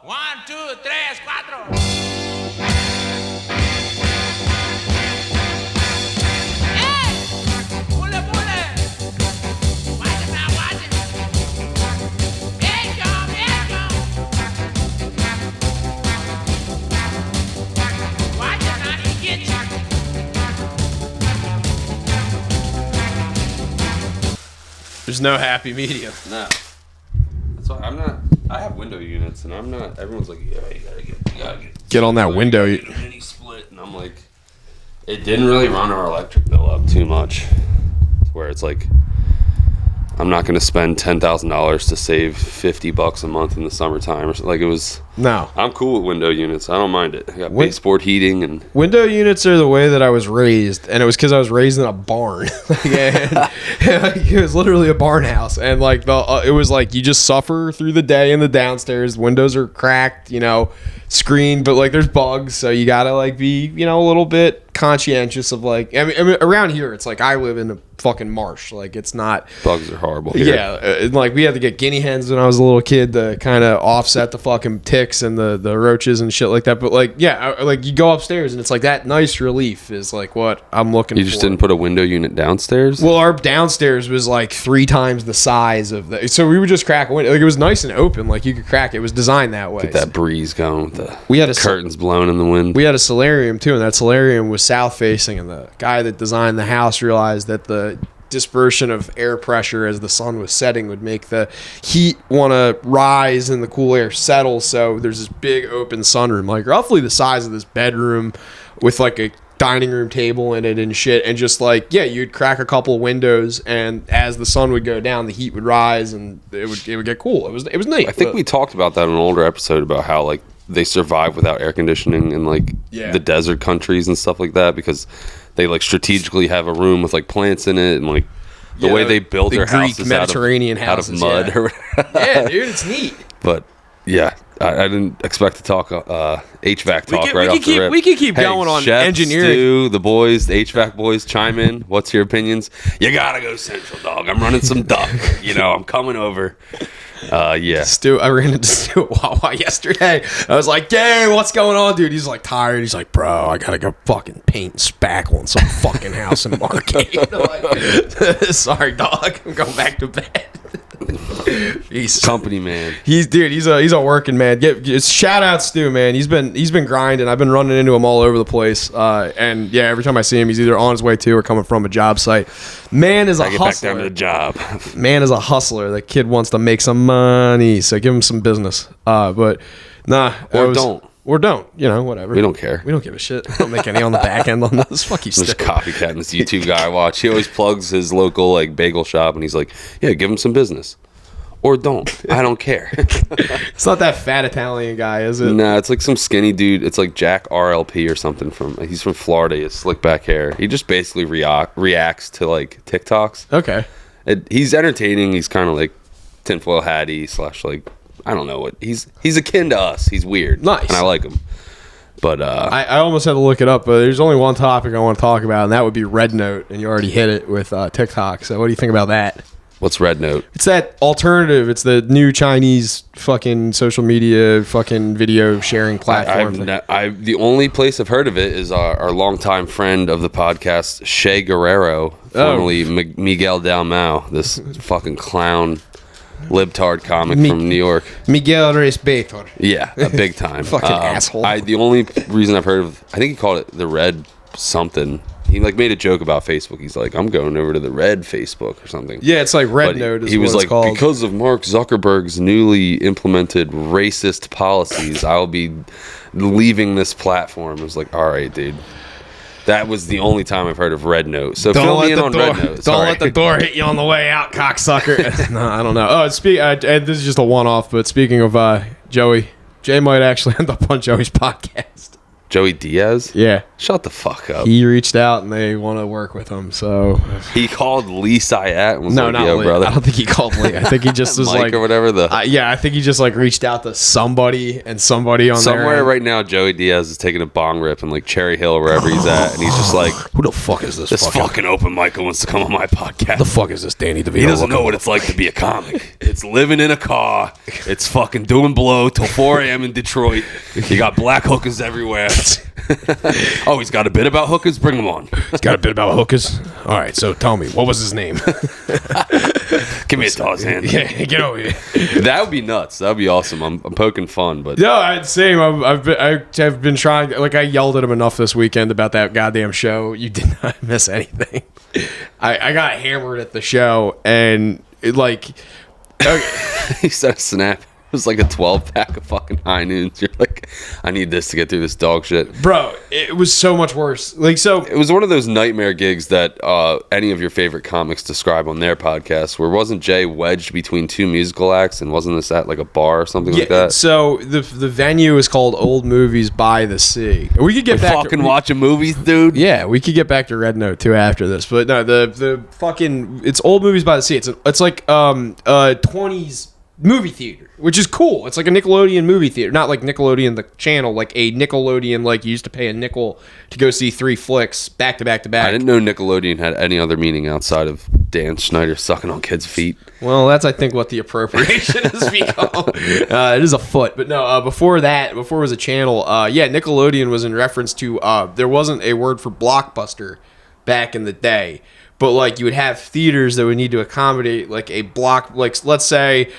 1, 2, 3, 4. There's no happy medium. No. That's why I'm not. I have window units, and I'm not. Everyone's like, yeah, you gotta Get on that window. Mini split, and I'm like, it didn't really run our electric bill up too much, to where it's like, I'm not gonna spend $10,000 to save $50 a month in the summertime. Or like it was. No. I'm cool with window units. I don't mind it. I got baseboard heating and window units are the way that I was raised, and it was because I was raised in a barn. It was literally a barn house, and like it was like you just suffer through the day in the downstairs. Windows are cracked, screened, but like there's bugs, so you gotta like be a little bit conscientious of like. I mean around here it's like I live in a fucking marsh. Like it's not. Bugs are horrible here. Yeah, like we had to get guinea hens when I was a little kid to kind of offset the fucking ticks and the roaches and shit like that. But like, yeah, like you go upstairs and it's like that nice relief is like what I'm looking for. You just didn't put a window unit downstairs? Well, our downstairs was like 3 times the size of the. So we would just crack a window. Like it was nice and open. Like you could crack it. It was designed that way. Get that breeze going with we had a curtains blowing in the wind. We had a solarium too, and that solarium was south facing, and the guy that designed the house realized that the dispersion of air pressure as the sun was setting would make the heat want to rise and the cool air settle. So there's this big open sunroom, like roughly the size of this bedroom, with like a dining room table in it and shit. And just like, yeah, you'd crack a couple of windows, and as the sun would go down, the heat would rise and it would get cool. It was neat. I think we talked about that in an older episode about how like they survive without air conditioning in like the desert countries and stuff like that, because they like strategically have a room with like plants in it, and like the way they build their Greek houses Mediterranean out of mud. Yeah. Yeah, dude, it's neat. But yeah, I didn't expect to talk HVAC talk right off the rip. We can keep going on Chef, engineering. Stu, the boys, the HVAC boys, chime in. What's your opinions? You gotta go Central, dog. I'm running some duck. I'm coming over. Yeah. Stu, I ran into Stu at Wawa yesterday. I was like, "Hey, what's going on, dude?" He's like tired. He's like, "Bro, I gotta go fucking paint and spackle in some fucking house in Margate." I'm like, "Sorry, dog. I'm going back to bed." He's company man. He's a working man. Shout out Stu, man. He's been grinding. I've been running into him all over the place. And yeah, every time I see him, he's either on his way to or coming from a job site. Man is a hustler. Back down to the job. Man is a hustler. The kid wants to make some money, so give him some business. But nah, don't. Or don't, whatever. We don't care. We don't give a shit. Don't make any on the back end on this. Fuck you, Stu. Just copycatting this YouTube guy I watch. He always plugs his local like bagel shop, and he's like, "Yeah, give him some business." Or don't. I don't care. It's not that fat Italian guy, is it? Nah, it's like some skinny dude. It's like Jack RLP or something he's from Florida. He has slick back hair. He just basically reacts to like TikToks. Okay. He's entertaining. He's kind of like tinfoil hatty / like, I don't know what he's akin to us. He's weird. Nice. And I like him. But I almost had to look it up, but there's only one topic I want to talk about, and that would be Red Note, and you already hit it with TikTok. So what do you think about that? What's Red Note? It's that alternative. It's the new Chinese fucking social media fucking video sharing platform. The only place I've heard of it is our longtime friend of the podcast, Shea Guerrero, formerly Miguel Dalmau, this fucking clown libtard comic from New York. Miguel Respetor. Yeah, a big time. Fucking asshole. The only reason I've heard of, I think he called it the Red something. He like made a joke about Facebook. He's like, I'm going over to the Red Facebook or something. Yeah, it's like Red Note. He was like, called. Because of Mark Zuckerberg's newly implemented racist policies, I'll be leaving this platform. I was like, all right, dude. That was the only time I've heard of Red Note. So fill me in on Red Note. Don't let the door hit you on the way out, cocksucker. No, I don't know. Oh, this is just a one-off. But speaking of Joey, Jay might actually end up on Joey's podcast. Joey Diaz? Yeah. Shut the fuck up. He reached out and they want to work with him. So He called Lee Syatt and was no, like, not yo, Lee. brother. I don't think he called Lee. I think he just was Mike like or whatever. I think he just like reached out to somebody and somebody on Somewhere there. right now, Joey Diaz is taking a bong rip in like Cherry Hill, wherever he's at, and he's just like, Who the fuck is this fucking open mic wants to come on my podcast. the fuck is this Danny DeVito? He doesn't know what it's like to be a comic. It's living in a car. It's fucking doing blow till 4 a.m. in Detroit. You got black hookers everywhere. Oh, he's got a bit about hookers? Bring him on. He's got a bit about hookers. All right, so tell me, what was his name? Give me a toss hand. Yeah, get over here. That would be nuts. That would be awesome. I'm poking fun, but No, I'd say I've been trying. Like I yelled at him enough this weekend about that goddamn show. You did not miss anything. I got hammered at the show, and it like. Okay. he sent a snap. It was like a 12-pack of fucking High Noons. You're like, I need this to get through this dog shit. Bro, it was so much worse. Like, so It was one of those nightmare gigs that any of your favorite comics describe on their podcast, where wasn't Jay wedged between two musical acts, and wasn't this at like a bar or something like that? So the venue is called Old Movies by the Sea. We could get back Fucking to, watching movies, dude. Yeah, we could get back to Red Note too after this, but no, the fucking it's Old Movies by the Sea. It's like 20s movie theater, which is cool. It's like a Nickelodeon movie theater, not like Nickelodeon the channel, like a Nickelodeon, like you used to pay a nickel to go see 3 flicks back to back to back. I didn't know Nickelodeon had any other meaning outside of Dan Schneider sucking on kids' feet. Well, that's I think what the appropriation has become. It is a foot, but no. Before it was a channel. Yeah, Nickelodeon was in reference to. There wasn't a word for Blockbuster back in the day, but like you would have theaters that would need to accommodate like a block. Like let's say,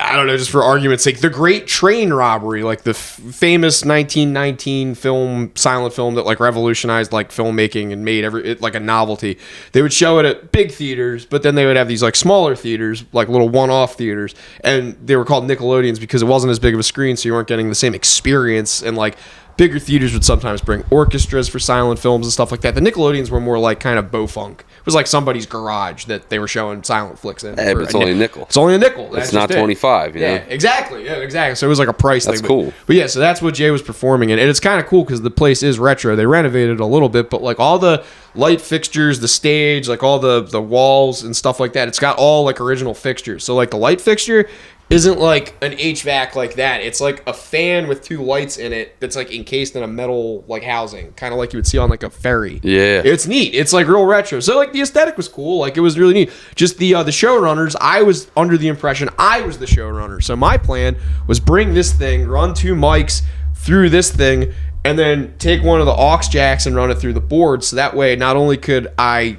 I don't know, just for argument's sake, The Great Train Robbery, like the famous 1919 silent film that like revolutionized like filmmaking and made it like a novelty. They would show it at big theaters, but then they would have these like smaller theaters, like little one-off theaters, and they were called Nickelodeons because it wasn't as big of a screen, so you weren't getting the same experience. And like bigger theaters would sometimes bring orchestras for silent films and stuff like that. The Nickelodeons were more like kind of Beaufunk. It was like somebody's garage that they were showing silent flicks in. Hey, but it's only a nickel. It's only a nickel. It's not 25, you know? Yeah, exactly. Yeah, exactly. So it was like a price That's thing. cool. But yeah, so that's what Jay was performing in. And it's kind of cool because the place is retro. They renovated it a little bit, but like all the light fixtures, the stage, like all the walls and stuff like that, it's got all like original fixtures. So like the light fixture isn't like an HVAC like that. It's like a fan with 2 lights in it that's like encased in a metal like housing, kind of like you would see on like a ferry. Yeah. It's neat. It's like real retro. So like the aesthetic was cool. Like it was really neat. Just the showrunners, I was under the impression I was the showrunner. So my plan was bring this thing, run 2 mics through this thing, and then take one of the aux jacks and run it through the board. So that way, not only could I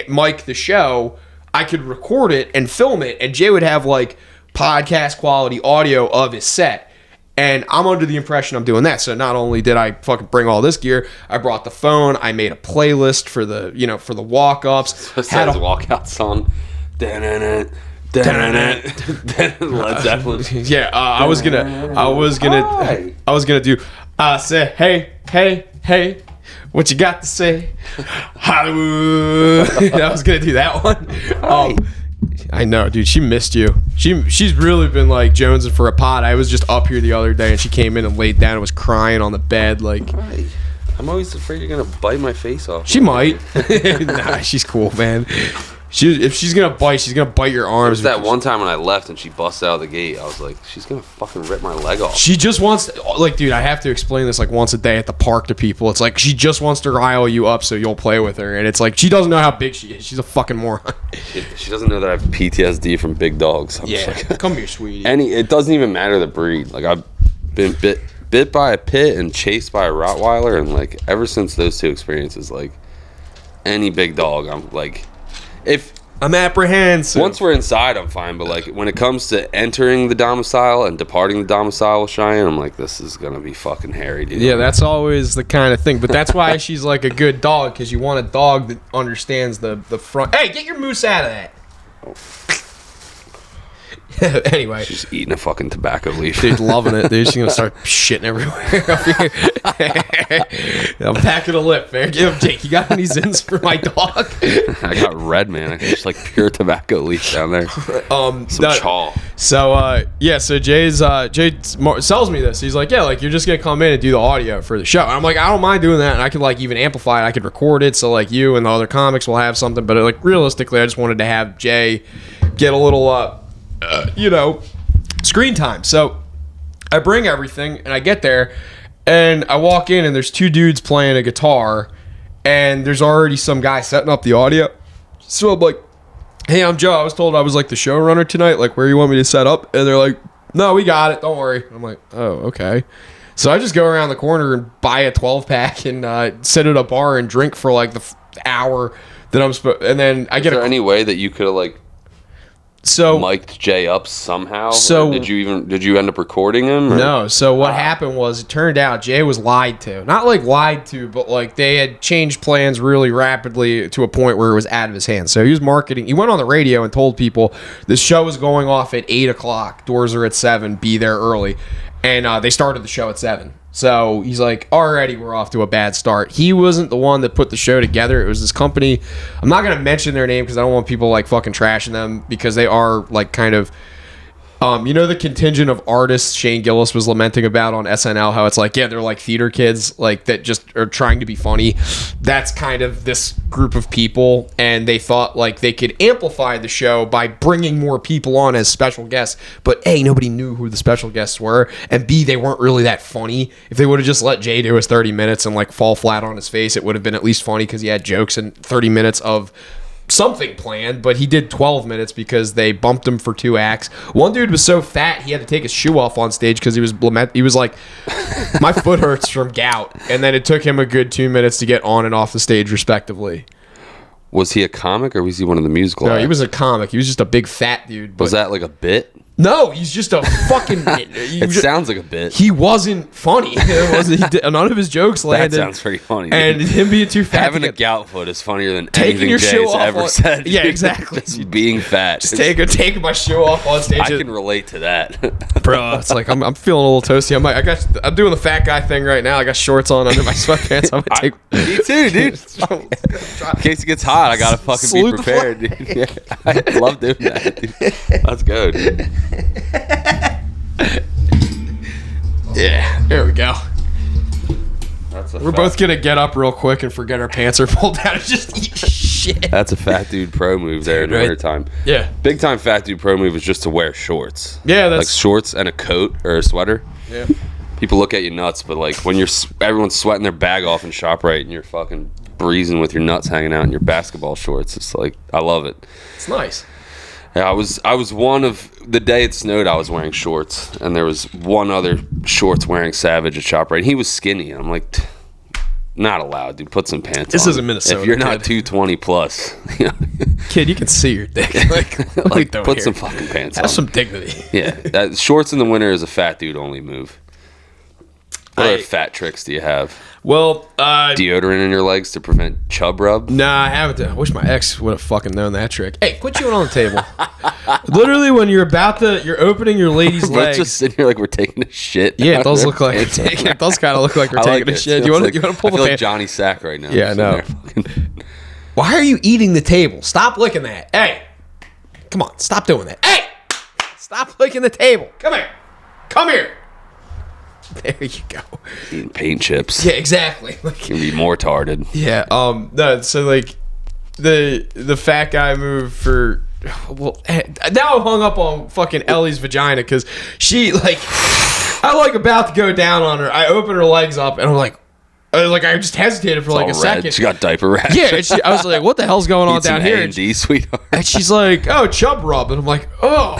mic the show, I could record it and film it, and Jay would have like podcast quality audio of his set. And I'm under the impression I'm doing that. So not only did I fucking bring all this gear, I brought the phone, I made a playlist for the, for the walk-ups. Had a walkout song. Led Zeppelin. Yeah, I was gonna do say hey, what you got to say, Hollywood. I was gonna do that one. I know, dude. She missed you. She's really been like jonesing for a pot. I was just up here the other day, and she came in and laid down and was crying on the bed. Like, Hey, I'm always afraid you're gonna bite my face off. she might. Nah, she's cool, man. If she's gonna bite your arms. That one time when I left and she busted out of the gate, I was like, she's gonna fucking rip my leg off. She just wants to, like, dude, I have to explain this like once a day at the park to people. It's like she just wants to rile you up so you'll play with her, and it's like she doesn't know how big she is. She's a fucking moron. She doesn't know that I have PTSD from big dogs. I'm just like, come here, sweetie. it doesn't even matter the breed. Like I've been bit by a pit and chased by a Rottweiler, and like ever since those 2 experiences, like any big dog, I'm like, if I'm apprehensive. once we're inside, I'm fine. But like when it comes to entering the domicile and departing the domicile with Cheyenne, I'm like, this is gonna be fucking hairy, dude. Yeah, that's always the kind of thing. But that's why she's like a good dog, because you want a dog that understands the front. Hey, get your moose out of that. Anyway, Just eating a fucking tobacco leaf. dude, loving it. Dude, she's gonna start shitting everywhere up here. I'm packing a lip, man. Give him, Jake. You got any zins for my dog? I got red, man. I got just like pure tobacco leaf down there. Some chaw. So so Jay sells me this. He's like, yeah, like you're just gonna come in and do the audio for the show. And I'm like, I don't mind doing that, and I could like even amplify it. I could record it, so like you and the other comics will have something. But like realistically, I just wanted to have Jay get a little screen time. So I bring everything, and I get there, and I walk in, and there's two dudes playing a guitar, and there's already some guy setting up the audio. So I'm like, hey, I'm Joe. I was told I was like the showrunner tonight. Like, where you want me to set up? And they're like, no, we got it. Don't worry. I'm like, oh, okay. So I just go around the corner and buy a 12-pack and sit at a bar and drink for like the hour that I'm supposed. And then I get. Is there any way that you could have like mic'd Jay up somehow? So or did you end up recording him? Or? No. So what happened was, it turned out Jay was lied to. Not like lied to, but like they had changed plans really rapidly to a point where it was out of his hands. So he was marketing. He went on the radio and told people the show is going off at 8:00. Doors are at 7. Be there early. And they started the show at 7. So he's like, already we're off to a bad start. He wasn't the one that put the show together. It was this company. I'm not going to mention their name because I don't want people like fucking trashing them, because they are like kind of, the contingent of artists Shane Gillis was lamenting about on SNL, how it's like, yeah, they're like theater kids, like that just are trying to be funny. That's kind of this group of people, and they thought like they could amplify the show by bringing more people on as special guests. But A, nobody knew who the special guests were, and B, they weren't really that funny. If they would have just let Jay do his 30 minutes and like fall flat on his face, it would have been at least funny because he had jokes and 30 minutes of something planned. But he did 12 minutes because they bumped him for 2 acts. One dude was so fat he had to take his shoe off on stage because he was like, my foot hurts from gout. And then it took him a good 2 minutes to get on and off the stage respectively. Was he a comic or was he one of the musical No, acts? he was a comic. He was just a big fat dude. Was that like a bit? No, he's just a fucking. It sounds like a bit. He wasn't funny. None of his jokes landed. That sounds pretty funny. And him being too fat. Having a gout foot is funnier than taking anything your shoe Jay's off ever said. Yeah, exactly. Just being fat. Just taking my shoe off on stage. I can relate to that. Bro, it's like I'm feeling a little toasty. I'm doing the fat guy thing right now. I got shorts on under my sweatpants. I'm gonna take. Me too, dude. In case it gets hot, I gotta fucking Salute be prepared, dude. Yeah, I love doing that, dude. Let's go, dude. Yeah, there we go. That's We're both gonna get up real quick and forget our pants are pulled down and just eat shit. That's a fat dude pro move there in the Right. wintertime. Yeah. Big time fat dude pro move is just to wear shorts. Yeah, like that's shorts and a coat or a sweater. yeah. People look at you nuts, but like when everyone's sweating their bag off in ShopRite and you're fucking breezing with your nuts hanging out in your basketball shorts, it's like I love it. It's nice. Yeah, I was one of the day it snowed. I was wearing shorts, and there was one other shorts wearing Savage at ShopRite. He was skinny, and I'm like, not allowed, dude. Put some pants on. This isn't Minnesota, If you're not kid. 220 plus, you know, Kid, you can see your dick. like don't put care. some fucking pants Have on. some dignity. Yeah, that shorts in the winter is a fat dude only move. What other fat tricks do you have? Well, Deodorant in your legs to prevent chub rub? nah, I haven't. I wish my ex would have fucking known that trick. Hey, quit chewing on the table. Literally, when you're opening your lady's We're legs. just sitting here like we're taking a shit. Yeah, it does look like it does kind of look like we're I taking like a this. shit. It You want feels to like- pull I the feel pants? like Johnny Sack right now. Yeah, I Just know. sitting there fucking- Why are you eating the table? Stop licking that. Hey, come on, stop doing that. Hey, stop licking the table. Come here. Come here. There you go. Eating paint chips. Yeah, exactly. Like, Can be more tarded. yeah. No. So like, the fat guy move for. Well, now I'm hung up on fucking Ellie's vagina because she like, I like about to go down on her. I open her legs up and I'm like, I just hesitated for like a All red. second. She got diaper rash. Yeah, and I was like, "What the hell's going on Eat some down here?" A&D, sweetheart. And she's like, "Oh, chub rub," and I'm like, "Oh."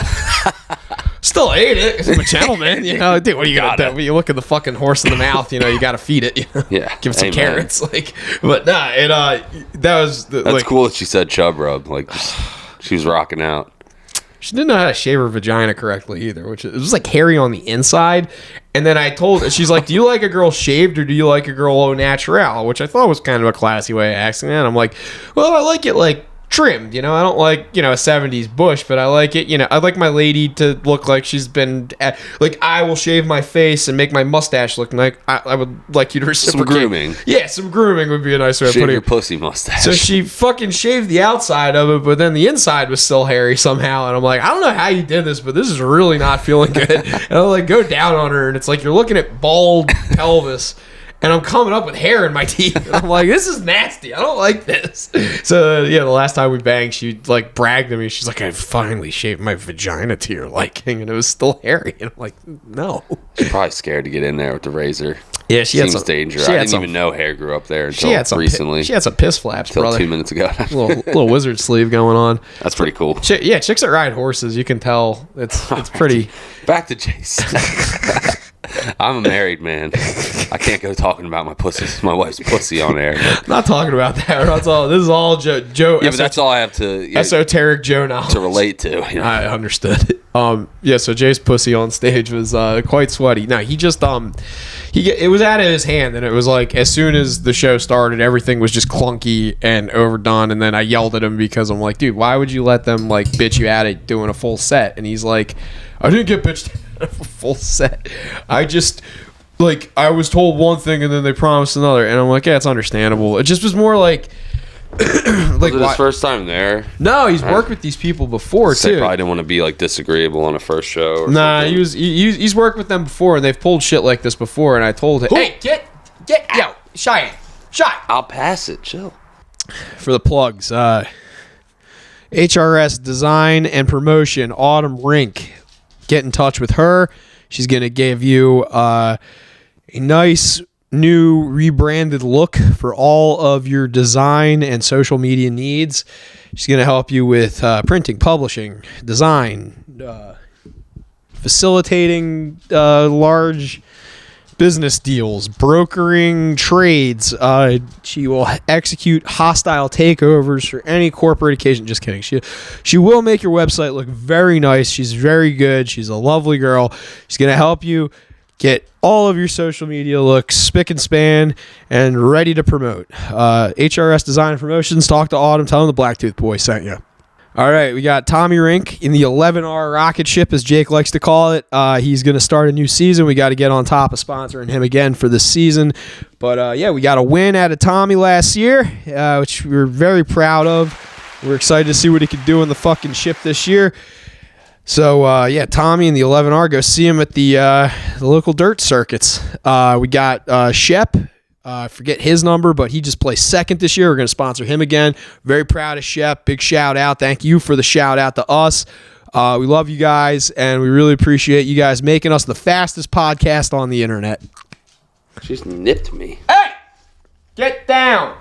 Still ate it 'cause I'm a gentleman, you know. Dude, what are you gonna do? When you look at the fucking horse in the mouth, you know, you gotta feed it. You know? Yeah, give it some amen. carrots, like. But nah, that was That's like cool that she said chub rub. Like, she was rocking out. she didn't know how to shave her vagina correctly either, which it was like hairy on the inside. And then I told her, she's like, "Do you like a girl shaved or do you like a girl au naturel?" Which I thought was kind of a classy way of asking that. I'm like, "Well, I like it like trimmed, I don't like, a 70s bush, but I like it, I like my lady to look like she's been, like, I will shave my face and make my mustache look like, I would like you to reciprocate. Some grooming. Yeah, some grooming would be a nice way of Shave putting your it. pussy mustache. So she fucking shaved the outside of it, but then the inside was still hairy somehow, and I'm like, I don't know how you did this, but this is really not feeling good. And I like go down on her, and it's like you're looking at bald pelvis. And I'm coming up with hair in my teeth. And I'm like, this is nasty. I don't like this. So, the last time we banged, she, like, bragged to me. She's like, I finally shaved my vagina to your liking. And it was still hairy. And I'm like, no. She's probably scared to get in there with the razor. Yeah, she had Seems some dangerous. I didn't even know hair grew up there until recently. She had some piss flaps, until brother. 2 minutes ago. little wizard sleeve going on. That's pretty cool. Chicks that ride horses, you can tell. It's pretty. Back to Jason. I'm a married man. I can't go talking about my wife's pussy on air. I'm not talking about that. That's all. This is all Joe. Yeah, but that's all I have to esoteric Joe knowledge to relate to. I understood. So Jay's pussy on stage was quite sweaty. No, he just it was out of his hand, and it was like as soon as the show started, everything was just clunky and overdone. And then I yelled at him because I'm like, dude, why would you let them like bitch you out at doing a full set? And he's like, I didn't get bitched out of a full set. I just I was told one thing and then they promised another, and I'm like, yeah, it's understandable. It just was more like. Was it his first time there? No, he's worked with these people before too. They probably didn't want to be like disagreeable on a first show. Nah, something. he's worked with them before, and they've pulled shit like this before. And I told him, hey, get yo, shy. I'll pass it. Chill. For the plugs, HRS Design and Promotion, Autumn Rink. Get in touch with her. She's gonna give you a nice new rebranded look for all of your design and social media needs. She's going to help you with printing, publishing, design, facilitating large business deals, brokering trades. She will execute hostile takeovers for any corporate occasion. Just kidding. She will make your website look very nice. She's very good. She's a lovely girl. She's going to help you get all of your social media looks spick and span and ready to promote. HRS Design and Promotions. Talk to Autumn. Tell him the Blacktooth Boy sent you. All right, we got Tommy Rink in the 11R rocket ship, as Jake likes to call it. He's going to start a new season. We got to get on top of sponsoring him again for this season. But, we got a win out of Tommy last year, which we were very proud of. We're excited to see what he could do in the fucking ship this year. So, Tommy in the 11R, go see him at the local dirt circuits. We got Shep. I forget his number, but he just placed second this year. We're going to sponsor him again. Very proud of Shep. Big shout out. Thank you for the shout out to us. We love you guys, and we really appreciate you guys making us the fastest podcast on the internet. She's nipped me. Hey! Get down!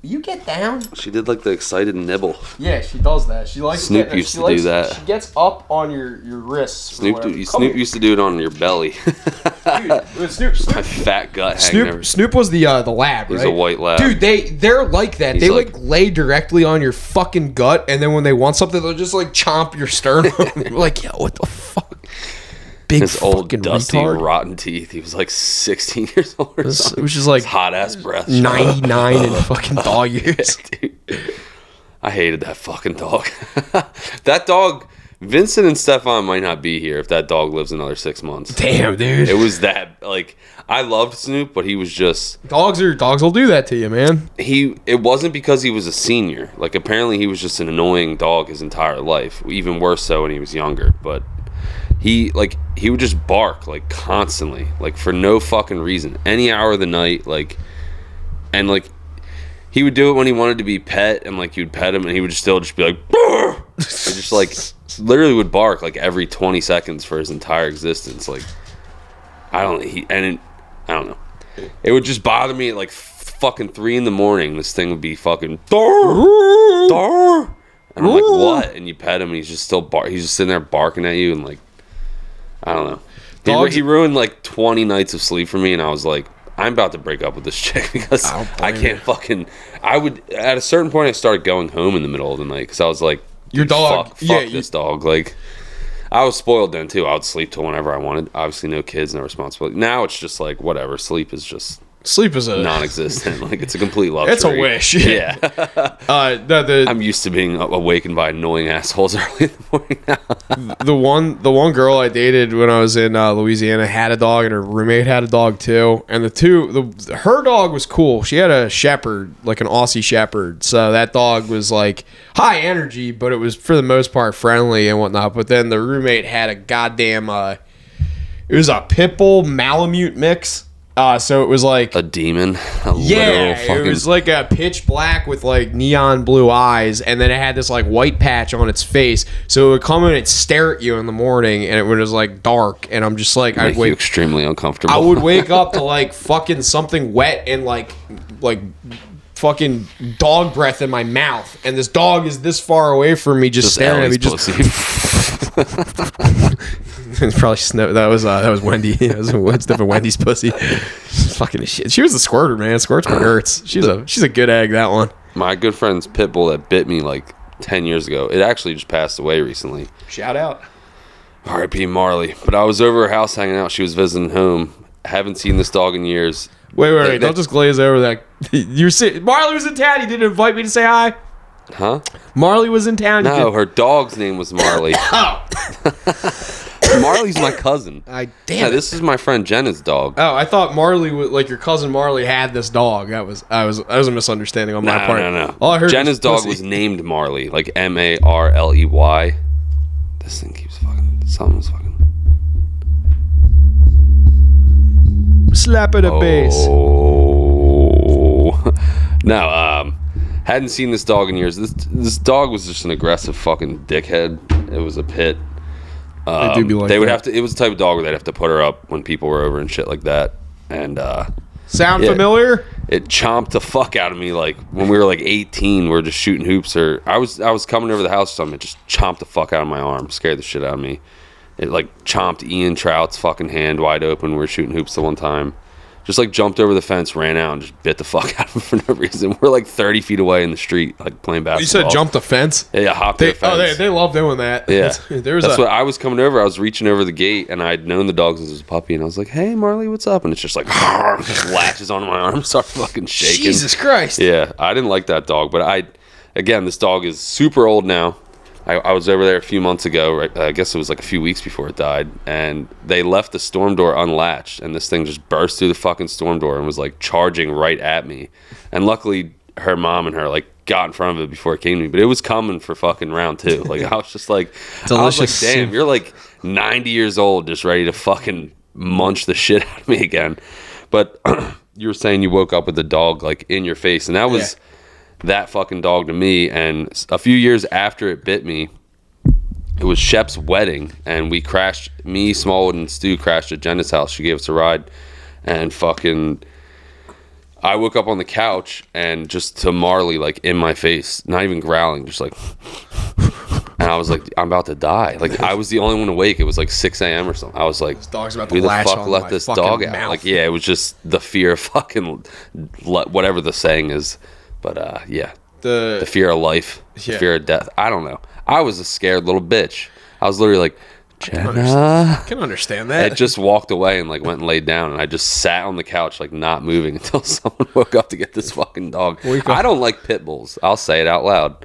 You get down. She did like the excited nibble. Yeah, she does that. She likes Snoop used to do that. She gets up on your wrists. Snoop used to do it on your belly. Dude, Snoop. My fat gut hanging there. Snoop was the lab, right? He's a white lab. Dude, they're like that. They like lay directly on your fucking gut, and then when they want something, they'll just like chomp your sternum. You're like, yo, what the fuck? Big his old dusty retard. rotten teeth. He was like 16 years old or something. It was just like hot ass breath. 99 in fucking dog years. Yeah, dude. I hated that fucking dog. That dog, Vincent and Stefan might not be here if that dog lives another 6 months. Damn, dude. It was that, like, I loved Snoop, but he was just... Dogs will do that to you, man. It wasn't because he was a senior. Like, apparently he was just an annoying dog his entire life. Even worse so when he was younger. But he would just bark, like, constantly. Like, for no fucking reason. Any hour of the night, like... And, like... He would do it when he wanted to be pet, and like you'd pet him, and he would still just be like, "Brr!" And just like literally would bark like every 20 seconds for his entire existence. Like I don't know. It would just bother me at like fucking 3 a.m. This thing would be fucking and I'm like, what? And you pet him, and he's just still he's just sitting there barking at you, and like I don't know. He ruined like 20 nights of sleep for me, and I was like, I'm about to break up with this chick because I can't fucking... I would... At a certain point, I started going home in the middle of the night because I was like... Your dog... Fuck this dog. Like, I was spoiled then, too. I would sleep till whenever I wanted. Obviously, no kids, no responsibility. Now, it's just like, whatever. Sleep is just... Sleep is a non-existent. Like, it's a complete luxury. It's a wish. Yeah. The I'm used to being awakened by annoying assholes early in the morning now. the one girl I dated when I was in Louisiana had a dog, and her roommate had a dog too. And her dog was cool. She had a shepherd, like an Aussie shepherd. So that dog was like high energy, but it was for the most part friendly and whatnot. But then the roommate had a goddamn it was a pit bull Malamute mix. So it was like A demon. it was like a pitch black with like neon blue eyes, and then it had this like white patch on its face. So it would come in and stare at you in the morning, and it was like dark. And I'm just like, Make you extremely uncomfortable. I would wake up to like fucking something wet and like fucking dog breath in my mouth, and this dog is this far away from me, just staring at me. It's probably snow. That was Wendy. It's different Wendy's pussy. She's fucking shit. She was the squirter, man. Squirts my hurts. She's a good egg, that one. My good friend's pit bull that bit me like 10 years ago. It actually just passed away recently. Shout out. R.I.P. Marley. But I was over her house hanging out. She was visiting home. Haven't seen this dog in years. Wait. Don't just glaze over that. Marley was in town. You didn't invite me to say hi? Huh? Marley was in town. No, her dog's name was Marley. Oh. Marley's my cousin. Damn it. This is my friend Jenna's dog. Oh, I thought Marley, like your cousin Marley, had this dog. That was a misunderstanding on my part. No. All I heard Jenna's dog pussy. was named Marley, like Marley. This thing keeps fucking. Something's fucking. Slap at a base. Oh. No, hadn't seen this dog in years. This dog was just an aggressive fucking dickhead. It was a pit. They do be like they would that. have to. It was the type of dog where they'd have to put her up when people were over and shit like that. And Sound yeah. familiar? It chomped the fuck out of me. Like when we were like 18, we were just shooting hoops. Or I was coming over the house or something. It just chomped the fuck out of my arm. Scared the shit out of me. It like chomped Ian Trout's fucking hand wide open. We were shooting hoops the one time. Just like jumped over the fence, ran out, and just bit the fuck out of him for no reason. We're like 30 feet away in the street, like playing basketball. You said jump the fence? Yeah, hopped the fence. They love doing that. Yeah, That's what I was coming over. I was reaching over the gate, and I'd known the dog since I was a puppy, and I was like, "Hey, Marley, what's up?" And it's just like just latches onto my arm, start fucking shaking. Jesus Christ! Yeah, I didn't like that dog, but again, this dog is super old now. I was over there a few months ago. Right, I guess it was like a few weeks before it died, and they left the storm door unlatched, and this thing just burst through the fucking storm door and was like charging right at me. And luckily, her mom and her like got in front of it before it came to me, but it was coming for fucking round two. Like I was just like, delicious. Damn, you're like 90 years old, just ready to fucking munch the shit out of me again. But you were saying you woke up with the dog like in your face, and that was. Yeah. That fucking dog to me. And a few years after it bit me, it was Shep's wedding, and we crashed. Me, Smallwood, and Stu crashed at Jenna's house. She gave us a ride, and fucking I woke up on the couch and just to Marley like in my face, not even growling, just like, and I was like, I'm about to die. Like I was the only one awake. It was like 6 a.m. or something. I was like, this dog's about to who the latch fuck on let my this fucking dog out? mouth. Like yeah, it was just the fear of fucking whatever the saying is. But yeah, the fear of life, the fear of death. I don't know. I was a scared little bitch. I was literally like, Jenna. I can understand that. It just walked away and like went and laid down, and I just sat on the couch like not moving until someone woke up to get this fucking dog. I don't like pit bulls. I'll say it out loud.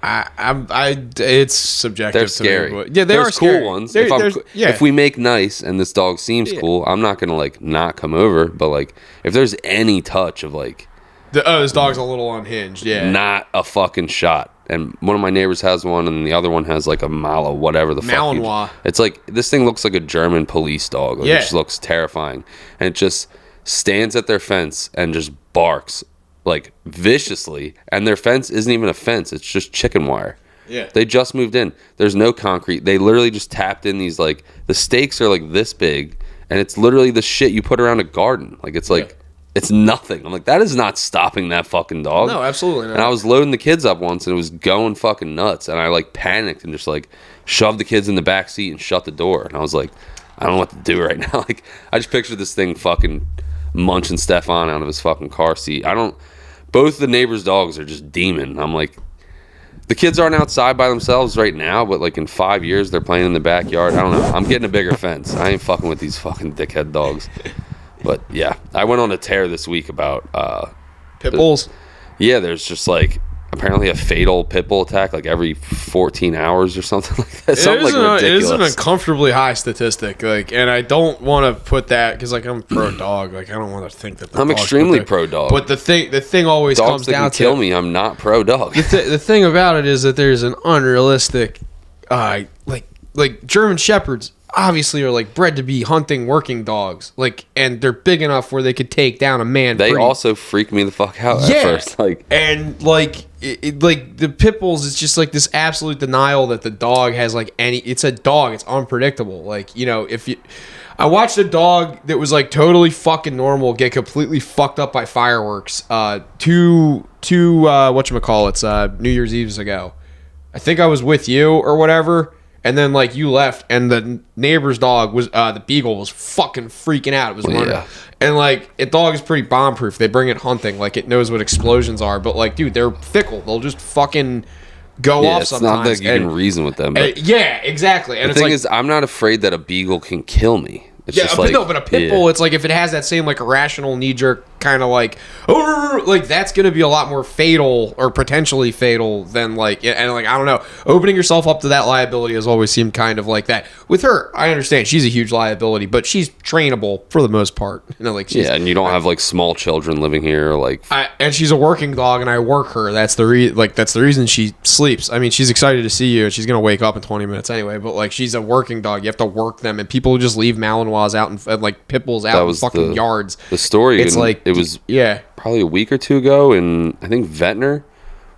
It's subjective. They're scary. To me, yeah, There's are scary. cool ones. If if we make nice and this dog seems cool, I'm not gonna like not come over. But like if there's any touch of like. This dog's a little unhinged, yeah. Not a fucking shot. And one of my neighbors has one, and the other one has like a Malo, whatever the Malinois. fuck. It's like, this thing looks like a German police dog. Like, it just looks terrifying. And it just stands at their fence and just barks, like, viciously. And their fence isn't even a fence. It's just chicken wire. Yeah. They just moved in. There's no concrete. They literally just tapped in these, like, the stakes are like this big, and it's literally the shit you put around a garden. Like, it's like... It's nothing. I'm like, that is not stopping that fucking dog. No, absolutely not. And I was loading the kids up once, and it was going fucking nuts. And I like panicked and just like shoved the kids in the back seat and shut the door. And I was like, I don't know what to do right now. Like, I just pictured this thing fucking munching Stefan out of his fucking car seat. Both the neighbors' dogs are just demon. I'm like, the kids aren't outside by themselves right now, but like in 5 years they're playing in the backyard. I don't know. I'm getting a bigger fence. I ain't fucking with these fucking dickhead dogs. But yeah, I went on a tear this week about Pit bulls. yeah, there's just like apparently a fatal pit bull attack like every 14 hours or something like that. Something like ridiculous. It is an uncomfortably high statistic. Like, and I don't want to put that because like I'm pro dog. Like I don't want to think that I'm extremely pro dog. But the thing always Dogs comes that down can to kill me. I'm not pro dog. the thing about it is that there's an unrealistic, like German shepherds obviously are like bred to be hunting working dogs, like, and they're big enough where they could take down a man. They also freak me the fuck out at first, like, and like like the pit bulls, it's just like this absolute denial that the dog has like any. It's a dog. It's unpredictable. Like, you know, if you. I watched a dog that was like totally fucking normal get completely fucked up by fireworks. Two whatchamacallits, New Year's Eve's ago. I think I was with you or whatever, and then like you left, and the neighbor's dog was the beagle was fucking freaking out. It was running, and like a dog is pretty bomb proof. They bring it hunting, like it knows what explosions are, but like dude, they're fickle. They'll just fucking go off it's sometimes. not like you can reason with them. But yeah, exactly. And the it's thing like, is, I'm not afraid that a beagle can kill me. It's yeah, just but like, no, but a pit bull, it's like if it has that same like irrational knee jerk kind of like, oh, like that's gonna be a lot more fatal or potentially fatal than like, and like I don't know, opening yourself up to that liability has always seemed kind of like that. With her, I understand she's a huge liability, but she's trainable for the most part. You know, like yeah, and you don't have like small children living here, like, and she's a working dog, and I work her. That's the reason she sleeps. I mean, she's excited to see you, and she's gonna wake up in 20 minutes anyway. But like, she's a working dog. You have to work them, and people just leave Malinois out and like pit bulls out in fucking yards. The story. It's like it was yeah, probably a week or two ago, in I think Ventnor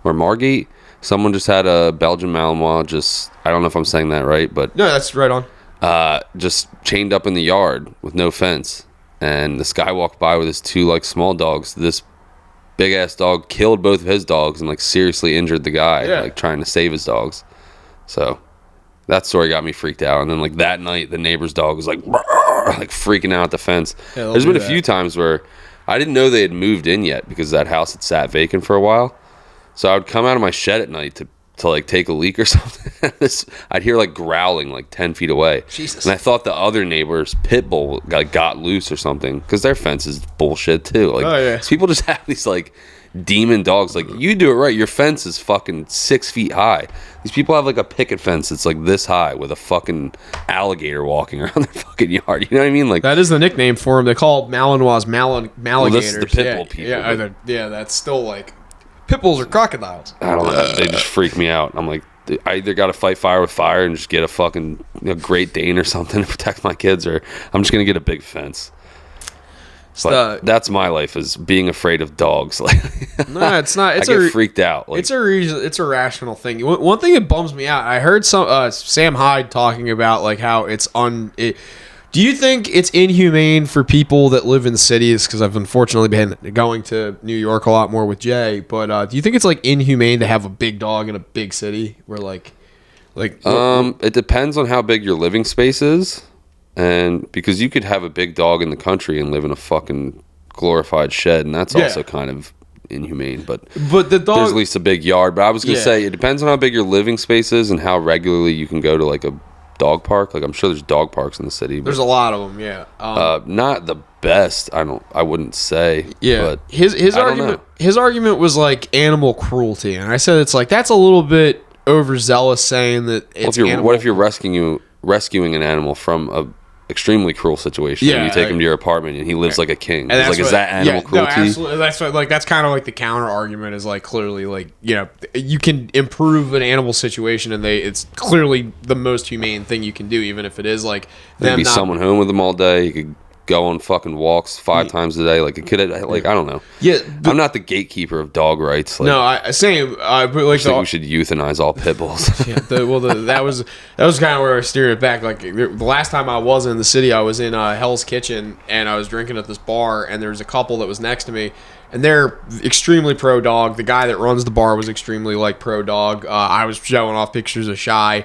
or Margate, someone just had a Belgian Malinois. Just, I don't know if I'm saying that right, but no, that's right on. Just chained up in the yard with no fence, and this guy walked by with his two like small dogs. This big ass dog killed both of his dogs and like seriously injured the guy, like trying to save his dogs. So that story got me freaked out. And then like that night, the neighbor's dog was like freaking out at the fence. Yeah, there's been a few times where I didn't know they had moved in yet because that house had sat vacant for a while. So I would come out of my shed at night to like take a leak or something. I'd hear like growling like 10 feet away. Jesus. And I thought the other neighbor's pit bull got loose or something, because their fence is bullshit too. Like, people just have these like demon dogs. Like, you do it right, your fence is fucking 6 feet high. These people have like a picket fence that's like this high with a fucking alligator walking around their fucking yard. You know what I mean? Like, that is the nickname for them. They call Malinois Maligators. Well, this is the pit bull people. Yeah, that's still like pit bulls are crocodiles. I don't know. They just freak me out. I'm like, I either got to fight fire with fire and just get a Great Dane or something to protect my kids, or I'm just gonna get a big fence. But that's my life, is being afraid of dogs. Like, no, it's not. It's I get freaked out. Like, it's a reason. It's a rational thing. One thing that bums me out. I heard Sam Hyde talking about like how it's do you think it's inhumane for people that live in cities? Because I've unfortunately been going to New York a lot more with Jay. But do you think it's like inhumane to have a big dog in a big city where like it depends on how big your living space is, and because you could have a big dog in the country and live in a fucking glorified shed, and that's also kind of inhumane. But the dog, there's at least a big yard. But I was gonna say, it depends on how big your living space is and how regularly you can go to like a dog park. Like, I'm sure there's dog parks in the city, but there's a lot of them. Yeah, not the best. I wouldn't say. Yeah, but his argument was like animal cruelty, and I said it's like that's a little bit overzealous saying that it's what if you're rescuing an animal from a extremely cruel situation, and you take him to your apartment and he lives like a king? And like, is that animal cruelty? No, absolutely. That's kind of like the counter argument is like, clearly, like, you know, you can improve an animal situation, and it's clearly the most humane thing you can do, even if it is like There'd be someone home with them all day. You could go on fucking walks 5 times a day. Like, a kid, like, I don't know. Yeah, I'm not the gatekeeper of dog rights. Like, no, same. But like, I think we should euthanize all pit bulls. That was kind of where I steered it back. Like, the last time I was in the city, I was in Hell's Kitchen, and I was drinking at this bar, and there was a couple that was next to me, and they're extremely pro dog. The guy that runs the bar was extremely like pro dog. I was showing off pictures of Shy.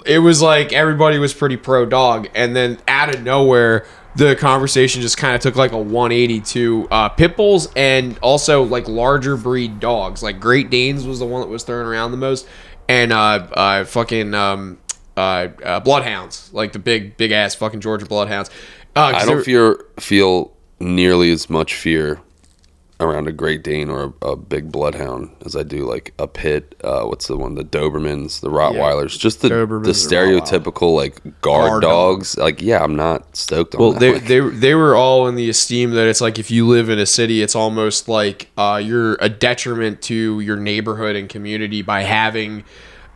It was like everybody was pretty pro dog, and then out of nowhere, the conversation just kind of took like a 180 to pit bulls and also like larger breed dogs. Like Great Danes was the one that was thrown around the most, and bloodhounds, like the big ass fucking Georgia bloodhounds. I don't feel nearly as much fear around a Great Dane or a big bloodhound as I do like a pit. What's the one? The Dobermans, the Rottweilers, just the stereotypical like guard dogs. Like, yeah, I'm not stoked on that. Well, they were all in the esteem that it's like if you live in a city, it's almost like you're a detriment to your neighborhood and community by having.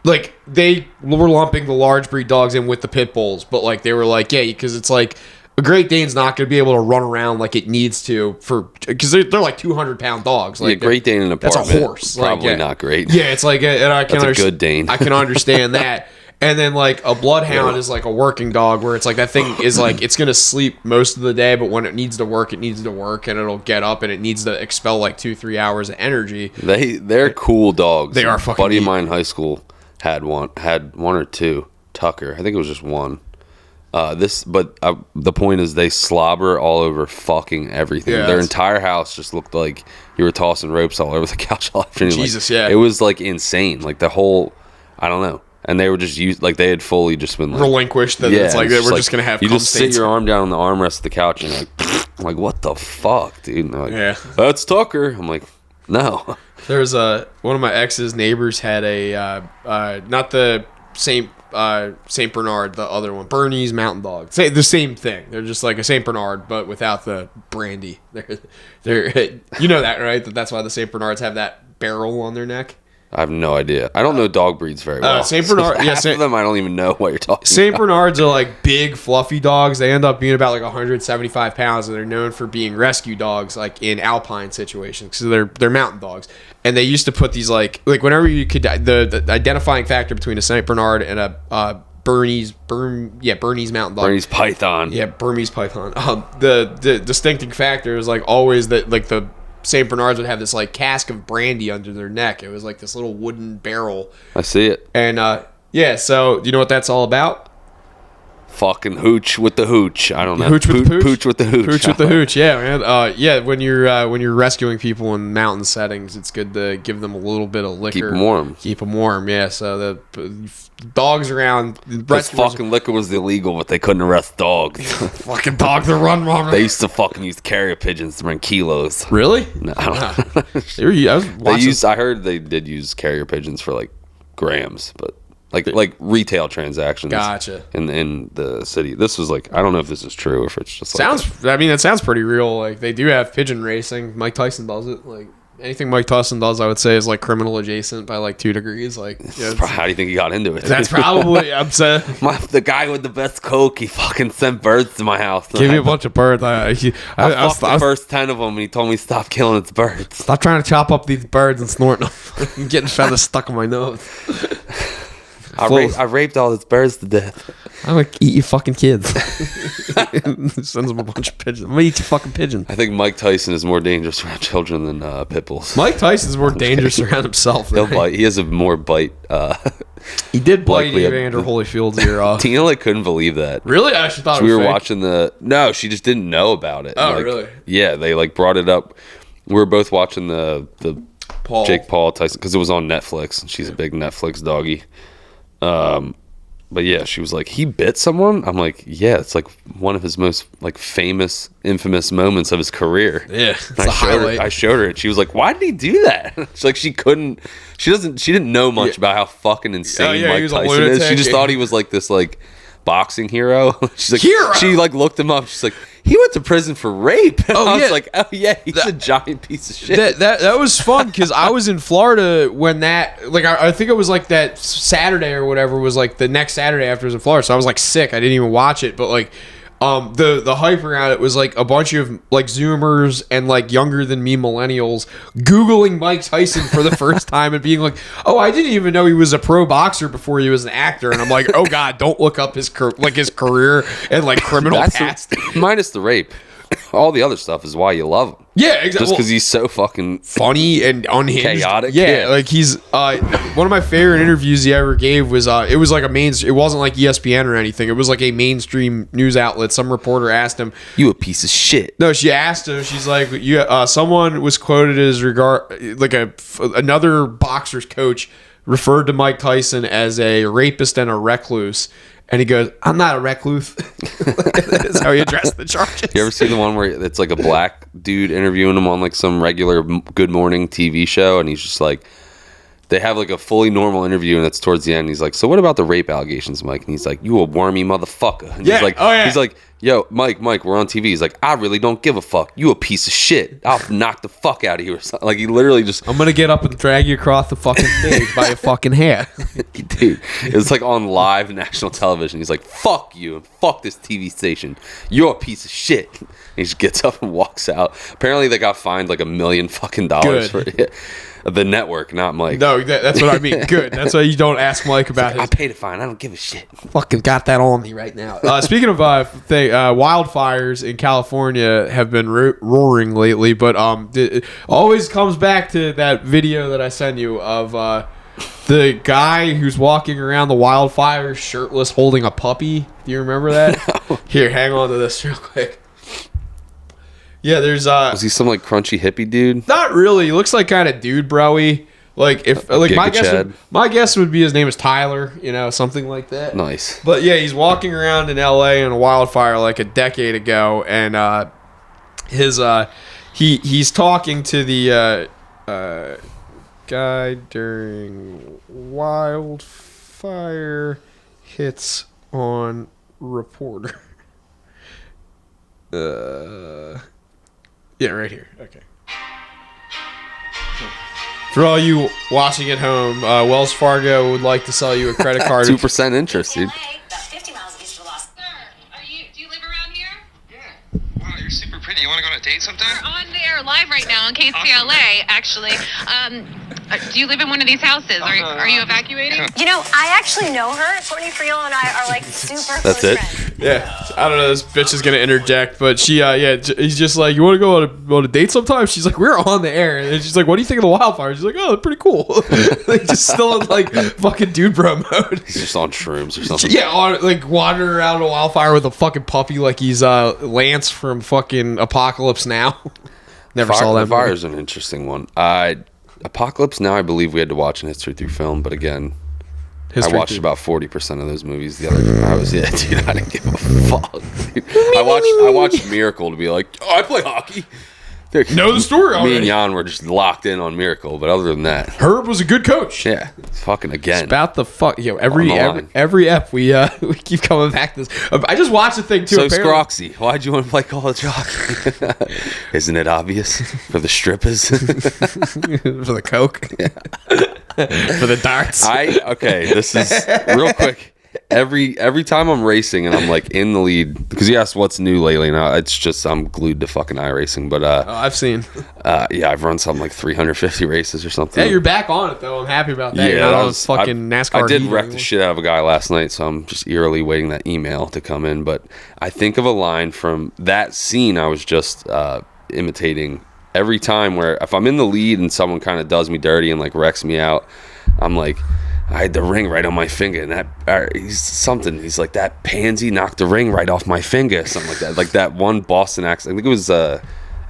Like, they were lumping the large breed dogs in with the pit bulls, but like they were like, yeah, because it's like a Great Dane's not going to be able to run around like it needs to because they're like 200-pound dogs. Like, yeah, Great Dane in an apartment. That's a horse. Probably like, not great. Yeah, it's like, and I can that's a good Dane. I can understand that. And then like a bloodhound is like a working dog where it's like that thing is like it's going to sleep most of the day, but when it needs to work, and it'll get up and it needs to expel like 2-3 hours of energy. They're cool dogs. They are fucking buddy neat. of mine in high school had one or two. Tucker, I think it was just one. The point is they slobber all over fucking everything. Yeah, Their entire house just looked like you were tossing ropes all over the couch all afternoon. Jesus, like, yeah. It was like insane. Like the whole, I don't know. And they were just used, like they had fully just been like, relinquished that it's like we're just going to have you just states. sit your arm down on the armrest of the couch and you're like, I'm like, what the fuck, dude? And they're like, Yeah. That's Tucker. I'm like, no. There's one of my ex's neighbors had a not the Saint Bernard, the other one, Bernese Mountain Dog. The same thing. They're just like a Saint Bernard, but without the brandy. They're you know that, right? That's why the Saint Bernards have that barrel on their neck. I have no idea. I don't know dog breeds very well. Saint Bernard, half of them I don't even know what you're talking Saint about. Bernards are like big, fluffy dogs. They end up being about like 175 pounds, and they're known for being rescue dogs, like in alpine situations, because they're mountain dogs. And they used to put these like whenever you could the identifying factor between a Saint Bernard and a Bernese mountain dog. Bernese Python. Yeah, Burmese python. The distincting factor is like always that like the Saint Bernards would have this like cask of brandy under their neck. It was like this little wooden barrel. I see it. And so do you know what that's all about? Fucking hooch with the hooch. I don't know. Hooch with the pooch? Pooch with the hooch. Hooch with the hooch. Yeah, man. When you're rescuing people in mountain settings, it's good to give them a little bit of liquor. Keep them warm. Yeah. So the dogs around. This fucking liquor was illegal, but they couldn't arrest dogs. Fucking dogs that run wrong. They used to fucking use carrier pigeons to bring kilos. Really? No, I don't know. I heard they did use carrier pigeons for like grams, but like retail transactions. Gotcha. In the city. This was like, I don't know if this is true or if it's just like that sounds pretty real. Like they do have pigeon racing. Mike Tyson does it. Like anything Mike Tyson does, I would say is like criminal adjacent by like 2 degrees. Like, yeah, how do you think he got into it? That's probably I'm saying. The guy with the best coke, he fucking sent birds to my house. Give me a bunch of birds. I fucked the first 10 of them, and he told me stop killing its birds. Stop trying to chop up these birds and snort them. I'm getting feathers stuck in my nose. I raped all its birds to death. I'm gonna eat your fucking kids. Sends them a bunch of pigeons. I'm gonna eat your fucking pigeons. I think Mike Tyson is more dangerous around children than pit bulls. Mike Tyson's more dangerous around himself. He'll bite. He has a more bite. He did bite Evander Holyfield's ear off. Tina like couldn't believe that. Really? I actually thought so it was we were fake. watching No, she just didn't know about it. Oh, really? Yeah, they like brought it up. We were both watching the Jake Paul Tyson because it was on Netflix. She's a big Netflix doggy. But yeah, she was like, he bit someone? I'm like, yeah, it's like one of his most like famous, infamous moments of his career. Yeah, it's I showed her and she was like, why did he do that? She's like, she didn't know much about how fucking insane Mike Tyson is. She just thought he was like this like boxing hero. She's like, hero? She like looked him up. She's like, he went to prison for rape. And I was like, oh yeah, he's a giant piece of shit. That was fun because I was in Florida when that, like, I think it was like that Saturday or whatever was like the next Saturday after I was in Florida. So I was like sick. I didn't even watch it. But like, the hype around it was like a bunch of like Zoomers and like younger than me millennials Googling Mike Tyson for the first time and being like, oh, I didn't even know he was a pro boxer before he was an actor. And I'm like, oh God, don't look up his career and like criminal past. Minus the rape. All the other stuff is why you love him. Yeah, exactly. Just because he's so fucking funny and unhinged, chaotic. Yeah, like he's one of my favorite interviews he ever gave was it was like it wasn't like ESPN or anything. It was like a mainstream news outlet. Some reporter asked him, "You a piece of shit?" No, she asked him. She's like, someone was quoted as another boxer's coach referred to Mike Tyson as a rapist and a recluse. And he goes, "I'm not a recluse." That's how he addressed the charges. You ever see the one where it's like a black dude interviewing him on like some regular Good Morning TV show, and he's just like, they have like a fully normal interview, and it's towards the end. He's like, "So what about the rape allegations, Mike?" And he's like, "You a wormy motherfucker." And he's like, he's like, "Yo, Mike, we're on TV." He's like, "I really don't give a fuck. You a piece of shit. I'll knock the fuck out of you," or something. Like, he literally just, "I'm gonna get up and drag you across the fucking stage by your fucking hair." dude, it's like on live national television. He's like, "Fuck you and fuck this TV station. You're a piece of shit." And he just gets up and walks out. Apparently, they got fined like $1 million fucking dollars for it. The network, not Mike. No, that's what I mean. Good. That's why you don't ask Mike about I paid a fine. I don't give a shit. Fucking got that on me right now. Speaking of wildfires in California have been roaring lately, but it always comes back to that video that I sent you of the guy who's walking around the wildfires shirtless holding a puppy. Do you remember that? No. Here, hang on to this real quick. Yeah, there's was he some like crunchy hippie dude? Not really. He looks like kind of dude broy. Like if like my guess would be his name is Tyler, something like that. Nice. But yeah, he's walking around in LA in a wildfire like a decade ago, and he's talking to the guy during wildfire hits on reporter. Yeah, right here. Okay. For all you watching at home, Wells Fargo would like to sell you a credit card. 2% interest, dude. About 50 miles east of Los. Sir, do you live around here? Yeah. Wow, you're super pretty. You want to go on a date sometime? We're on the air live right now on KCLA, actually. Do you live in one of these houses? Are you evacuating? I actually know her. Courtney Friel and I are like super That's close it? friends. Yeah, I don't know. This bitch is gonna interject, but she, he's just like, "You want to go on a date sometime?" She's like, "We're on the air," and she's like, "What do you think of the wildfire?" She's like, "Oh, they're pretty cool." Like, just still in like fucking dude bro mode. He's just on shrooms or something. Yeah, like wandering around a wildfire with a fucking puppy, like he's Lance from fucking Apocalypse Now. Never saw that. Fire is an interesting one. Apocalypse Now, I believe we had to watch in History Through Film, but again, I watched about 40% of those movies the other day. I didn't give a fuck. Dude. I watched Miracle to be like, "Oh, I play hockey." Know the story already. Me and Jan were just locked in on Miracle, but other than that, Herb was a good coach. yeah, fucking again. It's about the fuck, every ep we keep coming back to this. I just watched the thing too. So Scroxy, why'd you want to play college hockey? Isn't it obvious for the strippers? For the coke, for the darts. This is real quick. Every time I'm racing and I'm like in the lead, because you asked what's new lately. Now it's just I'm glued to fucking iRacing. But I've seen. I've run something like 350 races or something. Yeah, you're back on it though. I'm happy about that. Yeah, that was fucking NASCAR. I did wreck the shit out of a guy last night, so I'm just eerily waiting that email to come in. But I think of a line from that scene I was just imitating every time, where if I'm in the lead and someone kind of does me dirty and like wrecks me out, I'm like, I had the ring right on my finger, and he's like, "That pansy knocked the ring right off my finger," something like that. Like that one Boston accent. I think it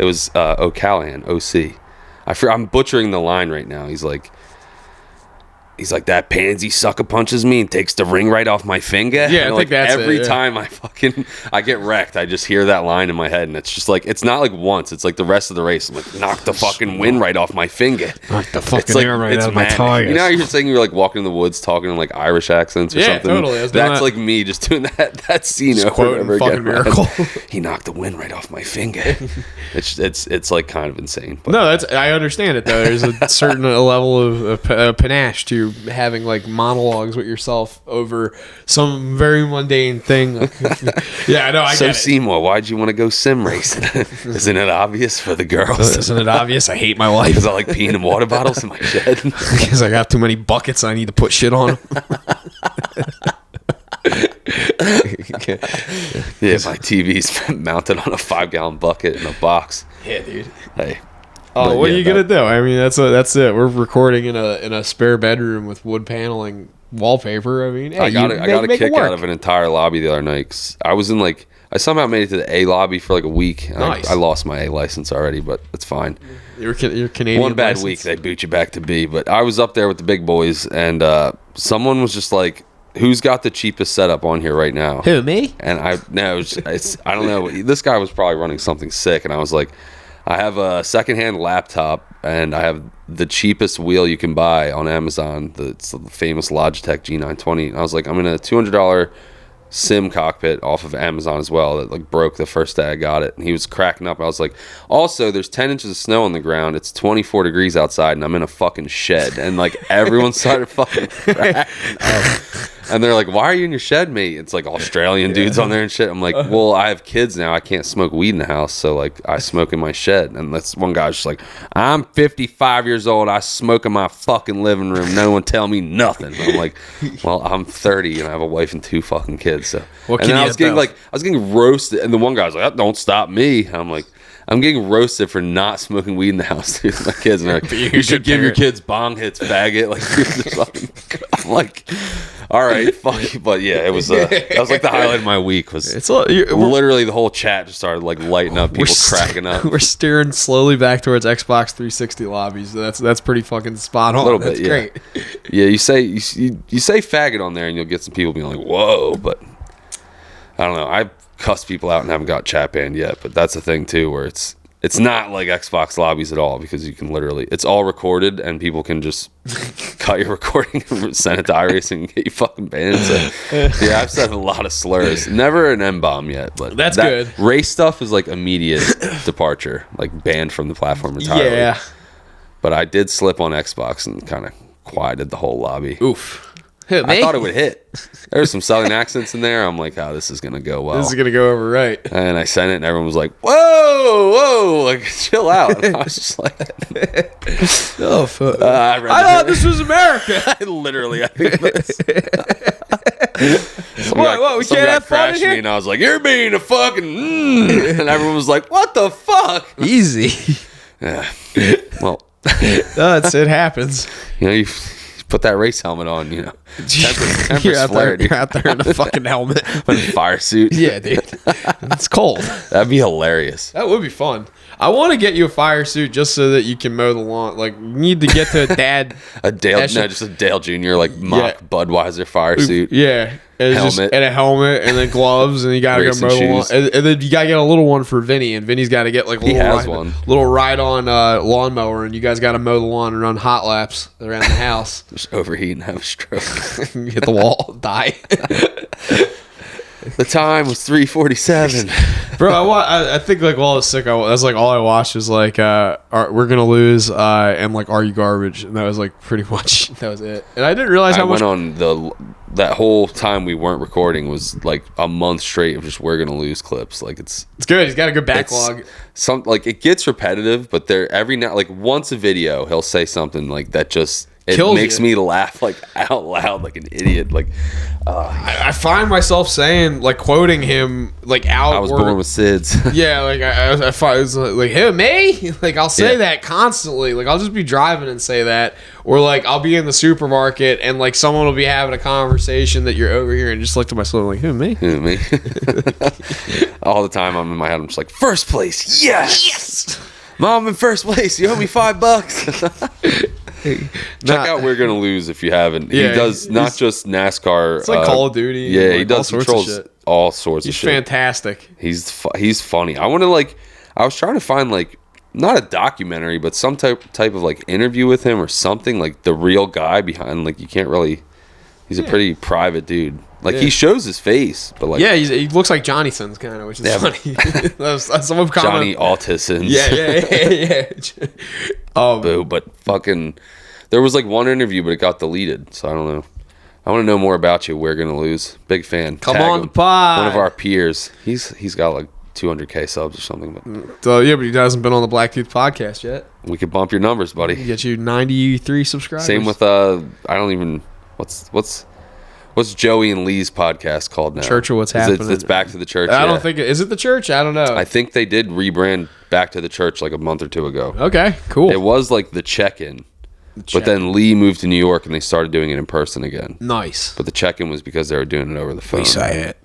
was O'Callahan, OC. I'm butchering the line right now. He's like, "That pansy sucker punches me and takes the ring right off my finger." Yeah, and I think that's every it, yeah. time I get wrecked, I just hear that line in my head, and it's just like, it's not like once, it's like the rest of the race. I'm like, "Knock the fucking wind right off my finger." Knock the fucking air right out of my tires. You know how you're saying you're like walking in the woods talking in like Irish accents or something? Yeah, totally. That's like me just doing that scene Just over and over quoting again. fucking Miracle. He knocked the wind right off my finger. It's like kind of insane. But No, I understand it though. There's a certain level of panache to having like monologues with yourself over some very mundane thing. Yeah, I know. I so get it. Seymour, why'd you want to go sim racing? Isn't it obvious for the girls? Isn't it obvious? I hate my life Because I like peeing in water bottles in my shed. because I got too many buckets. I need to put shit on them. Yeah, my TV's mounted on a 5-gallon bucket in a box. Yeah, dude. Hey. Oh, But what yeah, are you gonna do? I mean, that's it. We're recording in a spare bedroom with wood paneling wallpaper. I mean, hey, I got a make it kick work. out of an entire lobby the other night. 'Cause I was in like, I somehow made it to the A lobby for like a week. Nice. I lost my A license already, but it's fine. You're Canadian. One bad license. week, they boot you back to B. But I was up there with the big boys, and someone was just like, who's got the cheapest setup on here right now? Who, me? And I don't know. This guy was probably running something sick, and I was like, I have a secondhand laptop, and I have the cheapest wheel you can buy on Amazon. It's the famous Logitech G920. And I was like, I'm in a $200 sim cockpit off of Amazon as well that like broke the first day I got it. And he was cracking up. I was like, also, there's 10 inches of snow on the ground. It's 24 degrees outside, and I'm in a fucking shed. And like everyone started fucking cracking up. And they're like, why are you in your shed, mate? It's like Australian dudes on there and shit. I'm like, well, I have kids now. I can't smoke weed in the house. So, like, I smoke in my shed. And that's one guy's just like, I'm 55 years old. I smoke in my fucking living room. No one tell me nothing. I'm like, well, I'm 30 and I have a wife and 2 fucking kids. So, and then I was getting roasted. And the one guy's like, that don't stop me. I'm like, I'm getting roasted for not smoking weed in the house, dude. My kids, and they're like, you should give your kids bong hits, faggot. Like, I'm like, all right, fuck you. But yeah, it was that was like the highlight of my week. Was literally the whole chat just started like lighting up, people cracking up. We're steering slowly back towards Xbox 360 lobbies. That's pretty fucking spot on. A little bit, that's great. Yeah, you say faggot on there, and you'll get some people being like, whoa. But I don't know. I cussed people out and haven't got chat banned yet, but that's the thing too, where it's not like Xbox lobbies at all, because you can literally, it's all recorded and people can just cut your recording and send it to Iris and get you fucking banned. So yeah, I've said a lot of slurs. Never an M-bomb yet, but that's good. Race stuff is like immediate departure, like banned from the platform entirely. Yeah, but I did slip on Xbox and kind of quieted the whole lobby. Oof. I thought it would hit. There was some Southern accents in there. I'm like, oh, this is going to go well. This is going to go over right. And I sent it, and everyone was like, whoa, like, chill out. And I was just like, oh, fuck. I thought this was America. I think this. What, we can't have fun in here? Me and I was like, you're being a fucking and everyone was like, what the fuck? Easy. Yeah. Well. It happens. You know, you put that race helmet on, you know. You're out there in a fucking helmet. In a fire suit. Yeah, dude. It's cold. That'd be hilarious. That would be fun. I want to get you a fire suit just so that you can mow the lawn. Like, you need to get to a dad. Just a Dale Jr. like mock Budweiser fire suit. Yeah. And a helmet and then gloves, and you gotta go mow the lawn. And then you gotta get a little one for Vinny, and Vinny's gotta get like a little ride-on lawnmower, and you guys gotta mow the lawn and run hot laps around the house. Just overheat and have a stroke. Hit the wall, die. The time was 3:47. Bro, I think like while I was sick, that's like all I watched was like we're gonna lose and like Are You Garbage, and that was like pretty much that was it. And I didn't realize how much. I went on that whole time we weren't recording was like a month straight of just We're Gonna Lose clips. Like it's good. He's got a good backlog. Like it gets repetitive, but every now, like once a video, he'll say something like that just. It makes me laugh like out loud like an idiot. Like I find myself saying, like, quoting him like out. I was born with SIDS. Yeah, like I find it's like, hey, me. Like I'll say that constantly. Like I'll just be driving and say that, or like I'll be in the supermarket and like someone will be having a conversation that you're over here and just look to myself like, who, me? Who, me? All the time I'm in my head. I'm just like, first place, yes. Mom, in first place. You owe me $5. Check out We're Gonna Lose if you haven't. He does not just NASCAR. It's like Call of Duty. Yeah, like he does controls all sorts of shit. He's fantastic. He's funny. I want to I was trying to find like not a documentary, but some type of like interview with him or something, like the real guy behind. Like you can't really. He's a pretty private dude. Like he shows his face, but like he looks like Johnny Sins kind of, which is funny. Someone Johnny Autisons. Yeah. Boo, but fucking, there was like one interview, but it got deleted, so I don't know. I want to know more about you. We're Gonna Lose. Big fan. Come on the pod. One of our peers. He's got like 200K subs or something. But but he hasn't been on the Blacktooth podcast yet. We could bump your numbers, buddy. Get you 93 subscribers. Same with I don't even what's Joey and Lee's podcast called now? Church of What's Happening. It's Back to the Church. I don't think is it the Church? I don't know. I think they did rebrand Back to the Church like a month or two ago. Okay, cool. It was like the check-in. But then Lee moved to New York and they started doing it in person again. Nice. But the check-in was because they were doing it over the phone. We saw it.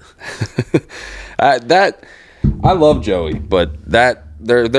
I love Joey, but their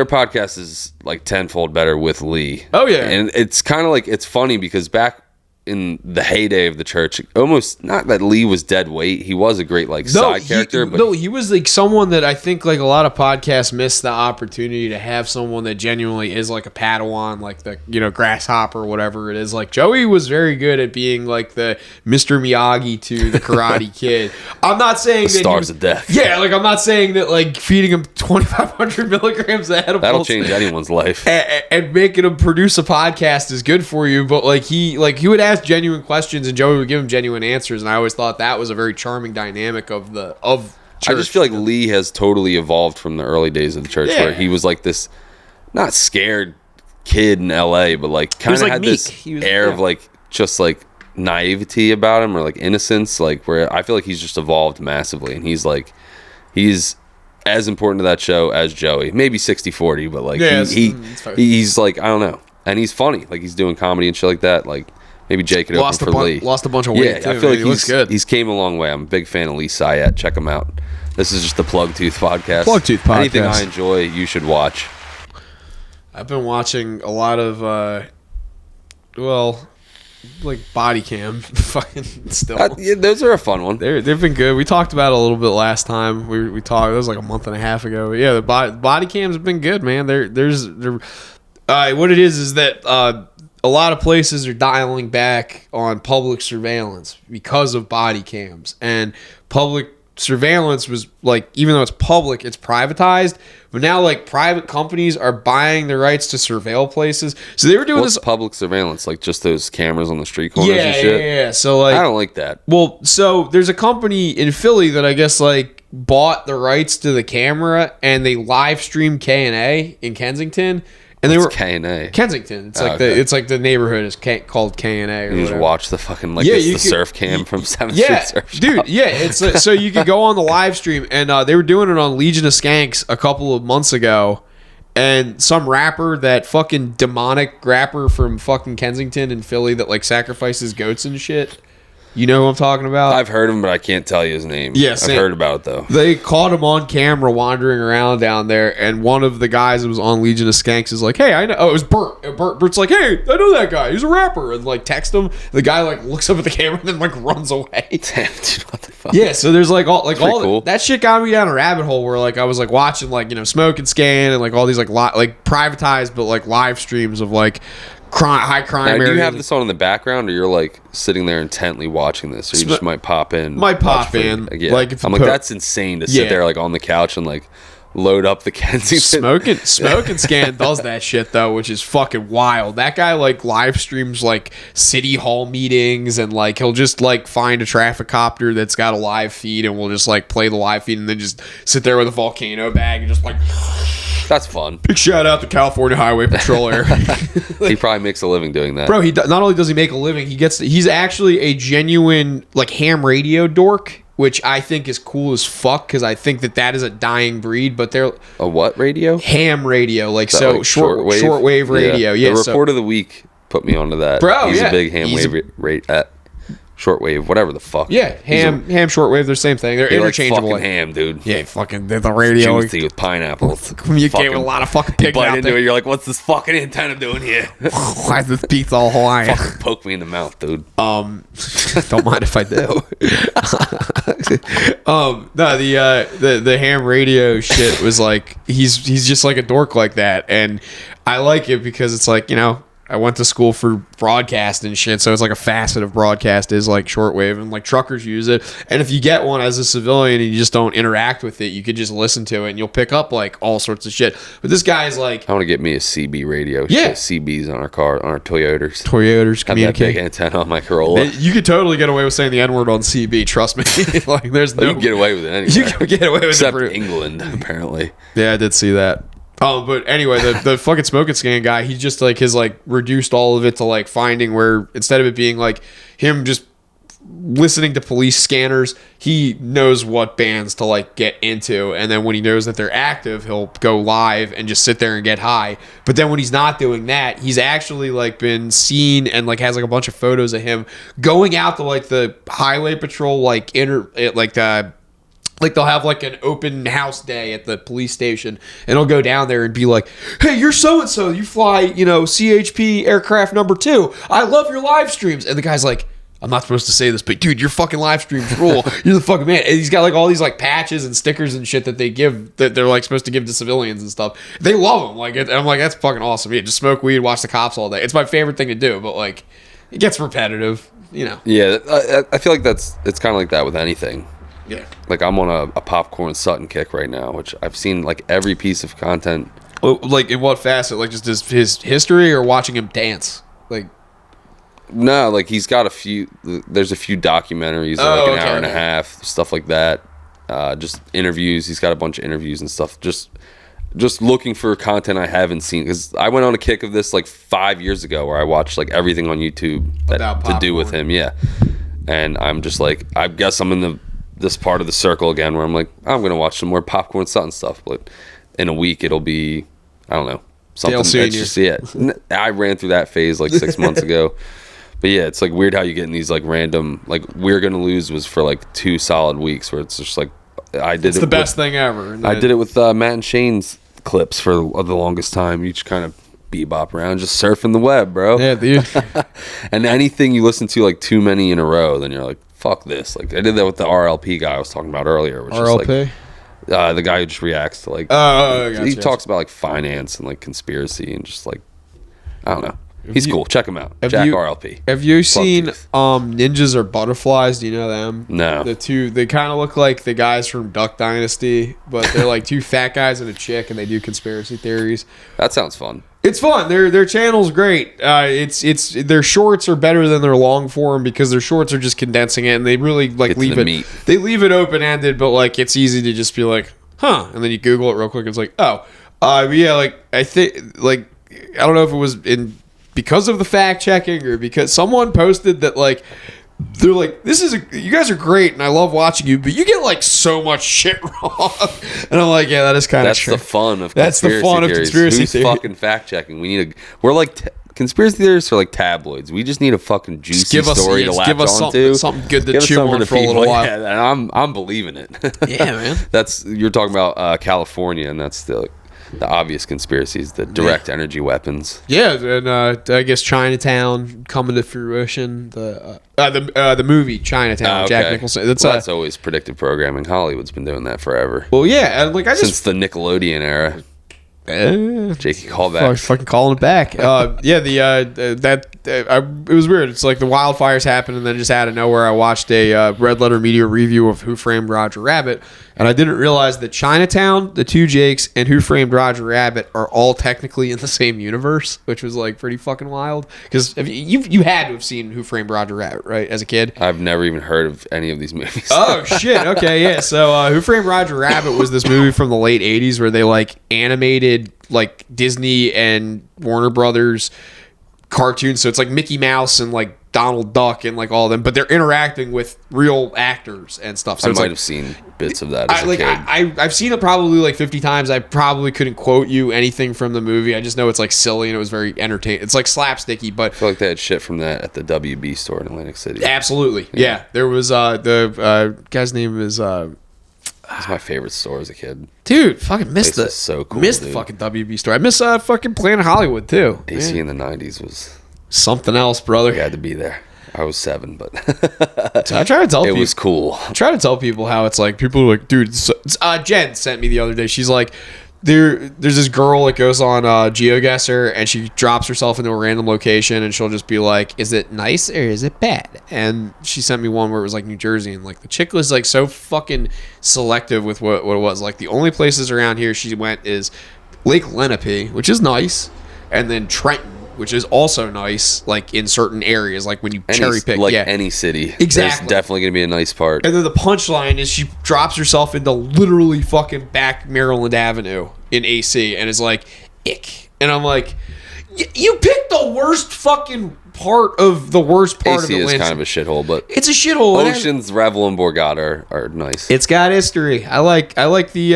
podcast is like tenfold better with Lee. Oh yeah. And it's kind of like, it's funny because back in the heyday of the church, almost not that Lee was dead weight. He was a great side character, but he was like someone that I think like a lot of podcasts miss the opportunity to have someone that genuinely is like a Padawan, like the Grasshopper, whatever it is. Like Joey was very good at being like the Mr. Miyagi to the Karate Kid. I'm not saying that Stars of Death. Yeah, like I'm not saying that like feeding him 2,500 milligrams of edibles that'll change anyone's life. And making him produce a podcast is good for you, but like he would ask genuine questions and Joey would give him genuine answers, and I always thought that was a very charming dynamic of church. I just feel like Lee has totally evolved from the early days of the church, where he was like this not scared kid in LA, but like kind of like had meek. this air of like just like naivety about him, or like innocence, like where I feel like he's just evolved massively, and he's as important to that show as Joey, maybe 60-40, but like he's like, I don't know, and he's funny, like he's doing comedy and shit like that. Like maybe Jay could open for Lee. Lost a bunch of weight too. I feel like he looks good. He's came a long way. I'm a big fan of Lee Syatt. Check him out. This is just the Plug Tooth podcast. Plug Tooth podcast. Anything I enjoy, you should watch. I've been watching a lot of like body cam fucking still. Yeah, those are a fun one. They've been good. We talked about it a little bit last time. We talked. It was like a month and a half ago. But yeah, the body cams have been good, man. What it is that a lot of places are dialing back on public surveillance because of body cams, and public surveillance was like, even though it's public, it's privatized. But now like private companies are buying the rights to surveil places. So they were doing this public surveillance, like just those cameras on the street corners and shit. Yeah. So like, I don't like that. Well, so there's a company in Philly that I guess like bought the rights to the camera, and they live streamed K&A in Kensington. And they were K&A. Kensington. It's like it's like the neighborhood is called K&A. You just watch the fucking the surf cam from 7th Street Surf Shop. Dude. Yeah, it's so you could go on the live stream, and they were doing it on Legion of Skanks a couple of months ago, and some rapper, that fucking demonic rapper from fucking Kensington and Philly that like sacrifices goats and shit. You know who I'm talking about? I've heard him, but I can't tell you his name. Yeah, I've heard about it though. They caught him on camera wandering around down there, and one of the guys that was on Legion of Skanks is like, "Hey, I know." Oh, it was Bert. Bert's like, "Hey, I know that guy. He's a rapper." And like text him. The guy like looks up at the camera and then like runs away. Damn, dude, what the fuck? Yeah, so there's like all cool. that shit got me down a rabbit hole where like I was like watching like Smoke and Scan and like all these like privatized but like live streams of like high crime areas. Do you have this on in the background, or you're like sitting there intently watching this, or you just might pop in? Might pop in. Yeah. Like if I'm like, that's insane to sit there like on the couch and like load up the Kensington. Smoke and Scan does that shit though, which is fucking wild. That guy like live streams like city hall meetings, and like he'll just like find a traffic copter that's got a live feed, and we'll just like play the live feed and then just sit there with a volcano bag and just like. That's fun. Big shout out to California Highway Patrol area. He probably makes a living doing that. Bro, not only does he make a living, he's actually a genuine like ham radio dork, which I think is cool as fuck, because I think that is a dying breed. But they're a what radio? Ham radio, like so like shortwave radio. Yeah, the report of the week put me onto that. Bro, he's a big ham shortwave, whatever the fuck. Yeah, ham, shortwave, they're the same thing. They're interchangeable. Like ham, dude. Yeah, fucking the radio. Juicy with pineapple. Communicate with a lot of fucking pigs bite out into there. it, you're like, what's this fucking antenna doing here? Why is this pizza all Hawaiian? Fucking poke me in the mouth, dude. Don't mind if I do. No, the ham radio shit was like, he's just like a dork like that, and I like it because it's like, I went to school for broadcast and shit, so it's like a facet of broadcast is like shortwave, and like truckers use it. And if you get one as a civilian and you just don't interact with it, you could just listen to it and you'll pick up like all sorts of shit. But this guy's like, I want to get me a CB radio. Yeah, CBs on our car, on our Toyotas communicate. Have that big antenna on my Corolla. You could totally get away with saying the N-word on CB. Trust me. Like there's no. You can get away with it anyway. You can get away with except it. England, apparently. Yeah, I did see that. But anyway, the fucking Smoke and Scan guy, he just like has like reduced all of it to like finding where, instead of it being like him just listening to police scanners, he knows what bands to like get into, and then when he knows that they're active, he'll go live and just sit there and get high. But then when he's not doing that, he's actually like been seen and like has like a bunch of photos of him going out to like the highway patrol Like they'll have like an open house day at the police station, and I'll go down there and be like, "Hey, you're so and so. You fly, CHP aircraft number 2. I love your live streams." And the guy's like, "I'm not supposed to say this, but dude, your fucking live streams rule. You're the fucking man." And he's got like all these like patches and stickers and shit that they're like supposed to give to civilians and stuff. They love them. Like, and I'm like, that's fucking awesome. Yeah, just smoke weed, watch the cops all day. It's my favorite thing to do, but like, it gets repetitive, Yeah, I feel like it's kind of like that with anything. Yeah. Like I'm on a Popcorn Sutton kick right now, which I've seen like every piece of content. Like in what facet? Like just his history or watching him dance? Like. No, like he's got there's a few documentaries, like an hour and a half, stuff like that. Just interviews. He's got a bunch of interviews and stuff. Just looking for content I haven't seen, because I went on a kick of this like 5 years ago where I watched like everything on YouTube to do with him. Yeah. And I'm just like, I guess I'm in this part of the circle again where I'm like, I'm going to watch some more Popcorn Sutton stuff. But in a week, it'll be, I don't know, something. I ran through that phase like 6 months ago. But yeah, it's like weird how you get in these like random, like We're Gonna Lose was for like 2 solid weeks where it's just like, it's the best thing ever. I did it with Matt and Shane's clips for the longest time. You just kind of bebop around, just surfing the web, bro. Yeah, dude. And anything you listen to like too many in a row, then you're like, fuck this. Like I did that with the RLP guy I was talking about earlier, which RLP? is like the guy who just reacts to like he talks about like finance and like conspiracy and just like, I don't know. He's cool. Check him out. Jack RLP. Have you seen Ninjas Are Butterflies? Do you know them? No. They kind of look like the guys from Duck Dynasty, but they're like 2 fat guys and a chick, and they do conspiracy theories. That sounds fun. It's fun. Their channel's great. It's their shorts are better than their long form because their shorts are just condensing it, and they really like leave it. Meat. They leave it open ended, but like it's easy to just be like, huh, and then you Google it real quick. It's like, oh, yeah. Like I think like I don't know if it was because of the fact checking or because someone posted that like they're like, you guys are great and I love watching you, but you get like so much shit wrong. And I'm like, yeah, that is kind of true. That's the fun of conspiracy Who's fucking fact checking? We're like conspiracy theorists are like tabloids. We just need a fucking juicy story to latch onto. Something good to chew on for a little while. Yeah, and I'm believing it. Yeah, man. You're talking about California, and that's the obvious conspiracies, the direct energy weapons. Yeah, and I guess Chinatown coming to fruition. The movie Chinatown, Jack Nicholson. That's always predictive programming. Hollywood's been doing that forever. Well, yeah, and like since the Nickelodeon era. Jakey, call back. Fucking calling it back. It was weird. It's like the wildfires happened, and then just out of nowhere, I watched a Red Letter Media review of Who Framed Roger Rabbit, and I didn't realize that Chinatown, The Two Jakes, and Who Framed Roger Rabbit are all technically in the same universe, which was like pretty fucking wild. Because you had to have seen Who Framed Roger Rabbit, right, as a kid? I've never even heard of any of these movies. Oh shit! Okay, yeah. So Who Framed Roger Rabbit was this movie from the late '80s where they like animated like Disney and Warner Brothers cartoons, so it's like Mickey Mouse and like Donald Duck and like all of them, but they're interacting with real actors and stuff. So I might have seen bits of that as a kid. I've seen it probably like 50 times. I probably couldn't quote you anything from the movie. I just know it's like silly and it was very entertaining. It's like slapsticky, but I feel like they had shit from that at the WB store in Atlantic City. Absolutely, yeah. There was the guy's name is. It's my favorite store as a kid. Dude, fucking missed the so cool. Missed the fucking WB store. I miss fucking Planet Hollywood too. AC in the 90s was something else, brother. You had to be there. I was 7, but so I try to tell people it was cool. I try to tell people how it's like people are like, dude. Jen sent me the other day. She's like, there's this girl that goes on GeoGuessr and she drops herself into a random location and she'll just be like, is it nice or is it bad? And she sent me one where it was like New Jersey, and like the chick was like so fucking selective with what it was. Like the only places around here she went is Lake Lenape, which is nice, and then Trenton, which is also nice, like in certain areas, like when you cherry pick. Like any city. Exactly. There's definitely going to be a nice part. And then the punchline is she drops herself into literally fucking back Maryland Avenue in AC and is like, ick. And I'm like, you picked the worst fucking part of the worst part AC of is Atlantic. kind of a shithole, but It's a shithole. Oceans, Revel, and Borgata are nice. It's got history. I like the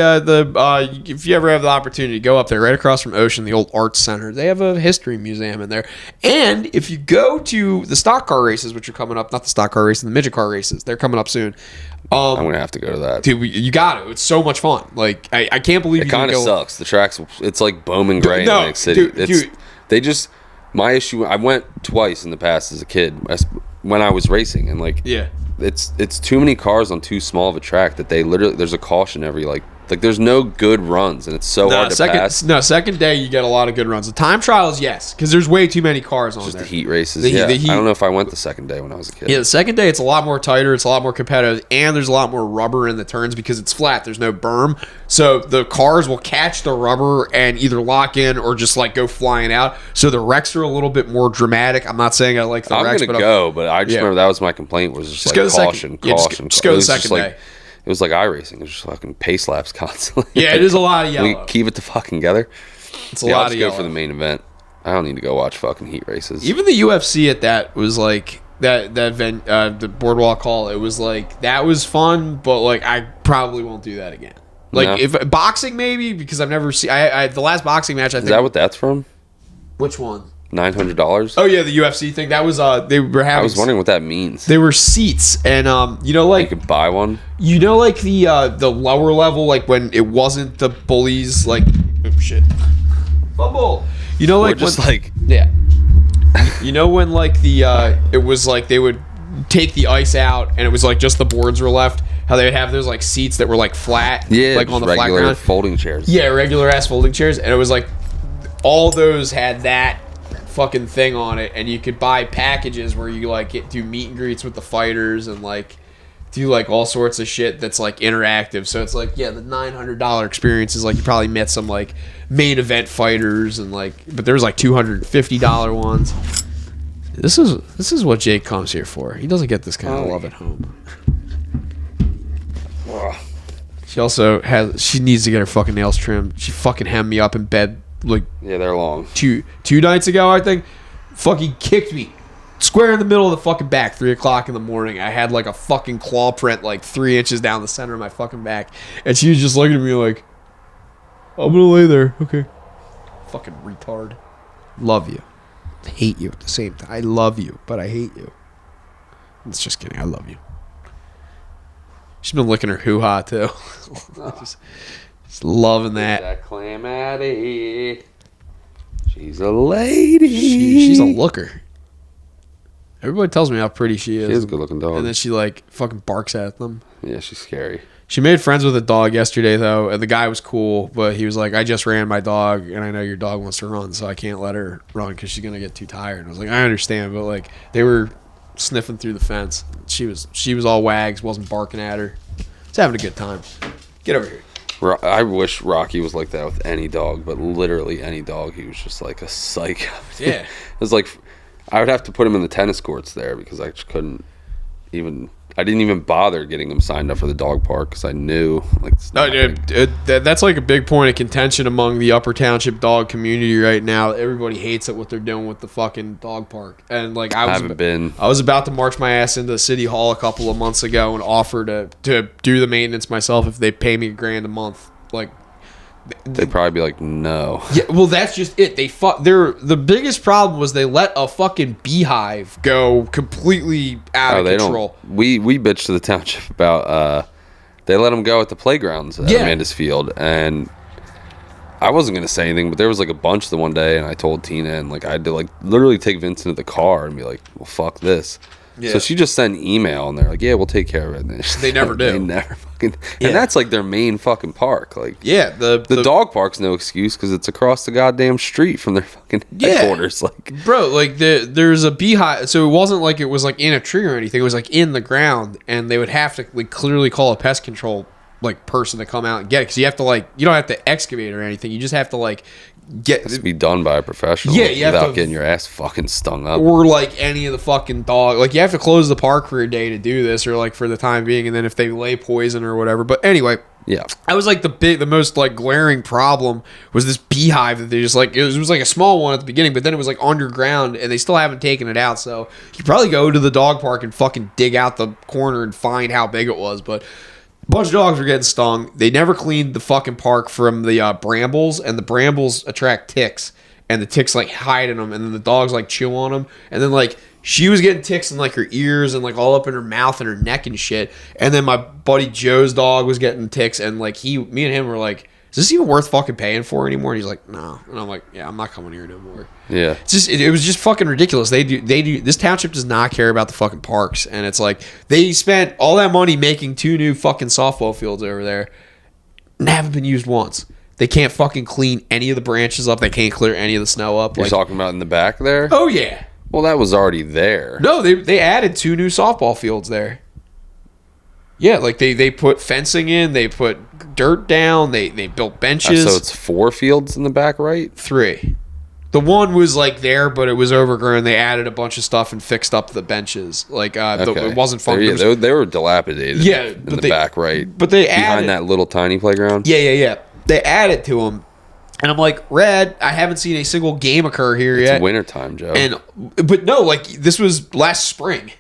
if you ever have the opportunity, go up there right across from Ocean, the old Arts Center. They have a history museum in there. And if you go to the stock car races, which are coming up, not the stock car races, the midget car races, they're coming up soon. I'm gonna have to go to that. Dude, you got to. It's so much fun. Like I can't believe It you kind of go. sucks. The tracks, it's like Bowman Gray No, in Atlantic City. dude. They just, my issue, I went twice in the past as a kid when I was racing, and like, Yeah. it's too many cars on too small of a track that they literally, there's a caution every like there's no good runs, and it's so hard to pass. No, second day you get a lot of good runs. The time trials, yes, because there's way too many cars on Just there. the heat races. The I heat- don't know if I went the second day when I was a kid. Yeah, the second day it's a lot more tighter, it's a lot more competitive, and there's a lot more rubber in the turns because it's flat. There's no berm, so the cars will catch the rubber and either lock in or just like go flying out. So the wrecks are a little bit more dramatic. I'm not saying I like the I'm wrecks, gonna but go, but I just Yeah. remember that was my complaint was just go like the second- caution, yeah, caution. just go It the was just second like, day. It was like iRacing. It was just fucking pace laps constantly. Yeah, it is a lot of Can we yellow. keep it the fucking together. It's a I'll lot just of go yellow. for the main event. I don't need to go watch fucking heat races. Even the UFC at that was like the Boardwalk Hall. It was like that was fun, but like I probably won't do that again. Like No. if boxing maybe because I've never seen. I the last boxing match I Is think. that what that's from? Which one? $900. Oh yeah, the UFC thing. That was they were having. I was wondering what that means. They were seats, and you know, You like could buy one. like the lower level, like when it wasn't the bullies, like oh shit, fumble. You know, Or like just when, like yeah. You know when like the it was like they would take the ice out, and it was like just the boards were left. How they would have those like seats that were like flat, like on the flat regular ground. folding chairs. Yeah, regular ass folding chairs, and it was like all those had that fucking thing on it, and you could buy packages where you like do meet and greets with the fighters and like do like all sorts of shit that's like interactive. So it's like, yeah, the $900 experience is like you probably met some like main event fighters and like, but there was like $250 ones. This is what Jake comes here for. He doesn't get this kind of love at home. She needs to get her fucking nails trimmed. She fucking hemmed me up in bed like Yeah, they're long. two nights ago, I think. Fucking kicked me square in the middle of the fucking back, 3:00 in the morning. I had like a fucking claw print like 3 inches down the center of my fucking back, and she was just looking at me like, I'm gonna lay there, okay. Fucking retard. Love you, hate you at the same time. I love you, but I hate you. It's just kidding. I love you. She's been licking her hoo-ha too. just loving that. That Calamity. She's a lady. She's a looker. Everybody tells me how pretty she is. She is a good looking dog. And then she like fucking barks at them. Yeah, she's scary. She made friends with a dog yesterday though, and the guy was cool, but he was like, I just ran my dog, and I know your dog wants to run, so I can't let her run because she's gonna get too tired. And I was like, I understand, but like they were sniffing through the fence. She was all wags, wasn't barking at her. It's having a good time. Get over here. I wish Rocky was like that with any dog, but literally any dog. He was just like a psycho. Yeah. It was like I would have to put him in the tennis courts there because I just couldn't even. I didn't even bother getting him signed up for the dog park because I knew like. it's No, not dude, gonna- that's like a big point of contention among the Upper Township dog community right now. Everybody hates it what they're doing with the fucking dog park, and like I haven't been. I was about to march my ass into City Hall a couple of months ago and offer to do the maintenance myself if they pay me $1,000 a month. Like, They'd probably be like, no. yeah, well, that's just it. The biggest problem was they let a fucking beehive go completely out of they control. don't. We bitched to the township about they let them go at the playgrounds at Yeah. Amanda's Field, and I wasn't gonna say anything, but there was like a bunch the one day, and I told Tina, and like I had to like literally take Vincent to the car and be like, well, fuck this. Yeah. So she just sent an email, and they're like, yeah, we'll take care of it. And They never do. They never fucking. Yeah. And that's like their main fucking park. Like, Yeah, the dog park's no excuse because it's across the goddamn street from their fucking headquarters. Like, bro, like there's a beehive, so it wasn't like it was like in a tree or anything. It was like in the ground, and they would have to like clearly call a pest control like person to come out and get it, because you have to like, you don't have to excavate or anything. You just have to like get It's to be done by a professional. Yeah, you have without to- getting your ass fucking stung up. or like any of the fucking dog. Like you have to close the park for a day to do this, or like for the time being, and then if they lay poison or whatever. But anyway, Yeah. that was like the most like glaring problem was this beehive that they just like, it was like a small one at the beginning, but then it was like underground and they still haven't taken it out. So you could probably go to the dog park and fucking dig out the corner and find how big it was. But a bunch of dogs were getting stung. They never cleaned the fucking park from the brambles, and the brambles attract ticks, and the ticks like hide in them, and then the dogs like chew on them, and then like she was getting ticks in like her ears and like all up in her mouth and her neck and shit. And then my buddy Joe's dog was getting ticks, and like me and him were like, is this even worth fucking paying for anymore? And he's like, no. And I'm like, yeah, I'm not coming here no more. Yeah. It's just it was just fucking ridiculous. They do this township does not care about the fucking parks, and it's like they spent all that money making 2 new fucking softball fields over there and haven't been used once. They can't fucking clean any of the branches up. They can't clear any of the snow up. You're Like, talking about in the back there? oh yeah. Well, that was already there. No, they added 2 new softball fields there. Yeah, like they put fencing in, they put dirt down, they built benches. So it's 4 fields in the back, right? 3. The one was like there, but it was overgrown. They added a bunch of stuff and fixed up the benches. Like it wasn't fun. They were dilapidated. Yeah, in but the they- back, right? But they Behind added that little tiny playground. Yeah. They added to them, and I'm like, Red, I haven't seen a single game occur here It's yet. wintertime, Joe. But no, like this was last spring.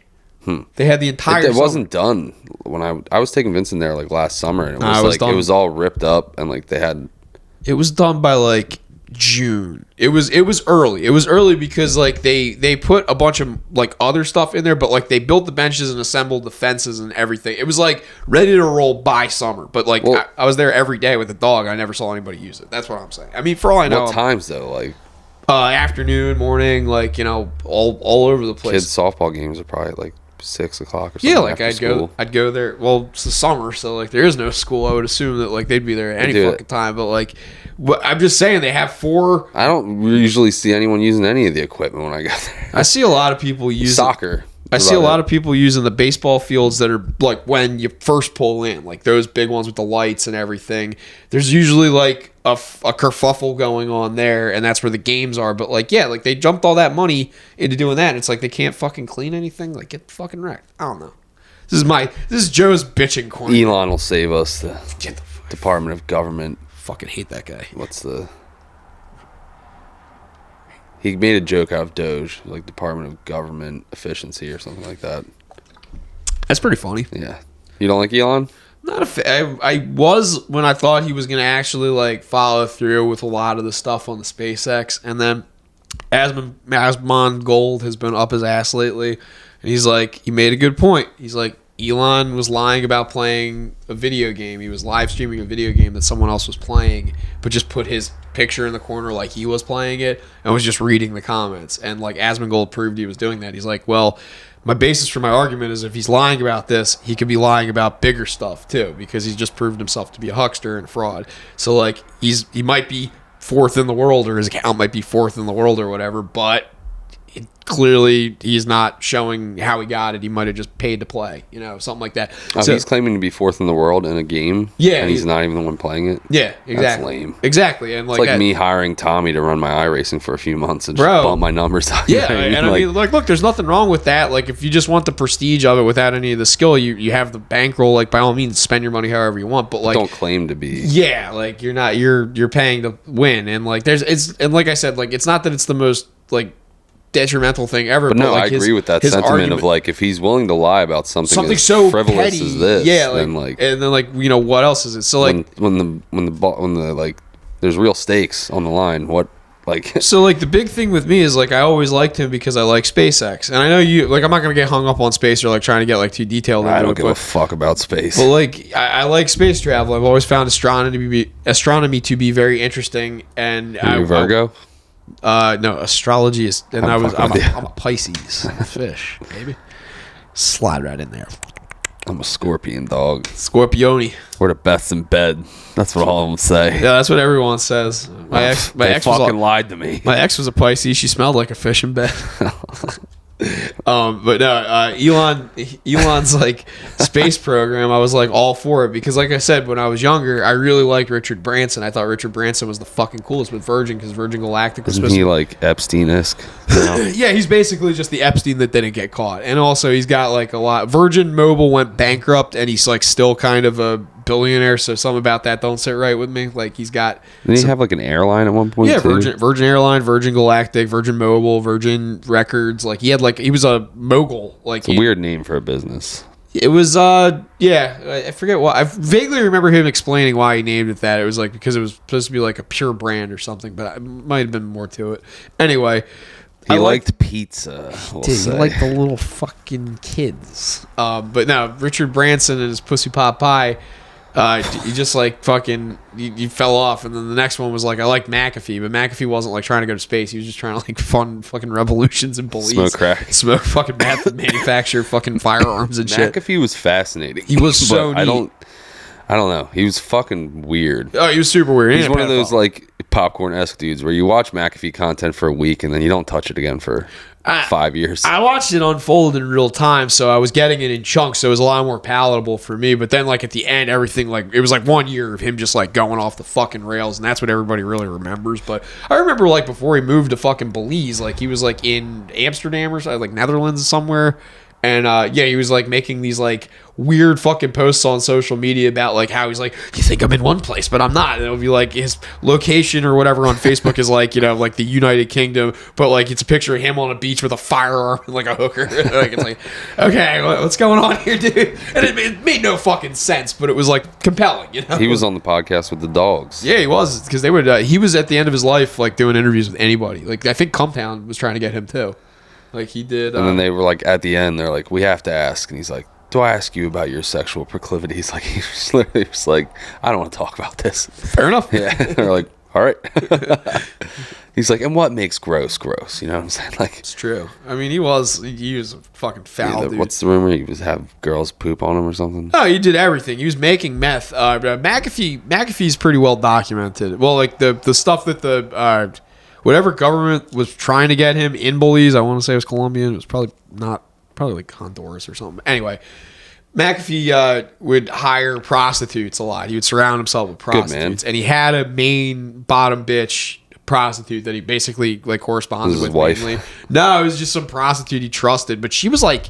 They had the entire. It summer. wasn't done when I was taking Vincent there like last summer, and it was it was like done. it was all ripped up, and like they had. It was done by like June. It was early. It was early because like they put a bunch of like other stuff in there, but like they built the benches and assembled the fences and everything. It was like ready to roll by summer. But like Well- I was there every day with the dog. I never saw anybody use it. That's what I'm saying. I mean, for all I know, What times though? Like afternoon, morning, like all over the place. kids' softball games are probably like 6 o'clock or something. Yeah, like after school. I'd go there. Well, it's the summer, so like there is no school. I would assume that like they'd be there at any do it. fucking time. But like, I'm just saying they have 4. I don't usually see anyone using any of the equipment when I go there. I see a lot of people using Soccer. I see a lot of people using the baseball fields that are like when you first pull in, like those big ones with the lights and everything. There's usually like a kerfuffle going on there, and that's where the games are. But like, yeah, like they jumped all that money into doing that. And it's like they can't fucking clean anything. Like, get fucking wrecked. I don't know. This is Joe's bitching corner. Elon will save us. The Get the fuck. Department of Government. Fucking hate that guy. He made a joke out of Doge, like Department of Government Efficiency or something like that. That's pretty funny. Yeah. You don't like Elon? Not a I was when I thought he was going to actually like follow through with a lot of the stuff on the SpaceX, and then Asmon Gold has been up his ass lately, and he's like, he made a good point. He's like, Elon was lying about playing a video game. He was live streaming a video game that someone else was playing, but just put his picture in the corner like he was playing it and was just reading the comments. And like Asmongold proved he was doing that. He's like, well, my basis for my argument is if he's lying about this, he could be lying about bigger stuff too, because he's just proved himself to be a huckster and a fraud. So like he might be 4th in the world, or his account might be 4th in the world or whatever, but clearly he's not showing how he got it. He might have just paid to play, something like that. Oh, So- he's claiming to be 4th in the world in a game. Yeah, and he's not even the one playing it. Yeah, exactly. That's lame. Exactly, and It's like me hiring Tommy to run my iRacing for a few months and just Bro. bump my numbers up. Yeah, and I mean, like, look, there's nothing wrong with that. Like, if you just want the prestige of it without any of the skill, you have the bankroll. Like, by all means, spend your money however you want. But like, don't claim to be. yeah, like you're paying to win, and like and like I said, like it's not that it's the most like detrimental thing ever. But no, like I agree with that his sentiment argument- of like if he's willing to lie about something as so frivolous petty, as this, yeah, then and then like what else is it? So like when the like there's real stakes on the line, what like So like the big thing with me is like I always liked him because I like SpaceX, and I know you like I'm not gonna get hung up on space or like trying to get like too detailed. I into don't it, give a but, fuck about space. but like I like space travel. I've always found astronomy to be very interesting, and Are you Virgo? No, astrology is, and I'm fucking with you. I'm a Pisces, I'm a fish, baby. Slide right in there, I'm a Scorpion, dog. Scorpione. We're the best in bed. That's what all of them say. Yeah, that's what everyone says. My They ex fucking was lied to me. my ex was a Pisces. She smelled like a fish in bed. But no, Elon's like space program, I was like all for it because, like I said, when I was younger, I really liked Richard Branson. I thought Richard Branson was the fucking coolest with Virgin because Virgin Galactic was Isn't he like Epstein-esque? Yeah, he's basically just the Epstein that didn't get caught, and also he's got like a lot. Virgin Mobile went bankrupt, and he's like still kind of a billionaire. So something about that don't sit right with me. Like he's got. Didn't he have like an airline at one point? Yeah, too? Virgin Airline, Virgin Galactic, Virgin Mobile, Virgin Records. Like he was a mogul. Like It's a weird name for a business. It was yeah, I forget why. I vaguely remember him explaining why he named it that. It was like because it was supposed to be like a pure brand or something, but it might have been more to it. Anyway, He liked pizza. We'll he say. liked the little fucking kids. But no, Richard Branson and his pussy pot pie. You just like fucking you fell off, and then the next one was like I like McAfee, but McAfee wasn't like trying to go to space. He was just trying to like fund fucking revolutions and police, Smoke crack, smoke fucking meth, and manufacture fucking firearms and shit. McAfee was fascinating. He was so but neat. I don't know. He was fucking weird. Oh, he was super weird. He's one of those like popcorn-esque dudes where you watch McAfee content for a week and then you don't touch it again for 5 years. I watched it unfold in real time, so I was getting it in chunks, so it was a lot more palatable for me. But then, like at the end, everything like it was like 1 year of him just like going off the fucking rails, and that's what everybody really remembers. But I remember like before he moved to fucking Belize, like he was like in Amsterdam or something, like Netherlands somewhere. And yeah, he was like making these like weird fucking posts on social media about like how he's like, you think I'm in one place, but I'm not. And it'll be like his location or whatever on Facebook is like, you know, like the United Kingdom, but like it's a picture of him on a beach with a firearm and like a hooker. Like it's like, okay, what's going on here, dude? And it made no fucking sense, but it was like compelling, you know. He was on the podcast with the dogs. Yeah, he was because they would. He was at the end of his life like doing interviews with anybody. Like I think Compound was trying to get him too. Like he did. And then they were like, at the end, they're like, we have to ask. And he's like, do I ask you about your sexual proclivities? Like, he was literally just like, I don't want to talk about this. Fair enough. Yeah. They're like, all right. He's like, and what makes gross? You know what I'm saying? Like, it's true. I mean, he was a fucking foul dude. What's the rumor? He was have girls poop on him or something? No, he did everything. He was making meth. McAfee's pretty well documented. Well, like the stuff that the whatever government was trying to get him in Belize, I want to say it was Colombian. It was probably like Honduras or something. Anyway, McAfee would hire prostitutes a lot. He would surround himself with prostitutes, and he had a main bottom bitch prostitute that he basically like corresponded with. His wife? Mainly. No, it was just some prostitute he trusted, but she was like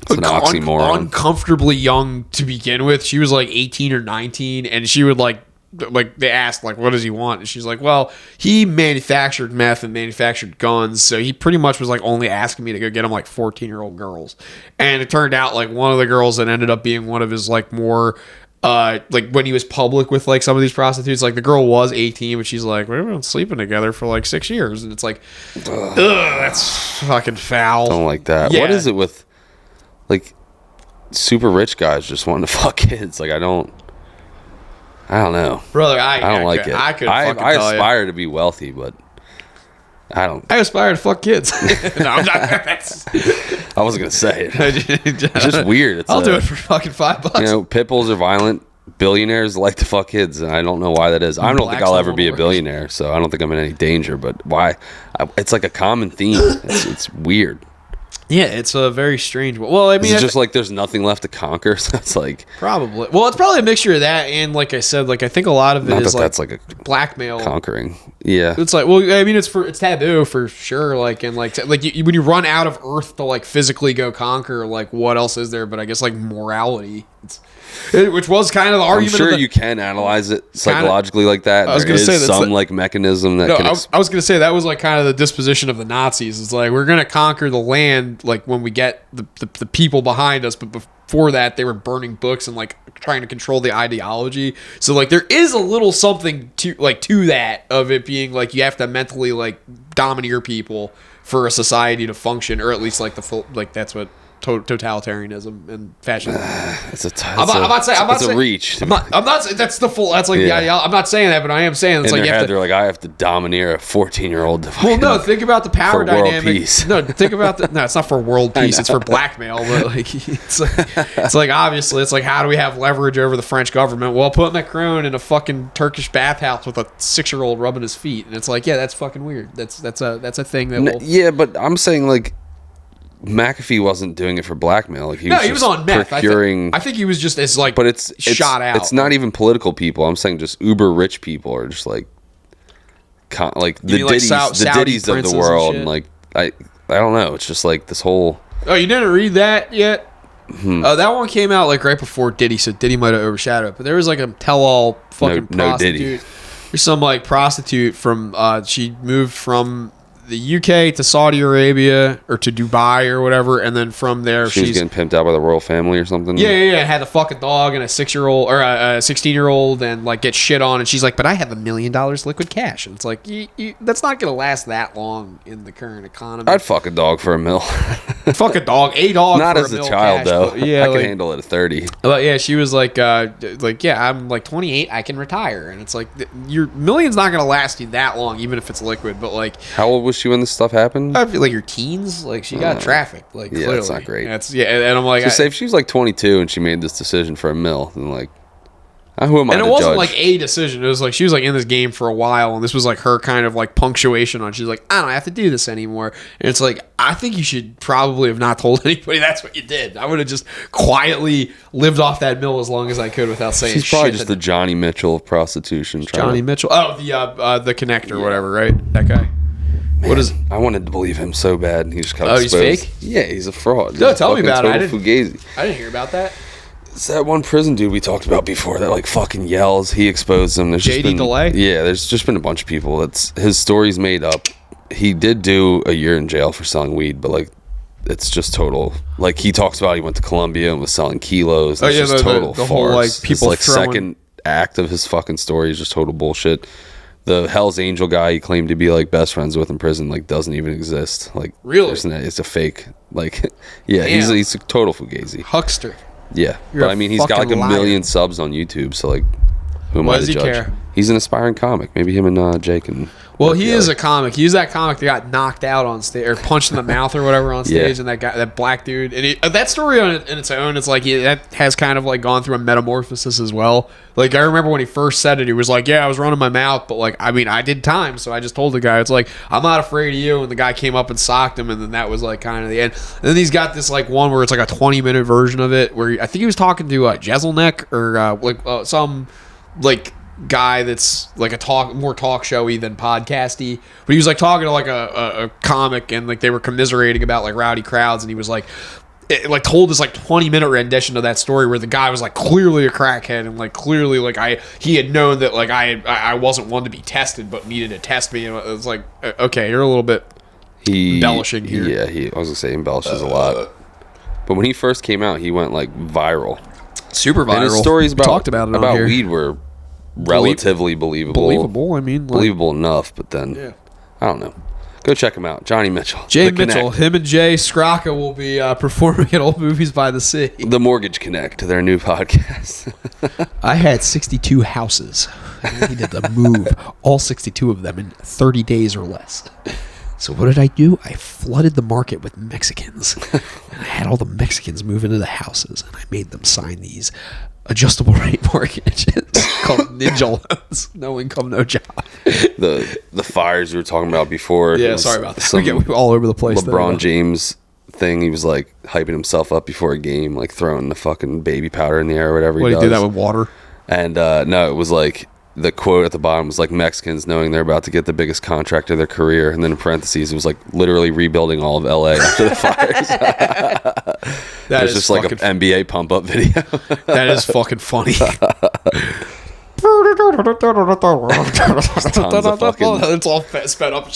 an oxymoron. Uncomfortably young to begin with. She was like 18 or 19, and she would like they asked like, what does he want? And she's like, well, he manufactured meth and manufactured guns, so he pretty much was like only asking me to go get him like 14-year-old girls. And it turned out like one of the girls that ended up being one of his like more like when he was public with like some of these prostitutes, like the girl was 18, but she's like, we've been sleeping together for like 6 years, and it's like, ugh, that's fucking foul. Don't like that. Yeah. What is it with like super rich guys just wanting to fuck kids? Like I don't know, brother. I don't like it. I aspire to be wealthy, but I aspire to fuck kids. No, I'm not. I wasn't gonna say it. It's just weird. I'll do it for fucking $5. You know, pit bulls are violent. Billionaires like to fuck kids, and I don't know why that is. I don't think I'll ever be a billionaire, so I don't think I'm in any danger. But why? It's like a common theme. It's weird. Yeah, it's a very strange one. Well, I mean, it's just like there's nothing left to conquer. So it's like probably. Well, it's probably a mixture of that and, like I said, like I think a lot of it is like that's like a blackmail, conquering. Yeah, it's like, well, I mean, it's taboo for sure. Like and like when you run out of Earth to like physically go conquer, like what else is there? But I guess like morality. Which was kind of the argument. I'm sure you can analyze it psychologically like that. I was going to say some like mechanism that. I was going to say that was like kind of the disposition of the Nazis. It's like we're going to conquer the land like when we get the people behind us, but before that they were burning books and like trying to control the ideology. So like there is a little something to that of it being like you have to mentally like domineer people for a society to function, or at least like that's what. Totalitarianism and fascism. I'm not saying reach. I'm not. That's the full. That's like the ideology. I'm not saying that, but I am saying it's in like you have to. They're like, I have to domineer a 14-year-old. Well, no. Think about the power dynamic. Peace. No, think about the. No, it's not for world peace. It's for blackmail. But like, it's like obviously, it's like how do we have leverage over the French government? Well, put Macron in a fucking Turkish bathhouse with a 6-year-old rubbing his feet, and it's like, yeah, that's fucking weird. That's a thing that will. Yeah, but I'm saying like. McAfee wasn't doing it for blackmail. Like he was on meth. Procuring, I think he was just as like, but it's shot out. It's not even political people. I'm saying just uber rich people are just like the Diddies of the world. And like I don't know. It's just like this whole. Oh, you didn't read that yet? That one came out like right before Diddy, so Diddy might have overshadowed it. But there was like a tell-all fucking prostitute. No Diddy. There's some like prostitute from she moved from the UK to Saudi Arabia or to Dubai or whatever, and then from there she's getting pimped out by the royal family or something. Yeah. Had a fucking dog and a 6-year-old or a 16-year-old, and like get shit on, and she's like, "But I have $1 million liquid cash," and it's like, that's not gonna last that long in the current economy. I'd fuck a dog for $1 million. Fuck a dog Not for as a child cash, though. Yeah, I can handle it at 30. But yeah, she was like, yeah, I'm like 28, I can retire, and it's like your million's not gonna last you that long, even if it's liquid. But like, how old was she when this stuff happened? I feel like your teens, like she got trafficked, like yeah, clearly. that's not great. And I'm like, say if she was like 22 and she made this decision for $1 million, then like, who am I? And to it wasn't judge? like a decision. It was like she was like in this game for a while, and this was like her kind of like punctuation on. She's like, I don't have to do this anymore. And it's like, I think you should probably have not told anybody that's what you did. I would have just quietly lived off that mill as long as I could without saying. She's probably shit just the Johnny Mitchell of prostitution. Johnny Mitchell. Oh, the connector, or whatever, right? That guy. Man, what is? I wanted to believe him so bad, and he just got exposed. He's fake? Yeah, he's a fraud. No, tell me about it. I didn't hear about that. It's that one prison dude we talked about before that like fucking yells. He exposed him. There's JD DeLay? Yeah, there's just been a bunch of people. That's his story's made up. He did do a year in jail for selling weed, but like it's just total. Like he talks about he went to Colombia and was selling kilos. It's just total the farce. whole like people his, like second act of his fucking story is just total bullshit. The Hell's Angel guy he claimed to be like best friends with in prison like doesn't even exist. Like really, it's a fake. Like yeah, he's a total fugazi huckster. Yeah, but I mean he's got like 1 million subs on YouTube, so like who am I to judge? Care? He's an aspiring comic. Maybe him and Jake and. Well, he is a comic. He's that comic that got knocked out on stage or punched in the mouth or whatever on stage, and that black dude. And that story in its own, it's like that has kind of like gone through a metamorphosis as well. Like I remember when he first said it, he was like, "Yeah, I was running my mouth, but like I mean, I did time, so I just told the guy, it's like I'm not afraid of you." And the guy came up and socked him, and then that was like kind of the end. And then he's got this like one where it's like a 20-minute version of it, where I think he was talking to Jezelnik or some like. Guy that's like more talk showy than podcasty, but he was like talking to like a comic, and like they were commiserating about like rowdy crowds, and he was like told this like 20-minute rendition of that story where the guy was like clearly a crackhead, and like clearly like he had known that like I wasn't one to be tested but needed to test me, and it was like, okay, you're a little bit embellishing here. Yeah, I was gonna say embellishes a lot, but when he first came out he went like viral, super viral, and his stories talked about weed were relatively believable. I mean, believable enough, but then I don't know. Go check him out, Johnny Mitchell. Jay Mitchell, him and Jay Scrocca will be performing at Old Movies by the Sea. The Mortgage Connect, their new podcast. I had 62 houses. I needed to move all 62 of them in 30 days or less. So what did I do? I flooded the market with Mexicans. And I had all the Mexicans move into the houses, and I made them sign these adjustable rate mortgages called Ninja Loans. No income, no job. The fires you were talking about before. Yeah, sorry about that. We were all over the place. LeBron James thing. He was like hyping himself up before a game, like throwing the fucking baby powder in the air or whatever he does. He do that with water? And no, it was like the quote at the bottom was like Mexicans knowing they're about to get the biggest contract of their career, and then in parentheses it was like literally rebuilding all of LA after the fires. There's just like an NBA pump up video. That is fucking funny. It's all sped up.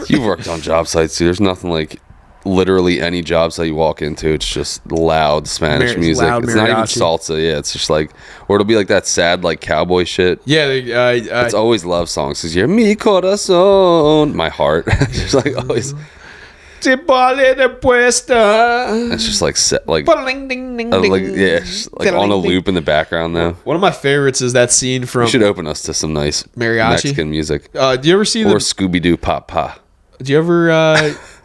You've worked on job sites too. There's nothing like literally any job site you walk into, it's just loud Spanish music. It's not even salsa. Yeah, it's just like, or it'll be like that sad like cowboy shit. Yeah, it's always love songs. Cause you're mi corazón, my heart. Just like always. It's just like set, like just like on a loop in the background though. One of my favorites is that scene from. You should open us to some nice mariachi Mexican music. Do you ever see Scooby Doo Papa? Do you ever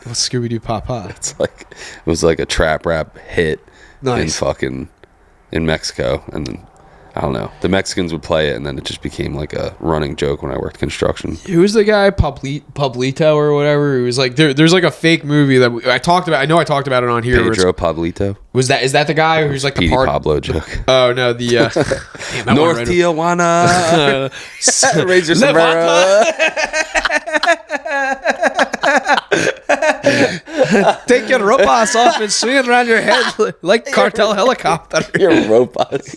what's Scooby Doo Papa? It's like it was like a trap rap hit in Mexico, and then I don't know. The Mexicans would play it, and then it just became like a running joke when I worked construction. Who's the guy, Pablito or whatever? It was like there's like a fake movie that I talked about. I know I talked about it on here. Pedro Pablito. Is that the guy who's like the Petey part? Pablo joke. Oh no, the damn, North Tijuana. Raise your sombrero. Take your ropas off and swing it around your head like cartel helicopter. Your robots.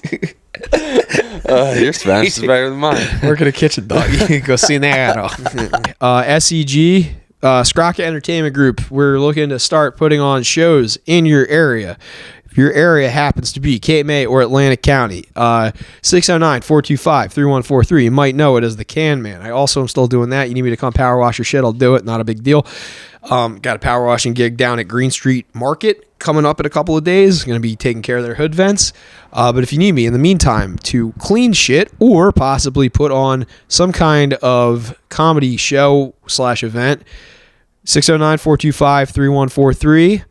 Your Spanish is better than mine. Work in a kitchen, dog. Cocinero. SEG, Scrocket Entertainment Group. We're looking to start putting on shows in your area. If your area happens to be Cape May or Atlantic County, 609-425-3143. You might know it as the Can Man. I also am still doing that. You need me to come power wash your shit, I'll do it. Not a big deal. Got a power washing gig down at Green Street Market coming up in a couple of days. Going to be taking care of their hood vents. But if you need me in the meantime to clean shit or possibly put on some kind of comedy show / event, 609-425-3143.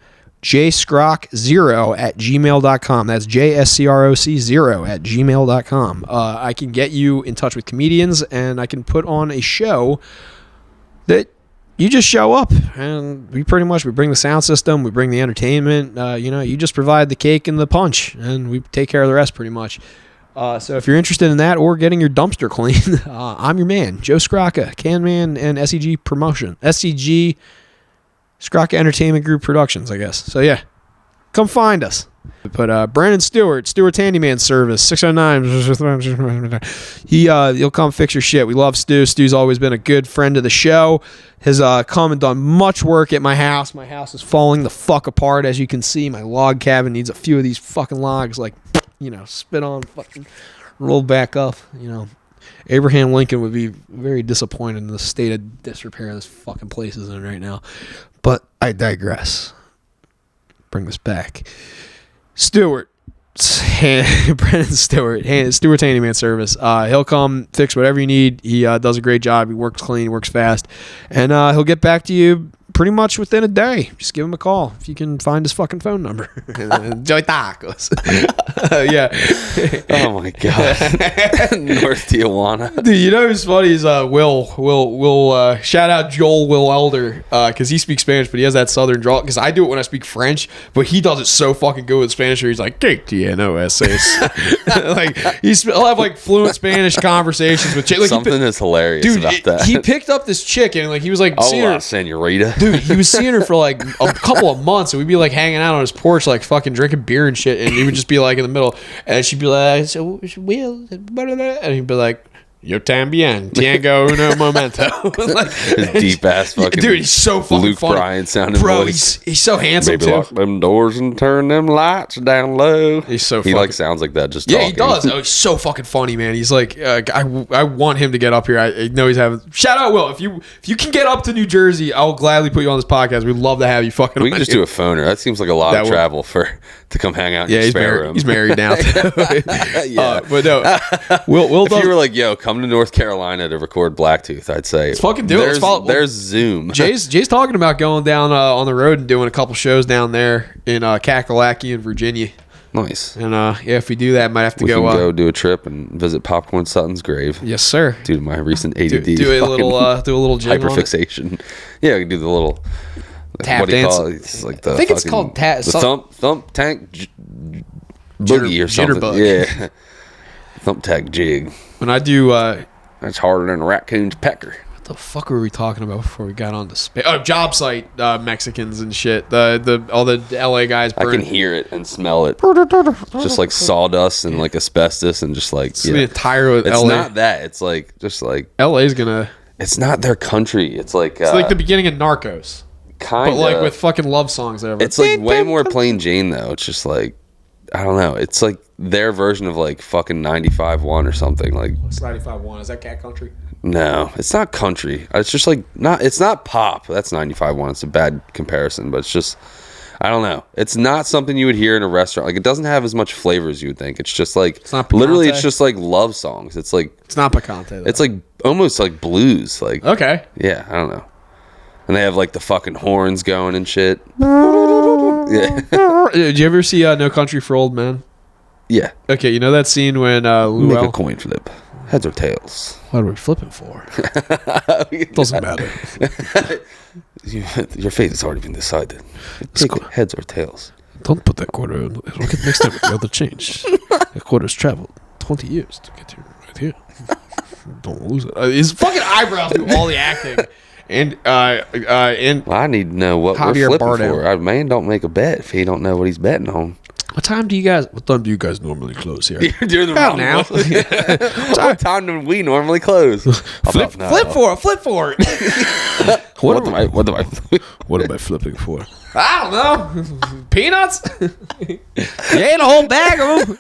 jscroc0@gmail.com. That's JSCROC0@gmail.com. I can get you in touch with comedians, and I can put on a show that you just show up, and we bring the sound system, we bring the entertainment. You just provide the cake and the punch, and we take care of the rest pretty much. So if you're interested in that or getting your dumpster clean, I'm your man, Joe Scrocca, Can Man and SEG Promotion. SEG Scrocca Entertainment Group Productions, I guess. So yeah, come find us. But Brandon Stewart's Handyman Service, 609. He'll come fix your shit. We love Stu. Stu's always been a good friend of the show. Has come and done much work at my house. My house is falling the fuck apart, as you can see. My log cabin needs a few of these fucking logs, spit on, fucking roll back up. Abraham Lincoln would be very disappointed in the state of disrepair this fucking place is in right now. But I digress. Bring this back. Stewart, Brandon Stewart, Stewart's Handyman Service. He'll come fix whatever you need. He does a great job. He works clean, works fast, and he'll get back to you pretty much within a day. Just give him a call if you can find his fucking phone number. Joy Tacos. Yeah. Oh my god. North Tijuana. Dude, you know who's funny is Will shout out Joel Will Elder, because he speaks Spanish, but he has that southern drawl. Because I do it when I speak French, but he does it so fucking good with Spanish where he's like, like he'll have like fluent Spanish conversations with chicks. Like, something is hilarious about that. He picked up this chick and like he was like, hola, senorita. Dude, he was seeing her for like a couple of months, and we'd be like hanging out on his porch, like fucking drinking beer and shit, and he would just be like in the middle, and she'd be like, so Will, and he'd be like, yo también, Tiango uno momento. Like, his deep ass fucking dude, he's so fucking Luke funny. Bryan sounding bro, voice. He's so handsome. Maybe too. lock them doors and turn them lights down low. He's so he fucking, like sounds like that just yeah, talking. he does. Oh, he's so fucking funny, man. He's like, I want him to get up here. I know he's having. Shout out, Will. If you can get up to New Jersey, I'll gladly put you on this podcast. We'd love to have you fucking. We can just do a phoner. That seems like a lot of travel to come hang out in your spare room. He's married now. Yeah. But no, Will. If you were like, yo, come to North Carolina to record Blacktooth, I'd say let's fucking do it. There's Zoom. Jay's talking about going down on the road and doing a couple shows down there in Kakalaki in Virginia. Nice. And if we do that, might have to we go. Can go do a trip and visit Popcorn Sutton's grave. Yes, sir. Due to my recent ADD. Do a little jingle hyperfixation. Yeah, we can do the little tap what do you dance. call it? It's like the I think it's called the thump tank boogie or something. Yeah. Thumbtack jig. When I do that's harder than a raccoon's pecker. What the fuck were we talking about before we got on to space? Oh, job site Mexicans and shit. All the LA guys I can hear it and smell it. Just like sawdust and like asbestos and just like the entire it's LA. not that. It's like just like LA's gonna. It's not their country. It's like the beginning of Narcos. Kind of. But like with fucking love songs there. It's like way more plain Jane though. It's just like I don't know. It's like their version of like fucking 95.1 or something. Like what's 95.1? Is that Cat Country? No, it's not country. It's just like not. It's not pop. That's 95.1. It's a bad comparison, but it's just I don't know. It's not something you would hear in a restaurant. Like it doesn't have as much flavor as you would think. It's just like it's not literally. It's just like love songs. It's like it's not picante. Though. It's like almost like blues. Like okay. Yeah, I don't know. And they have like the fucking horns going and shit. Yeah. Did you ever see No Country for Old Men? Yeah. Okay, you know that scene when Make a Luell... coin flip. Heads or tails? What are we flipping for? Doesn't matter. Your fate has already been decided. Pick heads or tails. Don't put that quarter in. It'll get mixed up with the other change. That quarter's traveled 20 years to get here, right here. Don't lose it. His fucking eyebrows do all the acting. And Well, I need to know what Javier we're flipping Bardem. for. A man don't make a bet if he don't know what he's betting on. what time do you guys normally close here? You're the About wrong now. one. What time do we normally close? Flip for it. What am I? What am I flipping for? I don't know. Peanuts? You ate a whole bag of them.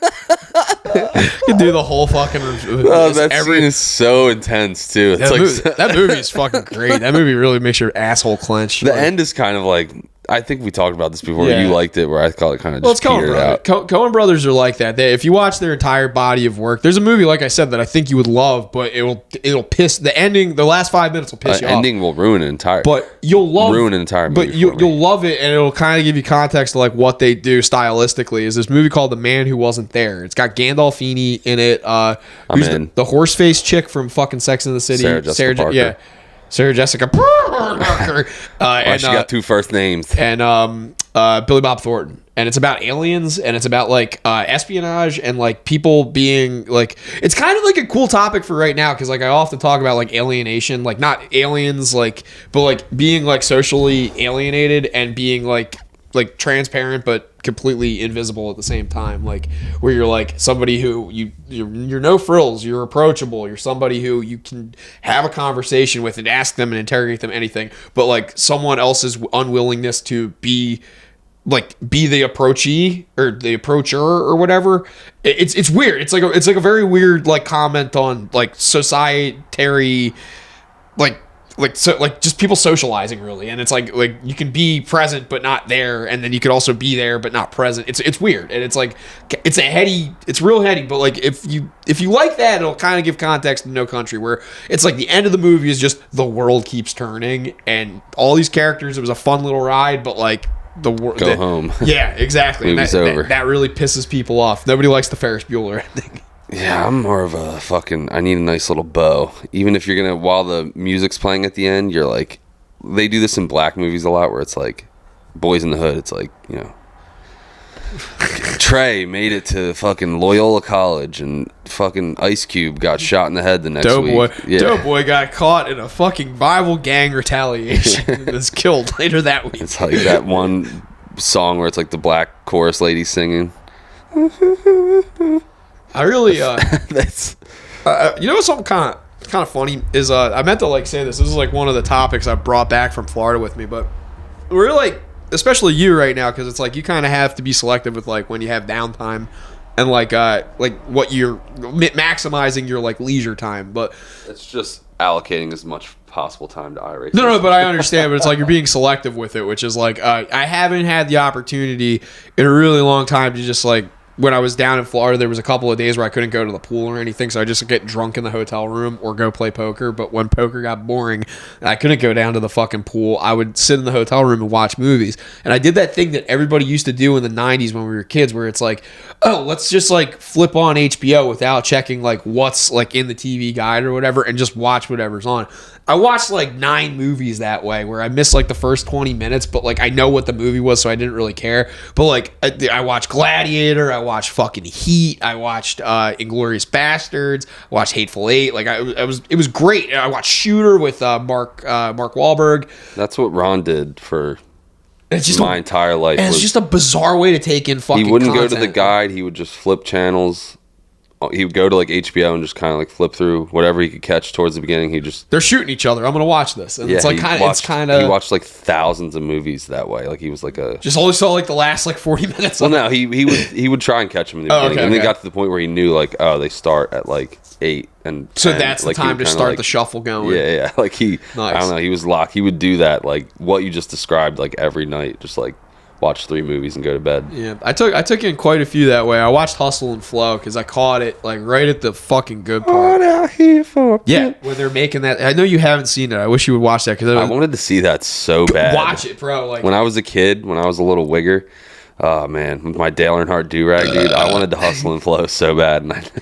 You can do the whole fucking... Oh, that scene is so intense too. It's that movie is fucking great. That movie really makes your asshole clench. the end is kind of like, I think we talked about this before. Yeah. You liked it, where I thought it kind of Well, it's just Coen petered Brothers. out. Coen Brothers are like that. If you watch their entire body of work, there's a movie, like I said, that I think you would love, but it'll piss... The ending, the last 5 minutes will piss you off. Ending will ruin an entire. But you'll love... Ruin an entire movie But for me. you'll love it, and it'll kind of give you context to like what they do stylistically. Is this movie called The Man Who Wasn't There? It's got Gandolfini in it. Who's in. the horse face chick from fucking Sex and the City? Sarah Jessica Parker. Yeah. Sarah Jessica Parker. She got two first names. And Billy Bob Thornton. And it's about aliens, and it's about like espionage and like people being like, it's kind of like a cool topic for right now, because like I often talk about like alienation, like not aliens, like, but like being like socially alienated and being like transparent but completely invisible at the same time, like where you're like somebody who you're no frills, you're approachable, you're somebody who you can have a conversation with and ask them and interrogate them, anything, but like someone else's unwillingness to be the approachee or the approacher or whatever. It's weird. It's like a very weird like comment on like societary like just people socializing, really. And it's like you can be present but not there, and then you could also be there but not present. It's weird, and it's like it's real heady, but like if you like that, it'll kind of give context to No Country, where it's like the end of the movie is just the world keeps turning and all these characters, it was a fun little ride, but like the world Go home. Yeah, exactly. Movie's over. That really pisses people off. Nobody likes the Ferris Bueller ending. Yeah, I'm more of a fucking, I need a nice little bow. Even if you're gonna, while the music's playing at the end, you're like, they do this in black movies a lot, where it's like Boys in the Hood, it's like, you know, Trey made it to fucking Loyola College, and fucking Ice Cube got shot in the head the next week. Doughboy got caught in a fucking Bible gang retaliation and was killed later that week. It's like that one song where it's like the black chorus lady singing. I really That's you know what's something kind of funny is I meant to like say this is like one of the topics I brought back from Florida with me, but we're like, especially you right now, because it's like you kind of have to be selective with like when you have downtime and like what you're maximizing your like leisure time, but it's just allocating as much possible time to iRacing. no, but I understand, but it's like you're being selective with it, which is like I haven't had the opportunity in a really long time to just like, when I was down in Florida, there was a couple of days where I couldn't go to the pool or anything, so I just get drunk in the hotel room or go play poker. But when poker got boring and I couldn't go down to the fucking pool, I would sit in the hotel room and watch movies. And I did that thing that everybody used to do in the 90s when we were kids, where it's like, oh, let's just like flip on HBO without checking like what's like in the TV guide or whatever, and just watch whatever's on. I watched like 9 movies that way, where I missed like the first 20 minutes, but like I know what the movie was, so I didn't really care. But like I watched Gladiator, I watched fucking Heat, I watched Inglourious Bastards, I watched Hateful Eight. Like it was great. I watched Shooter with Mark Wahlberg. That's what Ron did for It's just my entire life. And it's just a bizarre way to take in fucking He wouldn't content. go to the guide. He would just flip channels. He would go to like HBO and just kind of like flip through whatever he could catch towards the beginning. He just, they're shooting each other. I'm gonna watch this, and yeah, it's like he watched like thousands of movies that way. Like he was like a, just only saw like the last like 40 minutes. well, no, he would try and catch them in the beginning, and then got to the point where he knew like, oh, they start at like 8 and So 10. that's like, the time to start the shuffle going. Yeah, like he, Nice. I don't know, he was locked. He would do that, like what you just described, like every night, just like watch 3 movies and go to bed. Yeah, I took in quite a few that way. I watched Hustle and Flow because I caught it like right at the fucking good part. out here for Yeah, when they're making that. I know you haven't seen it. I wish you would watch that because I wanted to see that so bad. watch it, bro. Like When I was a kid, when I was a little wigger, Oh man, with my Dale Earnhardt do-rag, dude, I wanted to Hustle and Flow so bad, and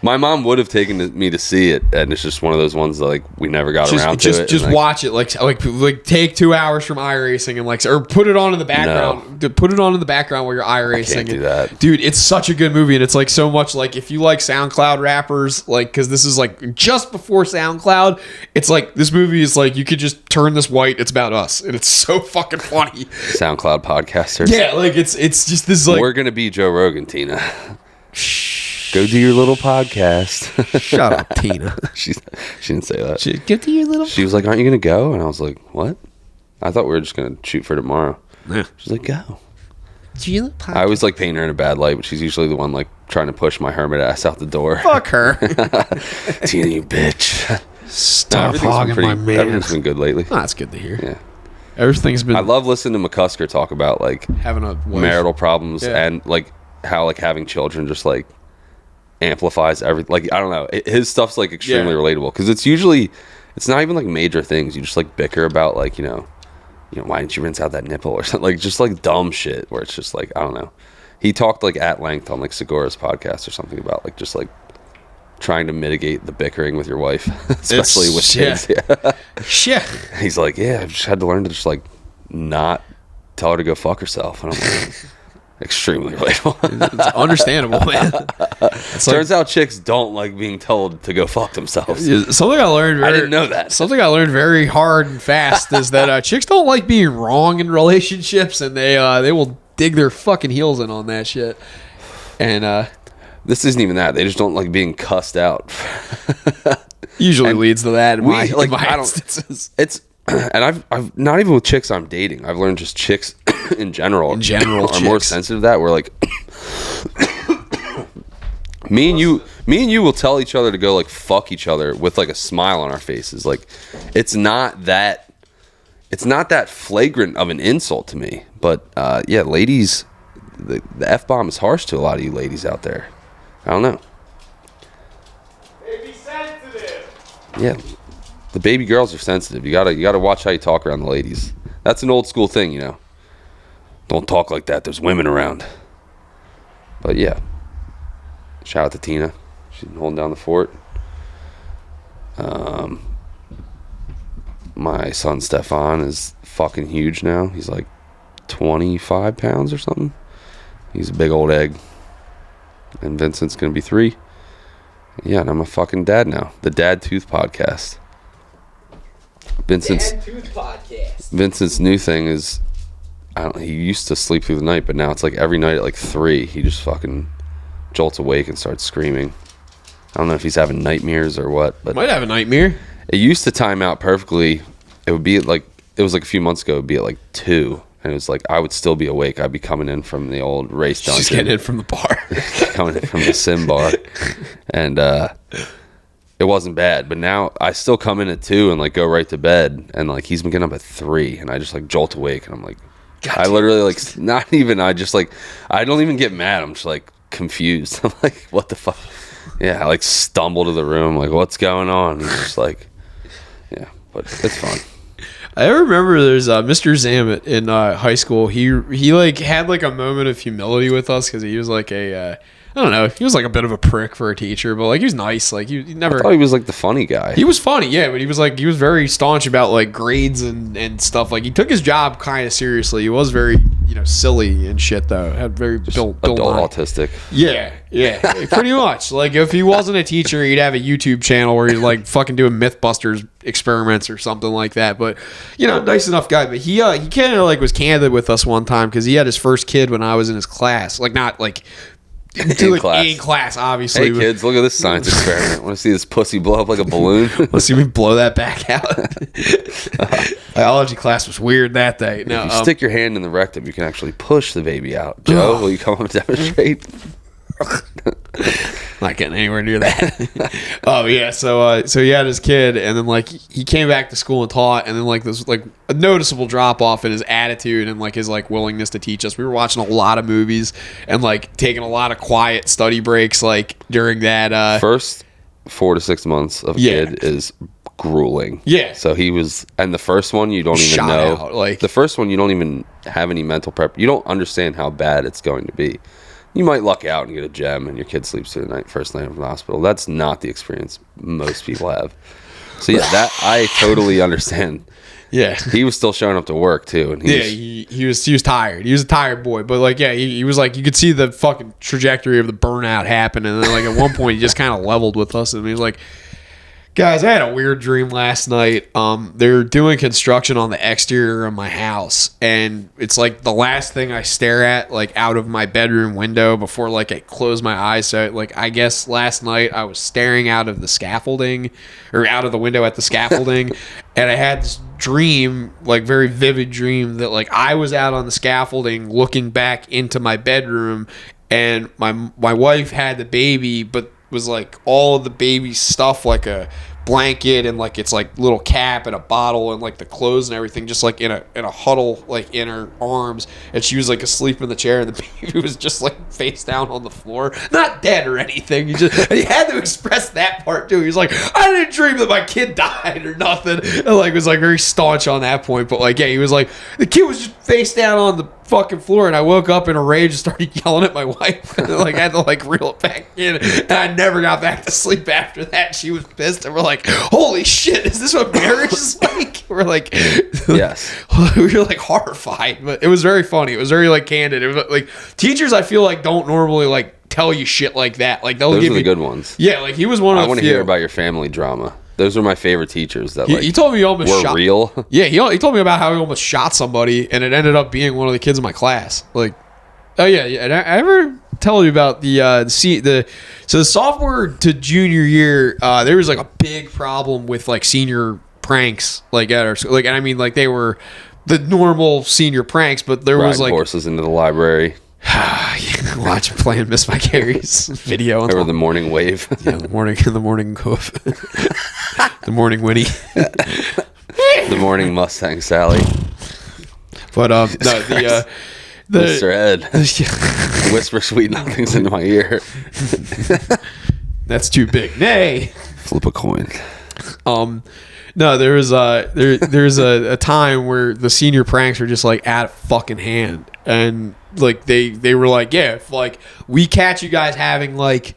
my mom would have taken me to see it, and it's just one of those ones that like we never got around to it. Just watch it, like take 2 hours from iRacing and like, or put it on in the background. No. Put it on in the background while you're iRacing. I can't do that, dude. It's such a good movie, and it's like so much like if you like SoundCloud rappers, like because this is like just before SoundCloud. It's like this movie is like you could just turn this white. It's about us, and it's so fucking funny. SoundCloud podcasters. Yeah, like it's just this like we're gonna be Joe Rogan, Tina. Go do your little podcast. Shut up, Tina. She didn't say that. Go do your little. She was like, "Aren't you gonna go?" And I was like, "What?" I thought we were just gonna shoot for tomorrow. Yeah. She's like, "Go." I always like painting her in a bad light, but she's usually the one like trying to push my hermit ass out the door. Fuck her. Tina, you bitch. Stop hogging my man. Everything's been good lately. Oh, that's good to hear. Yeah. Everything's been. I love listening to McCusker talk about like having a wife. Marital problems and like how like having children just like amplifies everything. Like I don't know, his stuff's like extremely relatable because it's not even like major things. You just like bicker about like you know why didn't you rinse out that nipple or something, like just like dumb shit where it's just like I don't know. He talked like at length on like Segura's podcast or something about like just like trying to mitigate the bickering with your wife, especially with kids. Yeah. He's like, I've just had to learn to just like not tell her to go fuck herself, and I'm like, extremely relatable. It's understandable, man. Turns out chicks don't like being told to go fuck themselves. Something I learned. I didn't know that. Something I learned very hard and fast is that chicks don't like being wrong in relationships, and they will dig their fucking heels in on that shit. And this isn't even that. They just don't like being cussed out. Usually leads to that. In my instances. It's and I've not even with chicks I'm dating. I've learned just chicks in general are more sensitive to that. We're like me and you will tell each other to go like fuck each other with like a smile on our faces. Like it's not that flagrant of an insult to me. But ladies, the F-bomb is harsh to a lot of you ladies out there. I don't know. Be sensitive. Yeah, the baby girls are sensitive. You gotta watch how you talk around the ladies. That's an old school thing, you know. Don't talk like that. There's women around. But yeah, shout out to Tina. She's been holding down the fort. My son Stefan is fucking huge now. He's like 25 pounds or something. He's a big old egg. And Vincent's gonna be 3. Yeah, and I'm a fucking dad now. The Dad Tooth Podcast. Vincent's new thing is, he used to sleep through the night, but now it's like every night at like 3, he just fucking jolts awake and starts screaming. I don't know if he's having nightmares or what, but might have a nightmare. It used to time out perfectly. It would be like, it was like a few months ago, it would be at like 2. And it was like I would still be awake. I'd be coming in from the old race dungeon. She's getting in from the bar. Coming in from the sim bar. And it wasn't bad. But now I still come in at 2 and like go right to bed. And like he's been getting up at 3. And I just like jolt awake. And I'm like, I literally like, not even, I just like, I don't even get mad. I'm just like confused. I'm like, what the fuck? Yeah, I like stumble to the room. Like, what's going on? He's just like, yeah, but it's fun. I remember there's Mr. Zamet in high school. He like had like a moment of humility with us because he was like I don't know, he was like a bit of a prick for a teacher, but like he was nice. Like he never. I thought he was like the funny guy. He was funny, yeah, but he was very staunch about like grades and stuff. Like he took his job kind of seriously. He was very silly and shit though. Had very adult autistic. Yeah, pretty much. Like if he wasn't a teacher, he'd have a YouTube channel where he'd like fucking doing MythBusters experiments or something like that. But nice enough guy. But he kind of like was candid with us one time because he had his first kid when I was in his class. Like not like. In class, obviously. Hey kids, look at this science experiment. Want to see this pussy blow up like a balloon? Let's see me blow that back out. Biology class was weird that day. No, if you stick your hand in the rectum, you can actually push the baby out. Joe, will you come up and demonstrate? Not getting anywhere near that. Oh yeah, so he had his kid, and then like he came back to school and taught, and then like this like a noticeable drop off in his attitude and like his like willingness to teach us. We were watching a lot of movies and like taking a lot of quiet study breaks like during that first 4 to 6 months of a kid is grueling. Yeah. So he was, and the first one you don't even know. Like the first one you don't even have any mental prep. You don't understand how bad it's going to be. You might luck out and get a gem and your kid sleeps through the night, first night from the hospital. That's not the experience most people have. So yeah, that I totally understand. Yeah, he was still showing up to work too, and he was tired. He was a tired boy, but like he was like, you could see the fucking trajectory of the burnout happen, and then like at one point he just kind of leveled with us, and he was like, guys, I had a weird dream last night. They're doing construction on the exterior of my house, and it's like the last thing I stare at, like out of my bedroom window before like I close my eyes. So like I guess last night I was staring out of the scaffolding, or out of the window at the scaffolding, and I had this dream, like very vivid dream, that like I was out on the scaffolding looking back into my bedroom, and my wife had the baby, but was like all of the baby stuff, like a blanket and like it's like little cap and a bottle and like the clothes and everything, just like in a huddle, like in her arms, and she was like asleep in the chair, and the baby was just like face down on the floor, not dead or anything. He had to express that part too. He was like, I didn't dream that my kid died or nothing, and like was like very staunch on that point. But like, yeah, he was like, the kid was just face down on the fucking floor, and I woke up in a rage and started yelling at my wife, and like I had to like reel it back in, and I never got back to sleep after that. She was pissed, and we're like, holy shit, is this what marriage is like? We're like, yes. We were like horrified, but it was very funny. It was very like candid. It was like, teachers I feel like don't normally like tell you shit like that. Like those are the good ones. Yeah, like he was one of the few. I want to hear about your family drama. Those were my favorite teachers that he told me he almost were shot, real. Yeah, he told me about how he almost shot somebody, and it ended up being one of the kids in my class. Like, oh yeah. And I ever tell you about the sophomore to junior year, there was like a big problem with like senior pranks, like at our school. Like, and I mean, like they were the normal senior pranks, but there was like horses into the library. Watch playing Miss My Carey's video. Or the morning wave. Yeah, the morning hoof. The morning Winnie. The morning Mustang Sally. But no, the Mr. Ed. Whisper sweet nothings into my ear. That's too big. Nay. Flip a coin. No, there was there's a time where the senior pranks were just like out of fucking hand, and like they were like, yeah, if like we catch you guys having like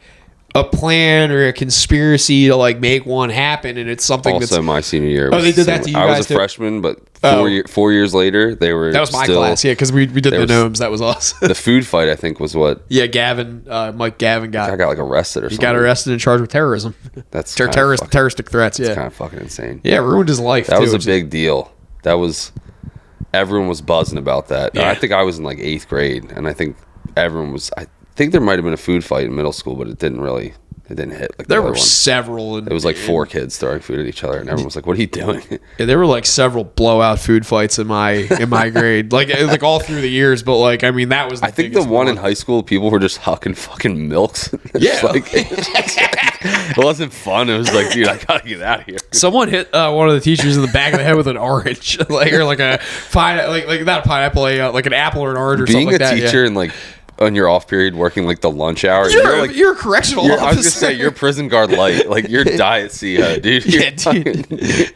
a plan or a conspiracy to like make one happen, and it's something also that's my senior year. They did that to you guys. I was a freshman, but 4 years later they were. That was my class, yeah, because we did the gnomes. That was us. The food fight, I think, was what. Yeah, Gavin, Mike Gavin got like arrested or something. He got arrested and charged with terrorism. That's terroristic threats. Yeah, it's kind of fucking insane. Yeah, ruined his life. That was a big deal. That was. Everyone was buzzing about that. Yeah. I think I was in like 8th grade, and I think everyone was. I think there might have been a food fight in middle school, but it didn't hit like there were several. It was like 4 kids throwing food at each other, and everyone was like, "What are you doing?" Yeah, there were like several blowout food fights in my grade, like all through the years. But like, I mean, that was. I think the one in high school, people were just hucking fucking milks. Yeah, like it wasn't fun. It was like, dude, I gotta get out of here. Someone hit one of the teachers in the back of the head with an orange, like or like a pine, like not a pineapple, like an apple or an orange or something like that. Being a teacher and like. On your off period, working like the lunch hour, you're a correctional officer. I was gonna say you're prison guard light, like you're diet CO, dude. Yeah, dude.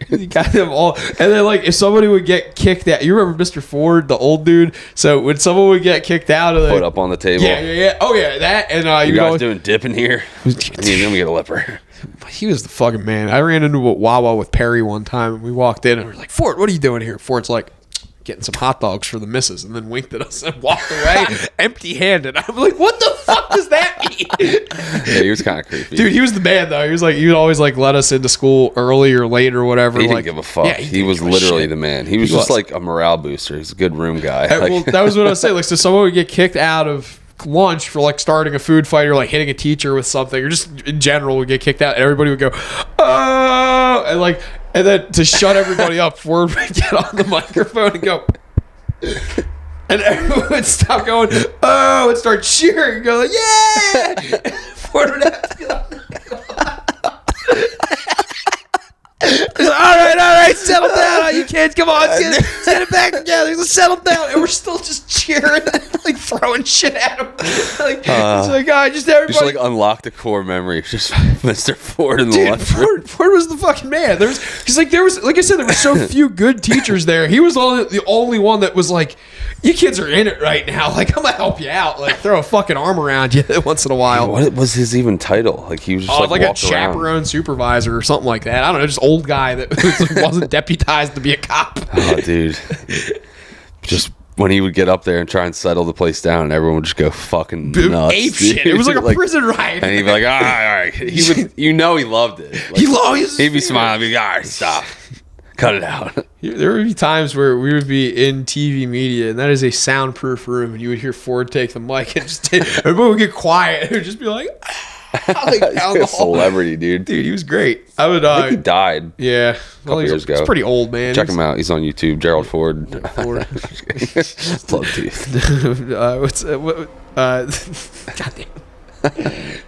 You got them all. And then like if somebody would get kicked out, you remember Mr. Ford, the old dude. So when someone would get kicked out of the put up on the table, yeah. Oh yeah, that and you guys doing dipping here? I need them to get a lipper. He was the fucking man. I ran into a Wawa with Perry one time, and we walked in and we were like, Ford, what are you doing here? Ford's like, getting some hot dogs for the missus, and then winked at us and walked away empty-handed. I'm like, what the fuck does that mean? Yeah, he was kind of creepy. Dude, he was the man, though. He was like, he would always like let us into school early or late or whatever. He didn't like, give a fuck. Yeah, he was literally the man. He was just like a morale booster. He's a good room guy. Well, that was what I was saying. Like, so someone would get kicked out of lunch for like starting a food fight or like hitting a teacher with something, or just in general would get kicked out, and everybody would go, oh, and then to shut everybody up, Ford would get on the microphone and go. And everyone would stop going, oh, and start cheering and go like, yeah! Ford would have to be like, all right, settle down, all you kids, come on, let's get it back together. Let's settle down. And we're still just cheering, like throwing shit at him. Like, it's like, just everybody. Just like unlock the core memory. Just Mr. Ford in the Dude, lunchroom. Ford was the fucking man. There was, like I said, there were so few good teachers there. He was the only one that was like, you kids are in it right now. Like, I'm gonna help you out. Like, throw a fucking arm around you once in a while. What was his even title? Like he was just like a walked around. chaperone supervisor or something like that. I don't know, just old guy that wasn't deputized to be a cop. Oh, dude. Just when he would get up there and try and settle the place down, and everyone would just go fucking nuts. Ape shit. It was like a prison riot. And he'd be like, all right. He would, he loved it. Like, he'd be smiling. He'd be like, all right, stop. Cut it out. There would be times where we would be in TV media, and that is a soundproof room, and you would hear Ford take the mic and just everyone would get quiet. It would just be like, He's a celebrity, dude. Dude, he was great. I think he died. Yeah, Couple years ago. He's pretty old, man. Check him out. He's on YouTube. Gerald Ford. Ford. Plug teeth. Goddamn.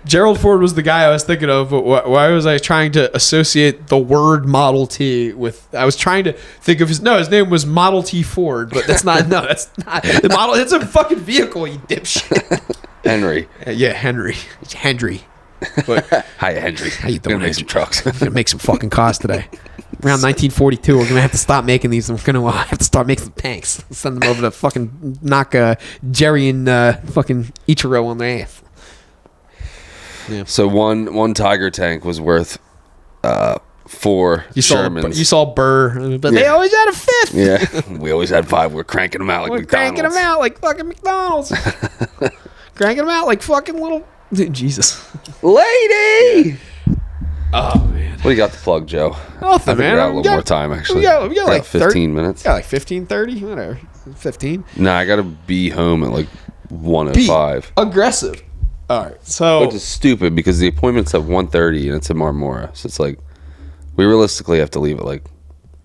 Gerald Ford was the guy I was thinking of, but why was I trying to associate the word Model T with? I was trying to think of his name was Model T Ford, but that's not. No, that's not the model. It's a fucking vehicle, you dipshit. Henry. Yeah, Henry. It's Henry. But, hi, Henry. How you doing? Gonna make some trucks. I'm gonna make some fucking cars today. Around 1942, we're gonna have to stop making these. I'm gonna have to start making some tanks. Send them over to fucking knock Jerry and fucking Ichiro on their ass. Yeah. So one Tiger tank was worth 4 Shermans. You saw Burr, but they always had a fifth. Yeah, we always had 5. We're cranking them out like We're McDonald's. cranking them out like fucking McDonald's. Cranking them out like fucking little Jesus. Lady. Yeah. Oh man. What do you got to plug, Joe? Nothing, man. We got a little more time actually. We got like 15 minutes. Yeah, like 15, 30, whatever. 15. Nah, I gotta be home at like 1:05. Aggressive. All right, so which is stupid because the appointment's at 1:30 and it's in Marmora, so it's like we realistically have to leave at like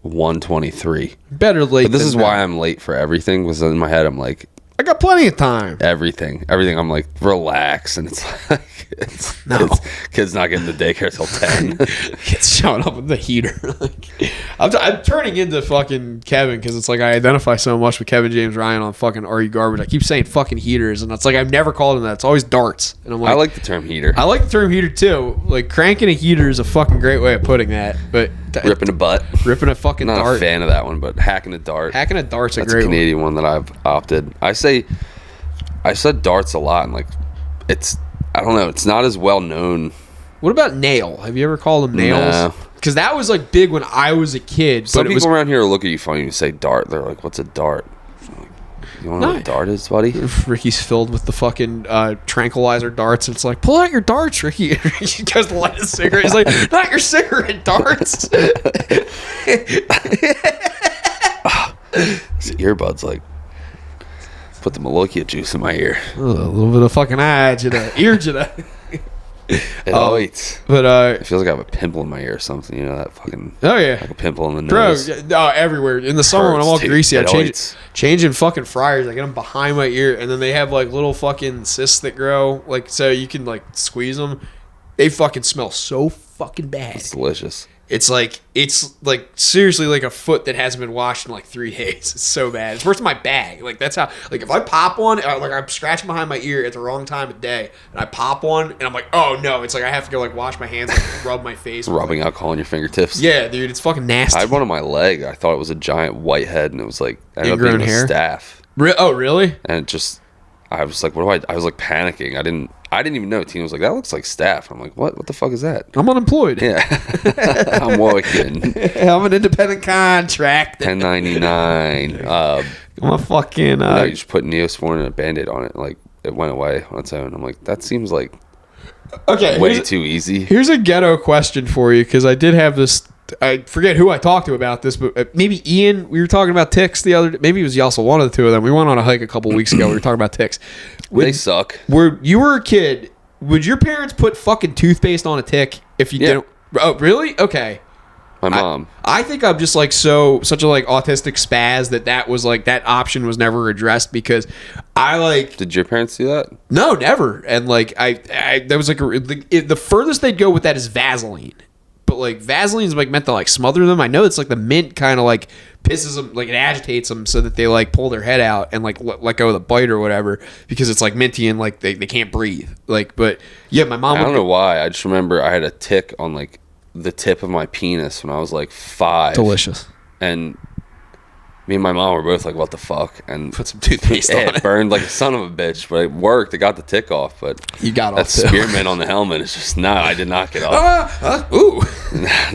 1:23. Better late. But this than is never. why I'm late for everything. Because in my head I'm like, I got plenty of time. Everything. I'm like, relax, and it's like kids not getting to daycare till 10. Kids showing up with the heater. I'm turning into fucking Kevin because it's like I identify so much with Kevin James Ryan on fucking Are You Garbage. I keep saying fucking heaters, and it's like I've never called him that. It's always darts, and I'm like, I like the term heater. I like the term heater too. Like cranking a heater is a fucking great way of putting that. But ripping a butt, ripping a fucking not dart. a fan of that one, but hacking a dart. Hacking a dart's That's a great Canadian one that I've opted. I said darts a lot, and like I don't know, it's not as well known. What about nail? Have you ever called them nails? No. Because that was like big when I was a kid. Some but people around here look at you funny when you say dart. They're like, "What's a dart?" I'm like, you want to know what a dart is, buddy? Ricky's filled with the fucking tranquilizer darts. It's like, pull out your darts, Ricky. He goes to light a cigarette. He's like, not your cigarette darts. His earbuds like put the Malokia juice in my ear. A little bit of fucking ear jita. It hurts. But it feels like I have a pimple in my ear or something. You know that fucking. Oh yeah. Like a pimple in the Bro, nose. Everywhere in the summer when I'm all greasy, I hurts. changing fucking fryers. I get them behind my ear, and then they have like little fucking cysts that grow, like so you can like squeeze them. They fucking smell so fucking bad. It's delicious. It's like seriously like a foot that hasn't been washed in like 3 days. It's so bad. It's worse than my bag. Like that's how. Like if I pop one, like I'm scratching behind my ear at the wrong time of day, and I pop one, and I'm like, oh no! It's like I have to go like wash my hands, and rub my face. Rubbing alcohol on your fingertips. Yeah, dude, it's fucking nasty. I had one on my leg. I thought it was a giant white head, and it was like ended up ingrown being hair. A staph. Oh really? And it just, I was like, what do I was like panicking. I didn't even know. Tina was like, that looks like staph. I'm like, what the fuck is that? I'm unemployed. Yeah. I'm working. I'm an independent contractor. 1099. I'm a fucking. You just put Neosporin and a Band-Aid on it. Like, it went away on its own. I'm like, that seems like way too easy. Here's a ghetto question for you, because I did have this. I forget who I talked to about this, but maybe Ian. We were talking about ticks the other day. Maybe it was Yelsel, one of the two of them. We went on a hike a couple weeks ago. We were talking about ticks. They suck. Where you were a kid, would your parents put fucking toothpaste on a tick if you didn't? Oh, really? Okay. My mom. I think I'm just like such a like autistic spaz that was like that option was never addressed, because I like. Did your parents do that? No, never. And like I that was like the furthest they'd go with that is Vaseline. But like Vaseline's like meant to like smother them. I know it's like the mint kind of like pisses them, like it agitates them so that they like pull their head out and like let go of the bite or whatever because it's like minty and like they can't breathe. Like, but yeah, my mom. I don't know why. I just remember I had a tick on like the tip of my penis when I was like 5. Delicious. And me and my mom were both like, "What the fuck?" And Put some toothpaste on it it. burned like a son of a bitch, but it worked. It got the tick off, but You got that off too. spearmint on the helmet is just no. I did not get off. Ooh.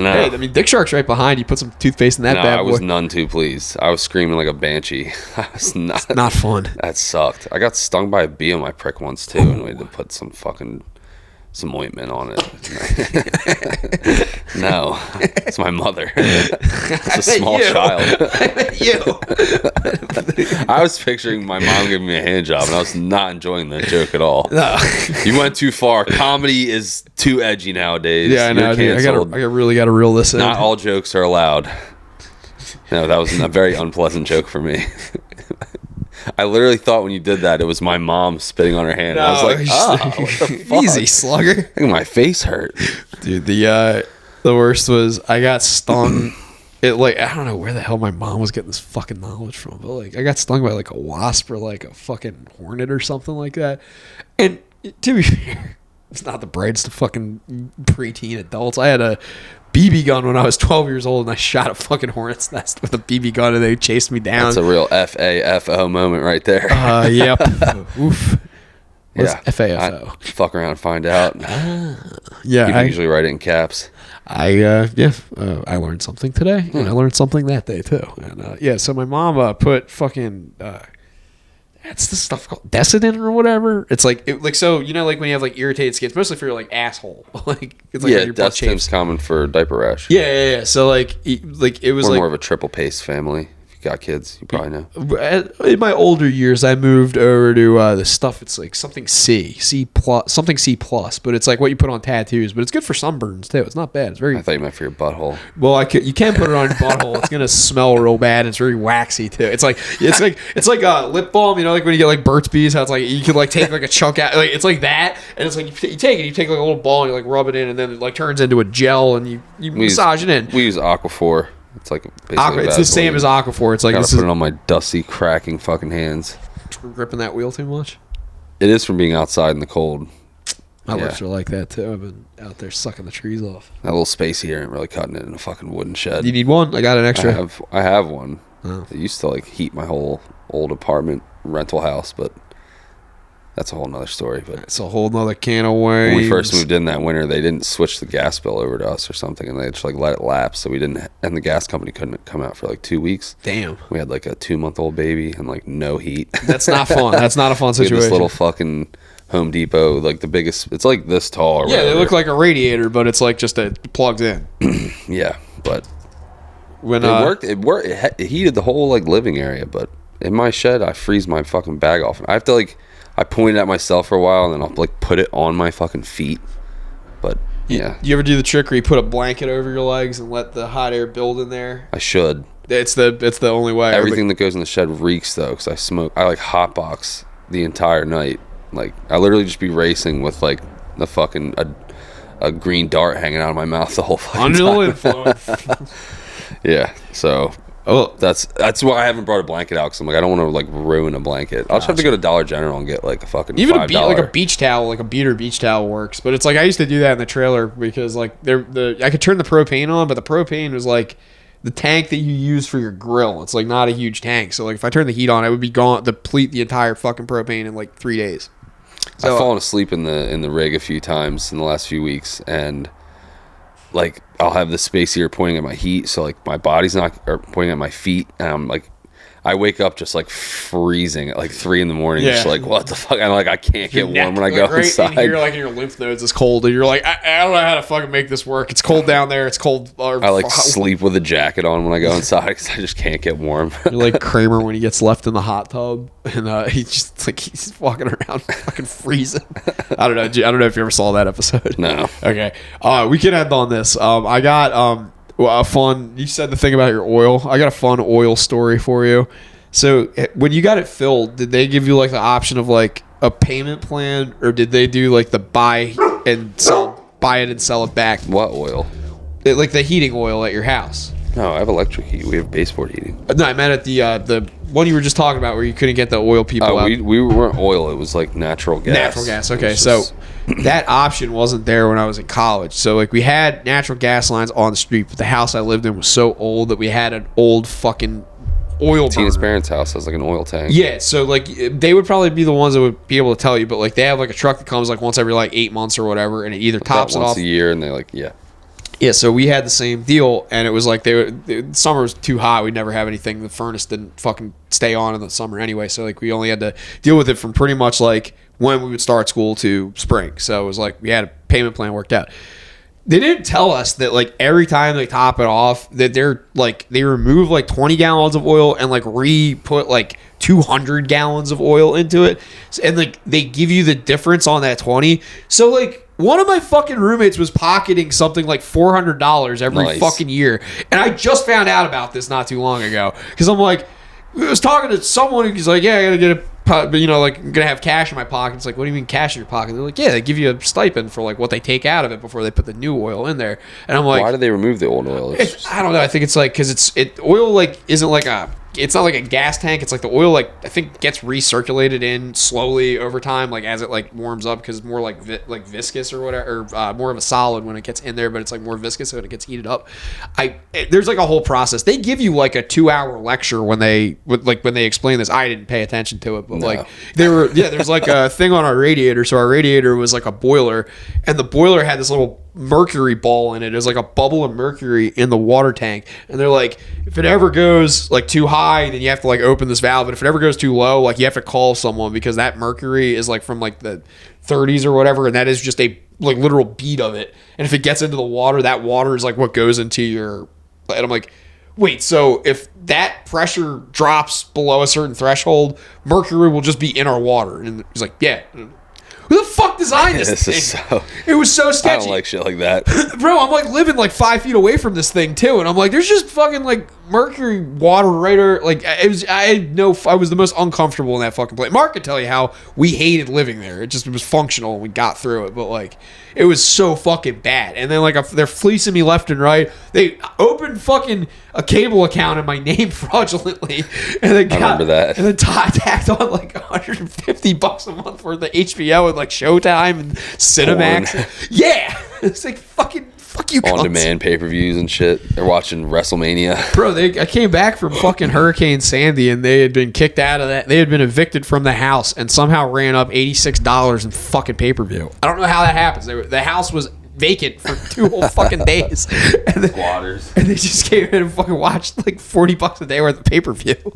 No, Hey, I mean, Dick Shark's right behind you. Put some toothpaste in that no, bad I boy. was none too pleased. I was screaming like a banshee. I was not. Not fun. That sucked. I got stung by a bee on my prick once too, and we had to put some ointment on it. No, it's my mother. It's a small child. I was picturing my mom giving me a hand job, and I was not enjoying that joke at all. No. You went too far. Comedy is too edgy nowadays. Yeah, I know. You're Dude. canceled. I really got to reel this in. Not all jokes are allowed. No, that was a very unpleasant joke for me. I literally thought when you did that, it was my mom spitting on her hand. I was like, what the fuck? Easy, slugger. I think my face hurt. Dude, the worst was I got stung. It like I don't know where the hell my mom was getting this fucking knowledge from, but like I got stung by like a wasp or like a fucking hornet or something like that. And to be fair, it's not the brightest of fucking preteen adults. I had a BB gun when I was 12 years old, and I shot a fucking hornet's nest with a BB gun, and they chased me down. That's a real FAFO moment right there. Yep. Oof. What's yeah. FAFO? I fuck around and find out. Yeah, You can usually write it in caps. I learned something today, and I learned something that day too. And so my mom put fucking that's the stuff called Decidin or whatever. It's like so you know like when you have like irritated skin, it's mostly for your like asshole. Like it's like Yeah, when your butt Dustin's chafes. common for diaper rash. Yeah. So like it was We're like more of a triple paste family. If you got kids, you probably know. in my older years, I moved over to the stuff. It's like something C plus, something C plus, but it's like what you put on tattoos. But it's good for sunburns too. It's not bad. It's very I thought you meant for your butthole. well. You can put it on your butthole. It's gonna smell real bad. It's very waxy too. It's like lip balm. You know, like when you get like Burt's Bees, how it's like you can like take like a chunk out. Like it's like that, and it's like you take like a little ball and you like rub it in, and then it like turns into a gel, and you massage it in. We use Aquaphor. It's like basically It's the same as Aquaphor. It's like Gotta this put is it on my dusty, cracking fucking hands. gripping that wheel too much. It is from being outside in the cold. My Yeah. lips are like that too. I've been out there sucking the trees off. That little space here ain't really cutting it in a fucking wooden shed. You need one? I got an extra. I have one. Oh. It used to like heat my whole old apartment rental house, but that's a whole nother story. But It's a whole nother can of worms. when we first moved in that winter, they didn't switch the gas bill over to us or something, and they just like let it lapse. So we didn't, and the gas company couldn't come out for like 2 weeks. Damn. We had like a 2-month-old baby and like no heat. That's not fun. That's not a fun We had situation. this little fucking Home Depot, like the biggest. It's like this tall. Or yeah, they whatever. look like a radiator, but it's like just it plugs in. Yeah, but When it worked. It worked. It heated the whole like living area, but in my shed, I freeze my fucking bag off. I have to like. I point at myself for a while, and then I'll like put it on my fucking feet. But yeah, You ever do the trick where you put a blanket over your legs and let the hot air build in there? I should. It's the only way. Everything that goes in the shed reeks though, because I smoke. I like hotbox the entire night. Like I literally just be racing with like the fucking a green dart hanging out of my mouth the whole fucking Under time. the influence. Yeah, so that's why I haven't brought a blanket out, because I'm like, I don't want to like ruin a blanket. I'll just have to go to Dollar General and get like a fucking Even $5. like a beach towel, like a beater beach towel works. But it's like I used to do that in the trailer because like I could turn the propane on, but the propane was like the tank that you use for your grill. It's like not a huge tank, so like if I turn the heat on, it would be gone, deplete the entire fucking propane in like 3 days. So I've fallen asleep in the rig a few times in the last few weeks, and like I'll have the space here pointing at my heat, so like my body's not, or pointing at my feet, and I'm like, I wake up just like freezing at like 3 a.m, just like what the fuck, and like I can't get warm when I go inside. In here, like in your lymph nodes, it's cold, and you're like, I don't know how to fucking make this work. It's cold down there. It's cold. I like sleep with a jacket on when I go inside because I just can't get warm. You're like Kramer when he gets left in the hot tub, and he's just like he's walking around fucking freezing. I don't know if you ever saw that episode. No. Okay. We can end on this. I got a fun. You said the thing about your oil. I got a fun oil story for you. So when you got it filled, did they give you like the option of like a payment plan, or did they do like the buy it and sell it back? What oil? Like the heating oil at your house. No, I have electric heat. We have baseboard heating. No, I meant at the one you were just talking about where you couldn't get the oil people out. We weren't oil. It was like natural gas. Natural gas. Okay, so that option wasn't there when I was in college. So like we had natural gas lines on the street, but the house I lived in was so old that we had an old fucking oil Tina's burner. parents' house has like an oil tank. Yeah, so like they would probably be the ones that would be able to tell you, but like they have like a truck that comes like once every like 8 months or whatever, and it either tops it once off a year, and they're like, yeah. Yeah, so we had the same deal, and it was like the summer was too hot. We'd never have anything. The furnace didn't fucking stay on in the summer anyway, so like we only had to deal with it from pretty much like when we would start school to spring. So it was like we had a payment plan worked out. They didn't tell us that like every time they top it off that they're like they remove like 20 gallons of oil and like put like 200 gallons of oil into it, and like they give you the difference on that 20. So like one of my fucking roommates was pocketing something like $400 every fucking year, and I just found out about this not too long ago because I'm like, I was talking to someone who's like, yeah, I gotta get like I'm gonna have cash in my pocket. It's like, what do you mean cash in your pocket? They're like, yeah, they give you a stipend for like what they take out of it before they put the new oil in there. And I'm like, why do they remove the old oil? I don't know. I think it's like because oil like isn't like it's not like a gas tank. It's like the oil like I think gets recirculated in slowly over time, like as it like warms up because it's more like viscous or whatever, or more of a solid when it gets in there, but it's like more viscous when it gets heated up. There's like a whole process. They give you like a 2-hour lecture when they explain this. I didn't pay attention to it, but like there's like a thing on our radiator. So our radiator was like a boiler, and the boiler had this little mercury ball in it. It was like a bubble of mercury in the water tank, and they're like, if it ever goes like too high, then you have to like open this valve, but if it ever goes too low, like you have to call someone because that mercury is like from like the 30s or whatever, and that is just a like literal bead of it, and if it gets into the water, that water is like what goes into your, and I'm like, wait, so if that pressure drops below a certain threshold, mercury will just be in our water? And he's like, yeah. Who the fuck designed this thing? It was so sketchy. I don't like shit like that. Bro, I'm like living like 5 feet away from this thing too, and I'm like, there's just fucking like mercury water right there. Like it was, I was the most uncomfortable in that fucking place. Mark could tell you how we hated living there. It was functional and we got through it, but like it was so fucking bad. And then like they're fleecing me left and right. They opened fucking a cable account in my name fraudulently, and then I remember that. And then tacked on like $150 a month for the HBO and like Showtime and Cinemax. Yeah, it's like fuck you. On demand pay-per-views and shit. They're watching WrestleMania. Bro, I came back from fucking Hurricane Sandy, and they had been kicked out of that. They had been evicted from the house and somehow ran up $86 in fucking pay-per-view. I don't know how that happens. The house was vacant for 2 whole fucking days. And Squatters. And they just came in and fucking watched like $40 a day worth of pay-per-view.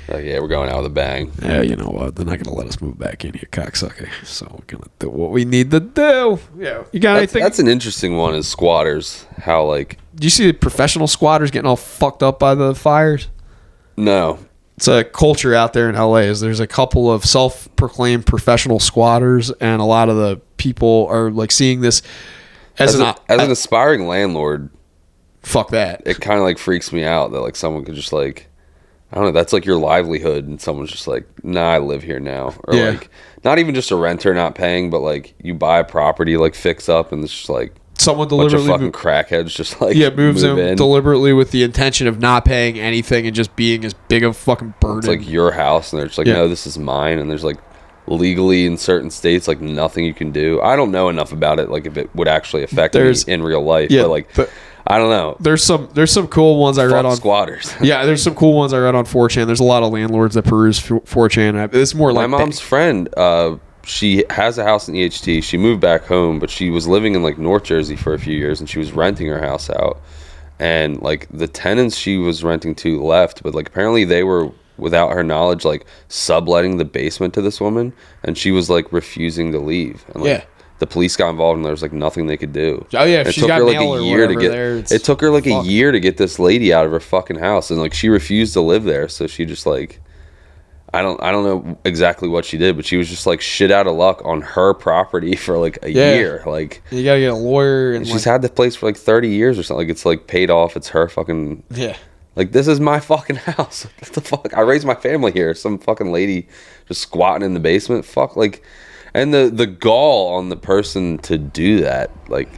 Yeah, we're going out with a bang. Yeah, you know what? They're not going to let us move back in here, cocksucker. So we're going to do what we need to do. Yeah. You got anything? That's an interesting one, is squatters. How, like... Do you see the professional squatters getting all fucked up by the fires? No. It's a culture out there in LA. There's a couple of self-proclaimed professional squatters, and a lot of the people are like seeing this as an aspiring landlord. Fuck that. It kind of like freaks me out that like someone could just like, I don't know, that's like your livelihood, and someone's just like, nah, I live here now. Or like, not even just a renter not paying, but like you buy a property, like fix up, and it's just like someone deliberately bunch of fucking crackheads just like moves in deliberately with the intention of not paying anything and just being as big of a fucking burden. It's like your house, and they're just like, no, this is mine, and there's like legally in certain states like nothing you can do. I don't know enough about it, like if it would actually affect me in real life, but I don't know. There's some cool ones I read on squatters. Yeah, there's some cool ones I read on 4chan. There's a lot of landlords that peruse 4chan. It's more like my mom's friend. She has a house in EHT. She moved back home, but she was living in like North Jersey for a few years, and she was renting her house out. And like the tenants she was renting to left, but like apparently they were, without her knowledge, like subletting the basement to this woman, and she was like refusing to leave. And like, the police got involved, and there was like nothing they could do. Oh yeah, it took her like a year to get. It took her like a year to get this lady out of her fucking house, and like she refused to live there. So she just like, I don't know exactly what she did, but she was just like shit out of luck on her property for like a year. Like you gotta get a lawyer, and she's had the place for like 30 years or something. Like it's like paid off. It's her fucking Like, this is my fucking house. What the fuck? I raised my family here. Some fucking lady just squatting in the basement. Fuck, like, and the gall on the person to do that, like,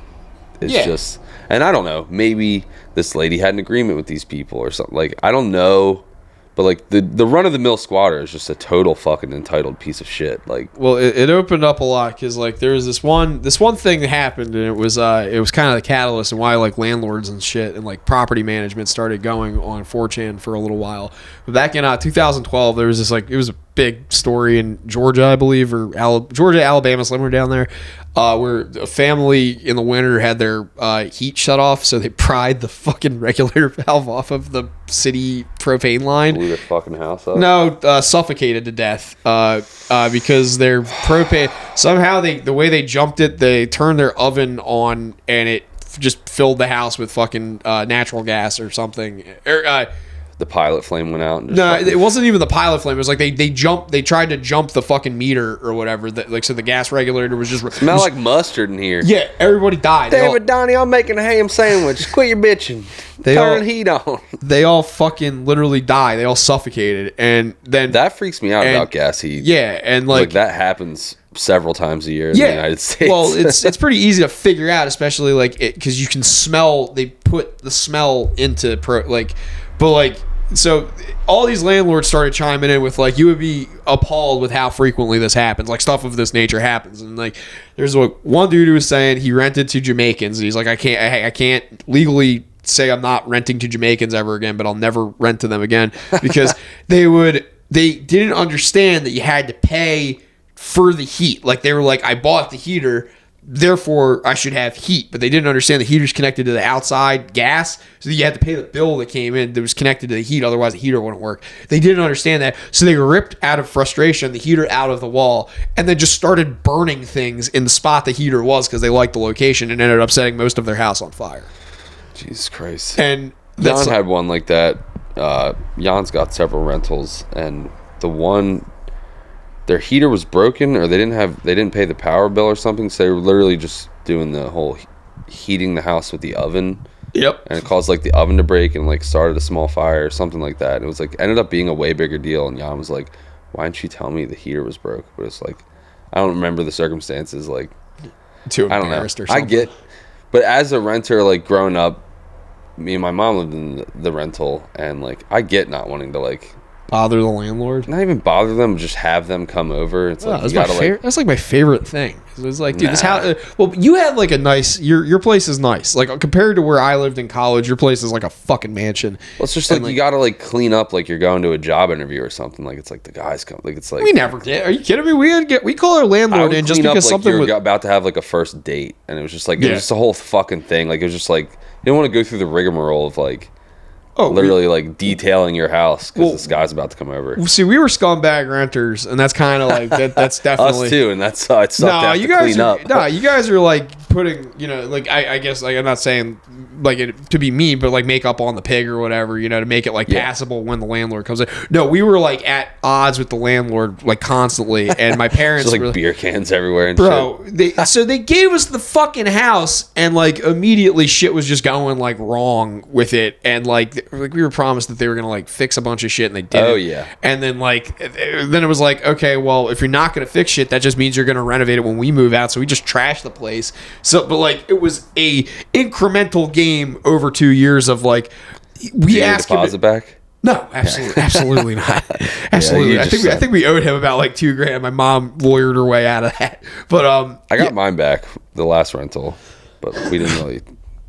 It's Yeah. just, and I don't know, maybe this lady had an agreement with these people or something. Like, I don't know. But, like, the run-of-the-mill squatter is just a total fucking entitled piece of shit. Like, Well, it opened up a lot because like there was this one thing that happened, and it was kind of the catalyst and why like landlords and shit and like property management started going on 4chan for a little while. But back in 2012, there was this like, it was a big story in Georgia, I believe, or Georgia, Alabama, somewhere down there, where a family in the winter had their heat shut off, so they pried the fucking regulator valve off of the city propane line. blew their fucking house up. No, suffocated to death because their propane, somehow the way they jumped it, they turned their oven on and it just filled the house with fucking natural gas or something. The pilot flame went out. And just No, fucking- it wasn't even the pilot flame. It was like they tried to jump the fucking meter or whatever. Like, so the gas regulator was just smell like mustard in here. yeah. Everybody died. Damn it, Donnie, I'm making a ham sandwich. Quit your bitching. Turn the heat on. They all fucking literally died. They all suffocated, and then That freaks me out And- about gas heat. yeah, and Like, like that happens several times a year in the United States. Well, it's pretty easy to figure out, especially like it because you can smell. They put the smell into so all these landlords started chiming in with like, you would be appalled with how frequently this happens. Like stuff of this nature happens, and like there's like one dude who was saying he rented to Jamaicans. And he's like, I can't legally say I'm not renting to Jamaicans ever again, but I'll never rent to them again because they didn't understand that you had to pay for the heat. Like they were like, I bought the heater, therefore I should have heat, but they didn't understand the heater's connected to the outside gas, so you had to pay the bill that came in that was connected to the heat, otherwise the heater wouldn't work. They didn't understand that, so they ripped out of frustration the heater out of the wall and then just started burning things in the spot the heater was because they liked the location, and ended up setting most of their house on fire. Jesus Christ. And that's Jan had one like that. Jan's got several rentals, and the one, their heater was broken, or they didn't pay the power bill or something, so they were literally just doing the whole heating the house with the oven. Yep. And it caused like the oven to break and like started a small fire or something like that. And it was like, ended up being a way bigger deal, and Jan was like, why didn't you tell me the heater was broke? But it's like, I don't remember the circumstances, like, Too I don't know. embarrassed or I something. get, but as a renter, like growing up, me and my mom lived in the rental, and like I get not wanting to like Bother the landlord. not even bother them, just have them come over. It's like That's, you gotta like, that's like my favorite thing. It's like, dude, this Nah. house. Well, you have like a nice. Your place is nice. Like compared to where I lived in college, your place is like a fucking mansion. well, it's just And, like you gotta like clean up like you're going to a job interview or something. Like it's like the guys come, like it's like We never did. Are you kidding me? We call our I landlord would in just clean up because like something you're was. about to have like a first date, and it was just like it Yeah. was just a whole fucking thing. Like it was just like you don't want to go through the rigmarole of like Oh, literally like detailing your house because Well, this guy's about to come over. See, we were scumbag renters, and that's kind of like that. That's definitely Us too, and that's how it sucked to have you to guys clean are, up. No, you guys are like putting, like I guess like I'm not saying like it to be mean, but like makeup on the pig or whatever, to make it like Yeah. passable when the landlord comes in. No, we were like at odds with the landlord like constantly, and my parents Just like were beer cans everywhere and bro. shit. So they gave us the fucking house, and like immediately shit was just going like wrong with it, and like we were promised that they were gonna like fix a bunch of shit, and they didn't. Oh, yeah. And then then it was like, okay, well, if you're not gonna fix shit, that just means you're gonna renovate it when we move out. So we just trashed the place. So, but like it was a incremental game over 2 years of like we Did you asked him deposit to- back? no, absolutely not. Absolutely. you I just think said- we owed him about like $2,000. My mom lawyered her way out of that. But I got mine back, the last rental, but we didn't really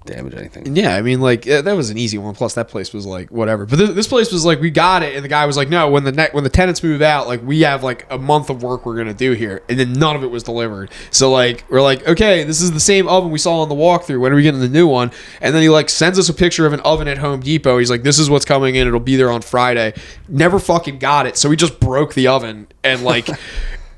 damage anything. yeah, I mean, like that was an easy one. Plus, that place was like whatever. But this place was like we got it, and the guy was like, "No, when the tenants move out, like we have like a month of work we're gonna do here," and then none of it was delivered. So like we're like, okay, this is the same oven we saw on the walkthrough. When are we getting the new one? And then he like sends us a picture of an oven at Home Depot. He's like, "This is what's coming in. It'll be there on Friday." Never fucking got it. So we just broke the oven and like.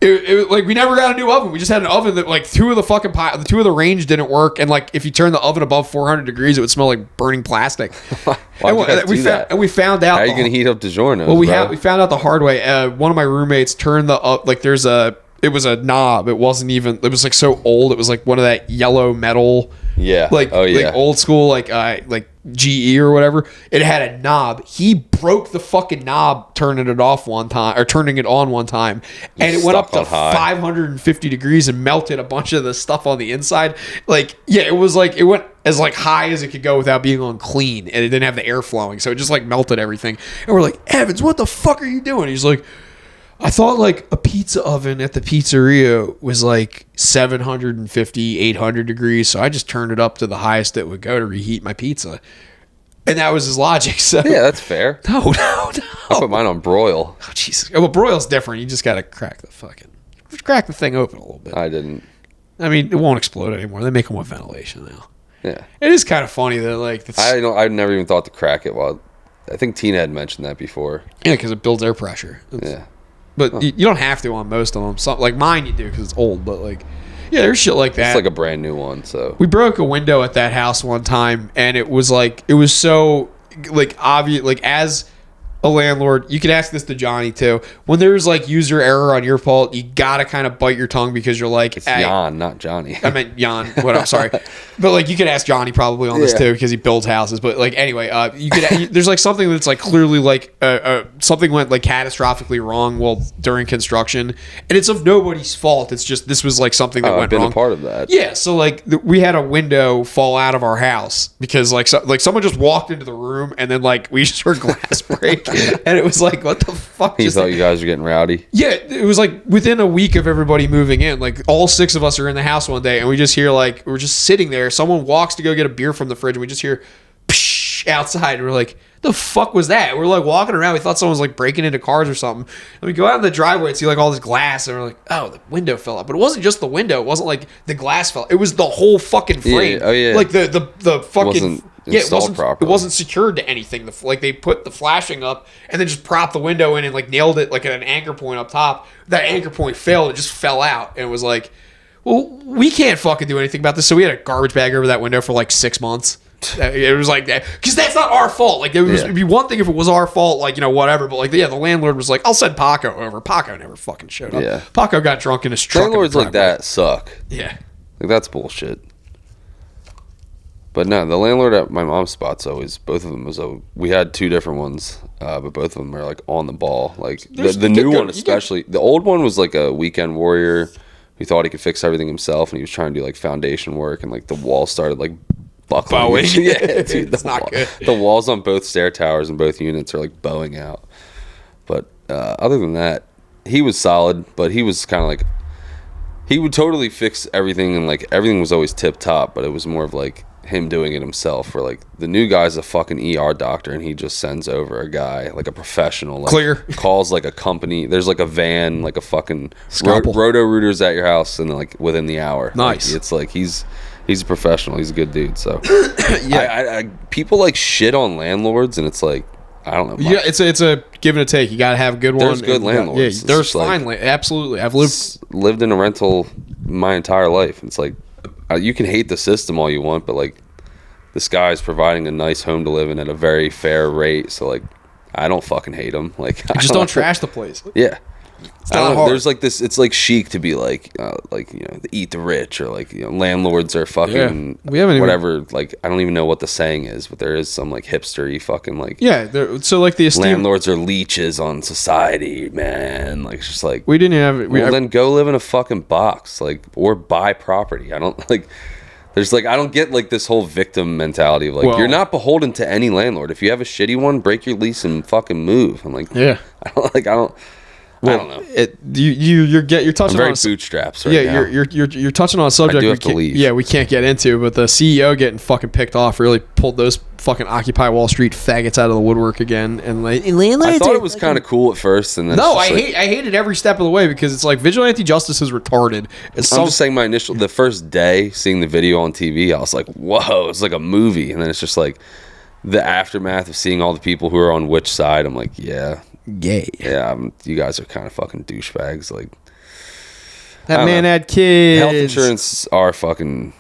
Like we never got a new oven. We just had an oven that like two of the range didn't work, and like if you turn the oven above 400 degrees, it would smell like burning plastic. Why'd and, you guys do that? and we found out. How are you gonna heat up DiGiorno? Well, we found out the hard way. One of my roommates turned the it was a knob. It wasn't even. It was like so old. It was like one of that yellow metal Yeah. Like yeah. like old school like GE or whatever. It had a knob. He broke the fucking knob turning it off one time or turning it on one time, and it went up to 550 degrees and melted a bunch of the stuff on the inside. Like it was like it went as like high as it could go without being on clean, and it didn't have the air flowing, so it just like melted everything. And we're like, Evans, what the fuck are you doing? He's like, I thought like a pizza oven at the pizzeria was like 750, 800 degrees. So I just turned it up to the highest it would go to reheat my pizza. And that was his logic. So Yeah, that's fair. No. I put mine on broil. Oh, Jesus. Well, broil's different. You just got to crack the thing open a little bit. I didn't. I mean, it won't explode anymore. They make them with ventilation now. Yeah. It is kind of funny that like... I never even thought to crack it. Well, I think Tina had mentioned that before. Yeah, because it builds air pressure. Yeah. But you don't have to on most of them. Some, like mine you do because it's old. But like, yeah, there's shit like that. It's like a brand new one. So we broke a window at that house one time, and it was so like obvious. Like as a landlord, you could ask this to Johnny too. When there's like user error on your part, you gotta kind of bite your tongue because you're like, it's Jan, not Johnny. I meant Jan. What? I'm sorry, but like you could ask Johnny probably on this too because he builds houses. But like anyway, you could. There's like something that's like clearly like something went like catastrophically wrong during construction, and it's of nobody's fault. It's just this was like something that went wrong. I've been a part of that. Yeah, so like we had a window fall out of our house because like someone just walked into the room and then like we just heard glass break. And it was like, what the fuck? He thought you guys were getting rowdy. Yeah, it was like within a week of everybody moving in. Like all 6 of us are in the house one day, and we just hear like we're just sitting there. Someone walks to go get a beer from the fridge, and we just hear psh outside. And we're like, the fuck was that? We're like walking around. We thought someone was like breaking into cars or something. And we go out in the driveway and see like all this glass, and we're like, oh, the window fell out. But it wasn't just the window. It wasn't like the glass fell. It was the whole fucking frame. Yeah. Oh yeah. Like the fucking. It wasn't secured to anything. Like they put the flashing up and then just propped the window in and like nailed it like at an anchor point up top. That anchor point failed. It just fell out and it was like, well, we can't fucking do anything about this. So we had a garbage bag over that window for like 6 months. It was like that because that's not our fault. Like it'd be one thing if it was our fault, like whatever. But like the landlord was like, I'll send Paco over. Paco never fucking showed up. Yeah. Paco got drunk in his truck. Landlords like that suck. Yeah, like that's bullshit. But no, the landlord at my mom's spot's always, both of them was, we had 2 different ones, but both of them are like on the ball. Like the new one especially, the old one was like a weekend warrior who thought he could fix everything himself, and he was trying to do like foundation work, and like the wall started like buckling. Yeah, dude, it's not good. The walls on both stair towers and both units are like bowing out. But other than that, he was solid, but he was kind of like, he would totally fix everything, and like everything was always tip top, but it was more of like him doing it himself, where like the new guy's a fucking ER doctor and he just sends over a guy like a professional, like clear, calls like a company, there's like a van, like a fucking Scalpel. Roto-Rooters at your house, and like within the hour. Nice. Like, it's like he's a professional, he's a good dude. So yeah, I people like shit on landlords, and it's like, I don't know. Yeah, it's a give and a take. You gotta have a good one. There's good landlords. Yeah, there's fine. Absolutely, I've lived in a rental my entire life. It's like, you can hate the system all you want, but like this guy's providing a nice home to live in at a very fair rate. So like, I don't fucking hate him. Like, just don't trash the place. Yeah. It's not hard. There's like this, it's like chic to be like eat the rich, or like, landlords are fucking we haven't whatever. Like, I don't even know what the saying is, but there is some like hipstery fucking like, so like the landlords are leeches on society, man. Like, it's just like, we didn't have it. Then go live in a fucking box, like, or buy property. I don't like. There's like, I don't get like this whole victim mentality of like, you're not beholden to any landlord. If you have a shitty one, break your lease and fucking move. I'm like, yeah, I don't know. You're touching I'm very on bootstraps right now. You're touching on a subject. I do have to leave. Yeah, we can't get into, but the CEO getting fucking picked off really pulled those fucking Occupy Wall Street faggots out of the woodwork again. And like, I thought it was kind of cool at first, and then I hate it every step of the way because it's like vigilante justice is retarded. I'm just saying, the first day seeing the video on TV, I was like, whoa, it's like a movie, and then it's just like the aftermath of seeing all the people who are on which side. I'm like, yeah, you guys are kind of fucking douchebags. Like, that man had kids. Health insurance are fucking.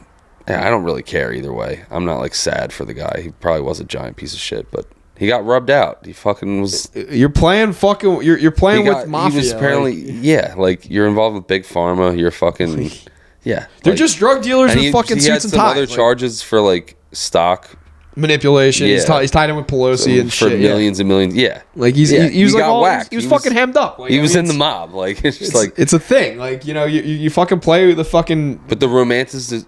Yeah, I don't really care either way. I'm not like sad for the guy. He probably was a giant piece of shit, but he got rubbed out. He fucking was. You're playing fucking. You're playing with mafia. He was apparently like you're involved with big pharma. You're fucking. Yeah, They're like- just drug dealers and with fucking he had suits and some ties. other Like, charges for like stock manipulation. He's, Yeah. he's tied in with Pelosi and for shit. millions and millions. Yeah, Like Yeah, he was he like got all, whacked. he was fucking hemmed up. Like, he I was mean, in the it's- mob. Like it's just It's, like, it's a thing. Like, you know, you fucking play with the fucking but the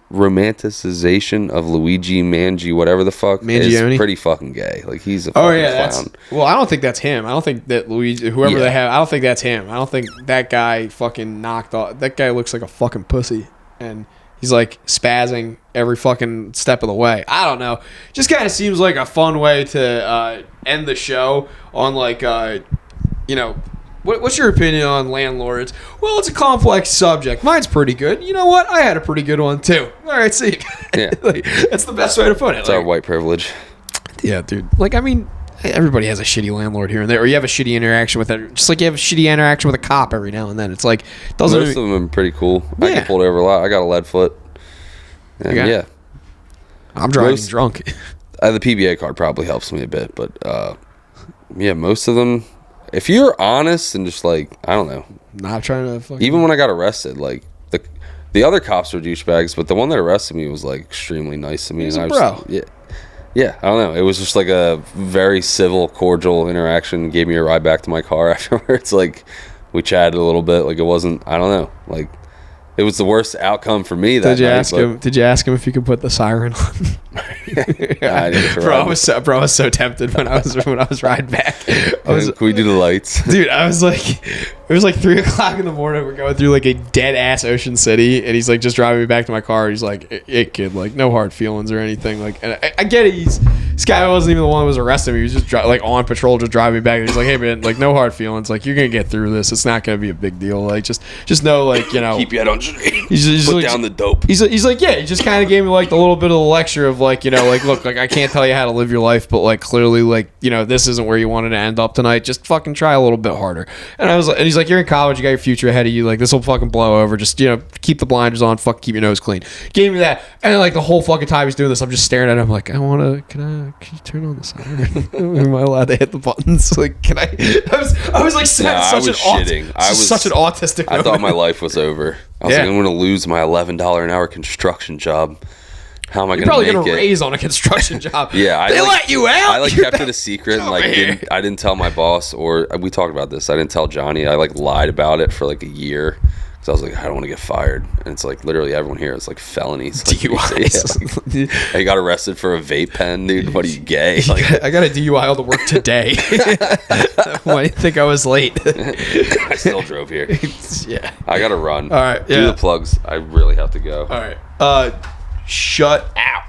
romanticization of Luigi Mangi, whatever the fuck, Mangione? is pretty fucking gay. Like he's a Oh fucking yeah, clown. that's well. I don't think that's him. I don't think that Luigi, whoever Yeah. they have, I don't think that's him. I don't think that guy fucking knocked off. That guy looks like a fucking pussy, and he's like spazzing every fucking step of the way. I don't know. Just kind of seems like a fun way to end the show on like you know. What's your opinion on landlords? Well, it's a complex subject. Mine's pretty good. You know what? I had a pretty good one too. All right, see, Yeah. like, that's the best way to put it. It's Like, our white privilege. yeah, dude. Like, I mean, everybody has a shitty landlord here and there, or you have a shitty interaction with it. Just like you have a shitty interaction with a cop every now and then. It's like doesn't. Most of them are pretty cool. I Yeah. get pulled over a lot. I got a lead foot. And Okay. yeah, I'm driving most- drunk. the PBA card probably helps me a bit, but yeah, most of them. If you're honest and just like, I don't know, Not trying to fucking. even when I got arrested, like the other cops were douchebags, but the one that arrested me was like extremely nice to me. He's and a I bro. was, yeah, I don't know. It was just like a very civil, cordial interaction. Gave me a ride back to my car afterwards. Like we chatted a little bit. Like it wasn't. I don't know. Like it was the worst outcome for me. That Did you night, ask but him? Did you ask him if you could put the siren on? I didn't bro, I was so tempted when I was riding back. Can we do the lights? Dude, I was like, it was like 3 o'clock in the morning. We're going through like a dead ass Ocean City, and he's like just driving me back to my car. He's like, "It kid, like no hard feelings or anything." Like, and I get it. This guy wasn't even the one who was arresting me. He was just like on patrol, just driving me back. And he's like, "Hey man, like no hard feelings. Like you're gonna get through this. It's not gonna be a big deal. Like just know, like you know." Keep your head on straight. He's Put like, down the dope. He's like, yeah, he just kind of gave me like the little bit of the lecture of like, you know, like, look, like I can't tell you how to live your life, but like clearly, like, you know, this isn't where you wanted to end up tonight. Just fucking try a little bit harder. And I was like, and he's like, you're in college, you got your future ahead of you. Like this will fucking blow over. Just, you know, keep the blinders on. Fucking keep your nose clean. Gave me that, and like the whole fucking time he's doing this, I'm just staring at him like, can you turn on the siren? Am I allowed to hit the buttons? Like, can I? I was like, I was shitting. I was such an autistic. I thought moment. my life was over. I was Yeah. like, I'm going to lose my $11 an hour construction job. How am I You're going probably to gonna make it? raise on a construction job. Yeah, they let you out. I like You're kept back- it a secret and like over here. I didn't tell my boss, or we talked about this. I didn't tell Johnny. I like lied about it for like a year because I was like, I don't want to get fired. And it's like literally everyone here is like felonies. Like, DUIs. yeah, like, I got arrested for a vape pen, dude. What are you, gay? Like, I got a DUI all to work today. Why do you think I was late? I still drove here. Yeah. I got to run. All right, Do yeah. the plugs. I really have to go. All right. Shut out.